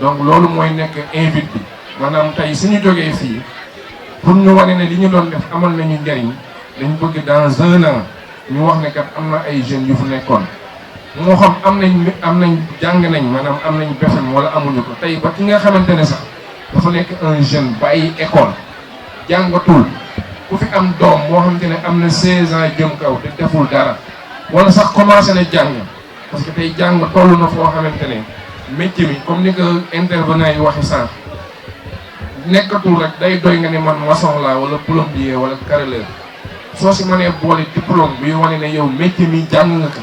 donc loolu mooy nekk invite bi maanaam tey suñu jógee fii pour ñu wane ne li ñu doon def amal nañu njariñ dañ bëgg dans 1 an ñu wax ne kat am na ay jeunes yu fu nekkoon moo xam am nañ jàng nañ maanaam am nañ BFEM wala amuñu ko tey ba ki nga xamante ne sax dafa nekk un jeune bàyyi école jàngatul ku fi am doom moo xamante ne am na 16 ans jëm kaw te deful dara wala sax commencé na jàng parce que tey jàng toll na foo xamante ne métier mi comme ni ko intervenant yi waxi sànq nekkatul rek day doy nga ne man maçon la wala plombier wala carreleur soo si mënee boole diplôme bi wane ne yow métier mi jàng nga ko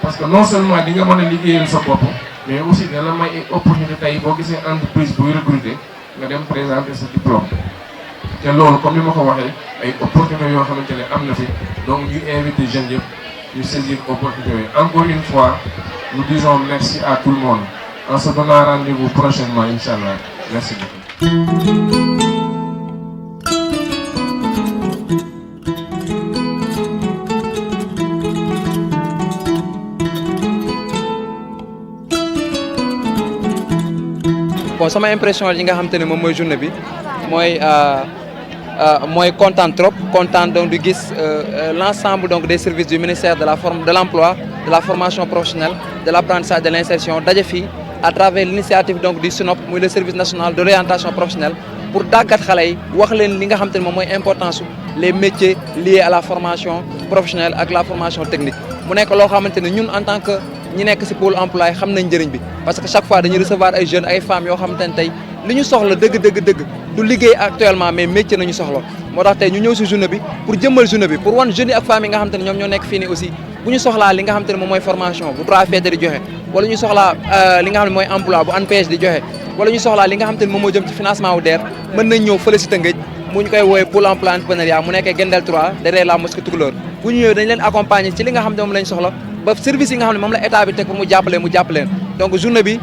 parce que non seulement di nga mën a liggéeyal sa bopp mais aussi dina la may ay opportunité tey boo gisee entreprise buy recruter nga dem présenter sa diplôme te loolu comme ni ma ko waxee ay opportunités yoo xamante ne am na fi donc ñuy invité jeunes yëpp ñu saisir opportunité yooyu encore une fois nous disons merci à tout le monde en se donnant rendez-vous prochainement inchallah merci beaucoup. bon sama impression yi nga xamante ne moom mooy journée bi mooy content trop content donc di gis l'ensemble donc des services du ministère de l'emploi de la formation professionnelle de l'apprentissage de l'insertion daje fii à travers l'initiative donc du SNOP muy le service national de l'orientation professionnelle pour tàggat xale yi wax leen li nga xamante ne moom mooy importance les métiers liés à la formation professionnelle ak la formation technique mu nekk loo xamante ne ñun en tant que ñi nekk ci pôle emploi yi xam nañ njëriñ bi parce que chaque fois dañuy recevoir ay jeunes ay femmes yoo xamante ne tey li ñu soxla dëgg du liggéey actuellement mais métier nañu soxla moo tax tey ñu ñëw ci journée bi pour jëmmal journée bi pour wan jeunes yi ak femmes yi nga xamante ne ñoom ñoo nekk fii nii aussi bu ñu soxlaa li nga xamante ne moom mooy formation bu 3FPT di joxe wala ñu soxlaa li nga xam ne mooy emploi bu ANPEJ di joxe wala ñu soxlaa li nga xamante ne moom moo jëm ci financement wu DER mën nañ ñëw fële ci Tëngéej mu ñu koy woowee pôle emploi entrepreneuriat mu nekkee Gendel 3 derrière la mosquée Toucouleur bu ñu ñëwee dañ leen accompagner ci li nga xam ne moom lañ soxla ba service yi nga xam ne moom la état bi teg pour mu jàppaleen donc journée bi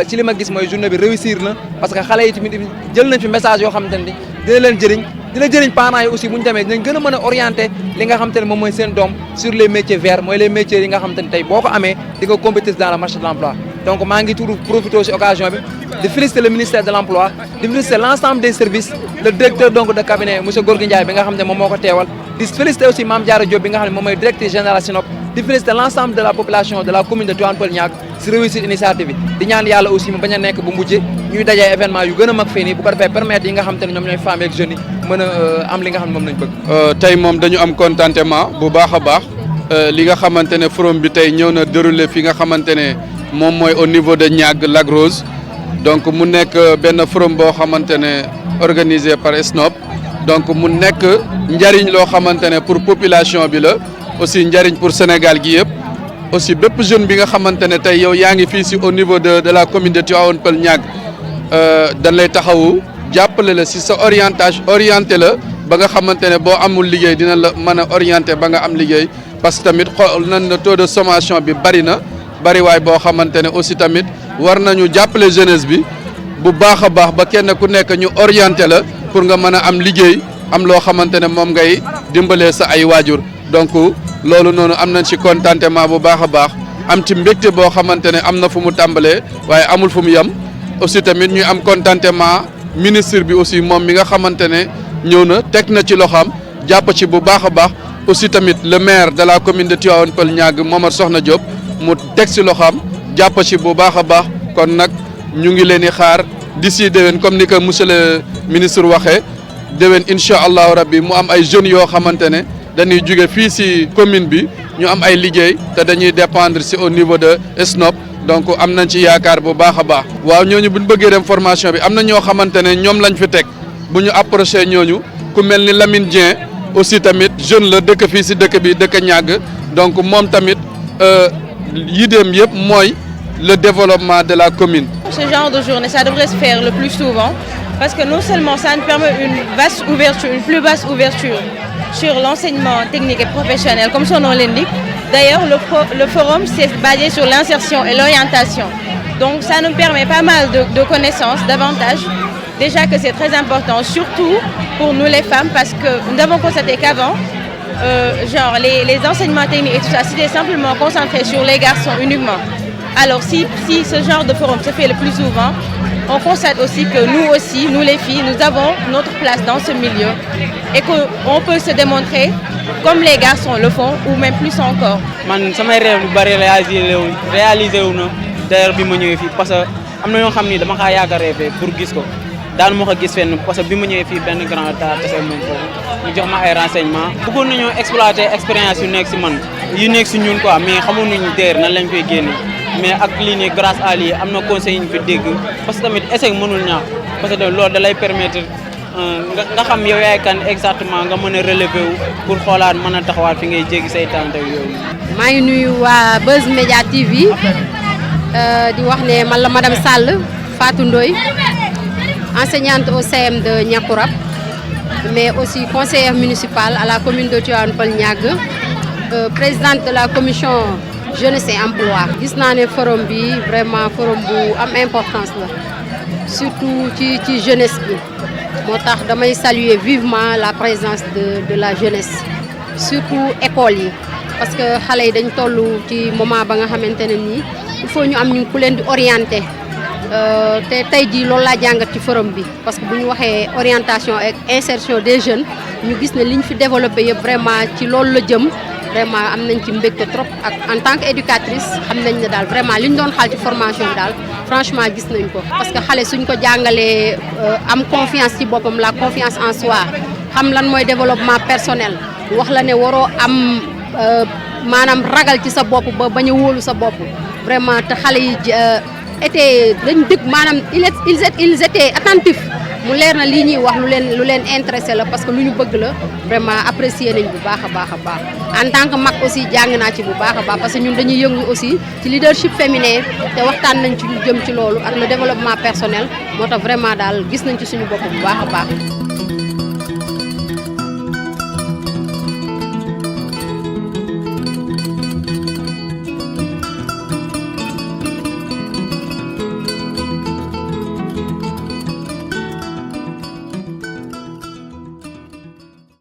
ci li ma gis mooy journée bi réussir na parce que xale yi tamit jël nañ fi message yoo xamante ne dina leen jëriñ dina jëriñ parents yi aussi bu ñu demee dinañ gën a mën a orienter li nga xamante ne moom mooy seen doom sur les métiers verts mooy les métiers yi nga xamante ne tey boo ko amee di nga compétir dans le marché de l'emploi donc maa ngi profité ci occasion bi de féliciter le ministère de l'emploi de féliciter l'ensemble des services le directeur donc de cabinet monsieur Gorgui Ndiaye bi nga xam ne moom moo ko teewal di féliciter aussi Mame Diarra Diop bi nga xam ne moom mooy directrice générale SYNOP di féliciter l'ensemble de la population de la commune de Tivaouane Peulh Niaga ci réussite initiative bi di ñaan yàlla aussi mu bañ a nekk bu mujjee ñuy dajee événement yu gën a mag fii nii bu ko defee permettre yi nga xam te ne ñoom ñooy femmes ak jeunes yi mën a am li nga xam ne moom lañ bëgg. tey moom dañu am contentement bu baax a baax li nga xamante ne forum bi tey ñëw na déroulé fi nga xamante ne moom mooy au niveau de Niaga Lac Rose donc mu nekk benn forum boo xamante ne organisé par SNOP donc mu nekk njariñ loo xamante ne pour population bi la aussi njariñ pour Sénégal gi yëpp aussi bépp jeune bi nga xamante ne tey yow yaa ngi fii si au niveau de la commune de Tivaouane Peulh Niaga dañ lay taxawu jàppale la si sa orienté la ba nga xamante ne boo amul liggéey dina la mën a orienté ba nga am liggéey parce que tamit xool nañ ne taux de sommation bi bari na bariwaay boo xamante ne aussi tamit war nañu jàppale jeunesse bi bu baax a baax ba kenn ku nekk ñu orienté la pour nga mën a am liggéey am loo xamante ne moom ngay dimbalee sa ay waajur donc loolu noonu am nañ ci contentement bu baax a baax am ci mbégte boo xamante ne am na fu mu tàmbalee waaye amul fu mu yem aussi tamit ñuy am contentement ministre bi aussi moom mi nga xamante ne ñëw na teg na ci loxoom jàpp ci bu baax a baax aussi tamit le maire de la commune de Tivaouane Peulh Niaga Momar Sokhna Diop mu teg ci loxoom jàpp ci bu baax a baax kon nag ñu ngi leen di xaar d'ici déwén comme ni ko monsieur le ministre waxee déwén incha allahu rabbi mu am ay jeunes yoo xamante ne dañuy jóge fii ci commune bi ñu am ay liggéey te dañuy dépendre ci au niveau de SNOP donc am nañ ci yaakaar bu baax a baax. waaw ñooñu bu ñu bëggee dem formation bi am na ñoo xamante ne ñoom lañ fi teg bu ñu approché ñooñu ku mel ni Lamine Dieng aussi tamit jeune la dëkk fii ci dëkk bi dëkk Niaga donc moom tamit yidéem yëpp mooy le développement de la commune. Ce genre de journée, ça devrait se faire le plus souvent parce que non seulement ça nous permet une plus vaste ouverture sur l'enseignement technique et professionnel, comme son nom l'indique. D'ailleurs, le forum s'est basé sur l'insertion et l'orientation. Donc ça nous permet pas mal de connaissances, d'avantages. Déjà que c'est très important, surtout pour nous les femmes, parce que nous avons constaté qu'avant, les enseignements techniques et tout ça, c'était simplement concentré sur les garçons uniquement. Alors si ce genre de forum se fait le plus souvent, on constate aussi que nous aussi, nous les filles, nous avons notre place dans ce milieu et qu'on peut se démontrer comme les garçons le font ou même plus encore. Man samay rêve lu bari réalisé wu na d'ailleurs bi ma ñëwee fii parce que am na ñoo xam ni dama kaa yàgg a rêvé pour gis ko daan moo ko gis fenn parce que bi ma ñëwee fii benn grand tard tase moom foofu ñu jox ma ay renseignements. bëggoon nañoo exploiter expérience yu nekk si man yu nekk si ñun quoi mais xamoon nañu teer nan lañ koy génne. mais ak lii nii grâce à lii am na conseil yi ñu fi dégg parce que tamit échec mënul ñaax parce que loolu da lay permettre nga xam yow yaay kan exactement nga mën a relever wu pour xoolaat mën a taxawaat fi ngay jéggi say tànk yooyu. maa ngi nuyu waa Buzz Media TV di wax ne man la madame Sall Fatou Ndoye enseignante au CM de Niakourab mais aussi conseillère municipale à la commune de Tivaouane Peulh Niaga présidente de la commission jeunesse et emploi. gis naa ne forum bi vraiment forum bu am importance la surtout ci jeunesse bi moo tax damay saluer vivement la présence de la jeunesse surtout école yi parce que xale yi dañ toll ci moment ba nga xamante ne nii il faut ñu am ñu ku leen di orienter te tey jii loolu laa jàngat ci forum bi parce que bu ñu waxee orientation et insertion des jeunes ñu gis ne li ñu fi développé yëpp vraiment ci loolu la jëm. vraiment am nañ ci mbégte trop ak en tant que éducatrice xam nañ ne daal vraiment li ñu doon xaal ci formation bi daal franchement gis nañ ko parce que xale suñ ko jàngalee am confiance ci boppam la confiance en soi xam lan mooy développement personnel wax la ne waroo am maanaam ragal ci sa bopp ba bañ a wóolu sa bopp vraiment te xale yi dañ dëgg maanaam ils étaient attentifs mu leer na lii ñuy wax lu leen intéressé la parce que lu ñu bëgg la vraiment apprécier nañ bu baax a baax a baax en tant que mag aussi jàng naa ci bu baax a baax parce que ñun dañuy yëngu aussi ci leadership féminin te waxtaan nañ ci lu jëm ci loolu ak le développement personnel moo tax vraiment daal gis nañ ci suñu bopp bu baax a baax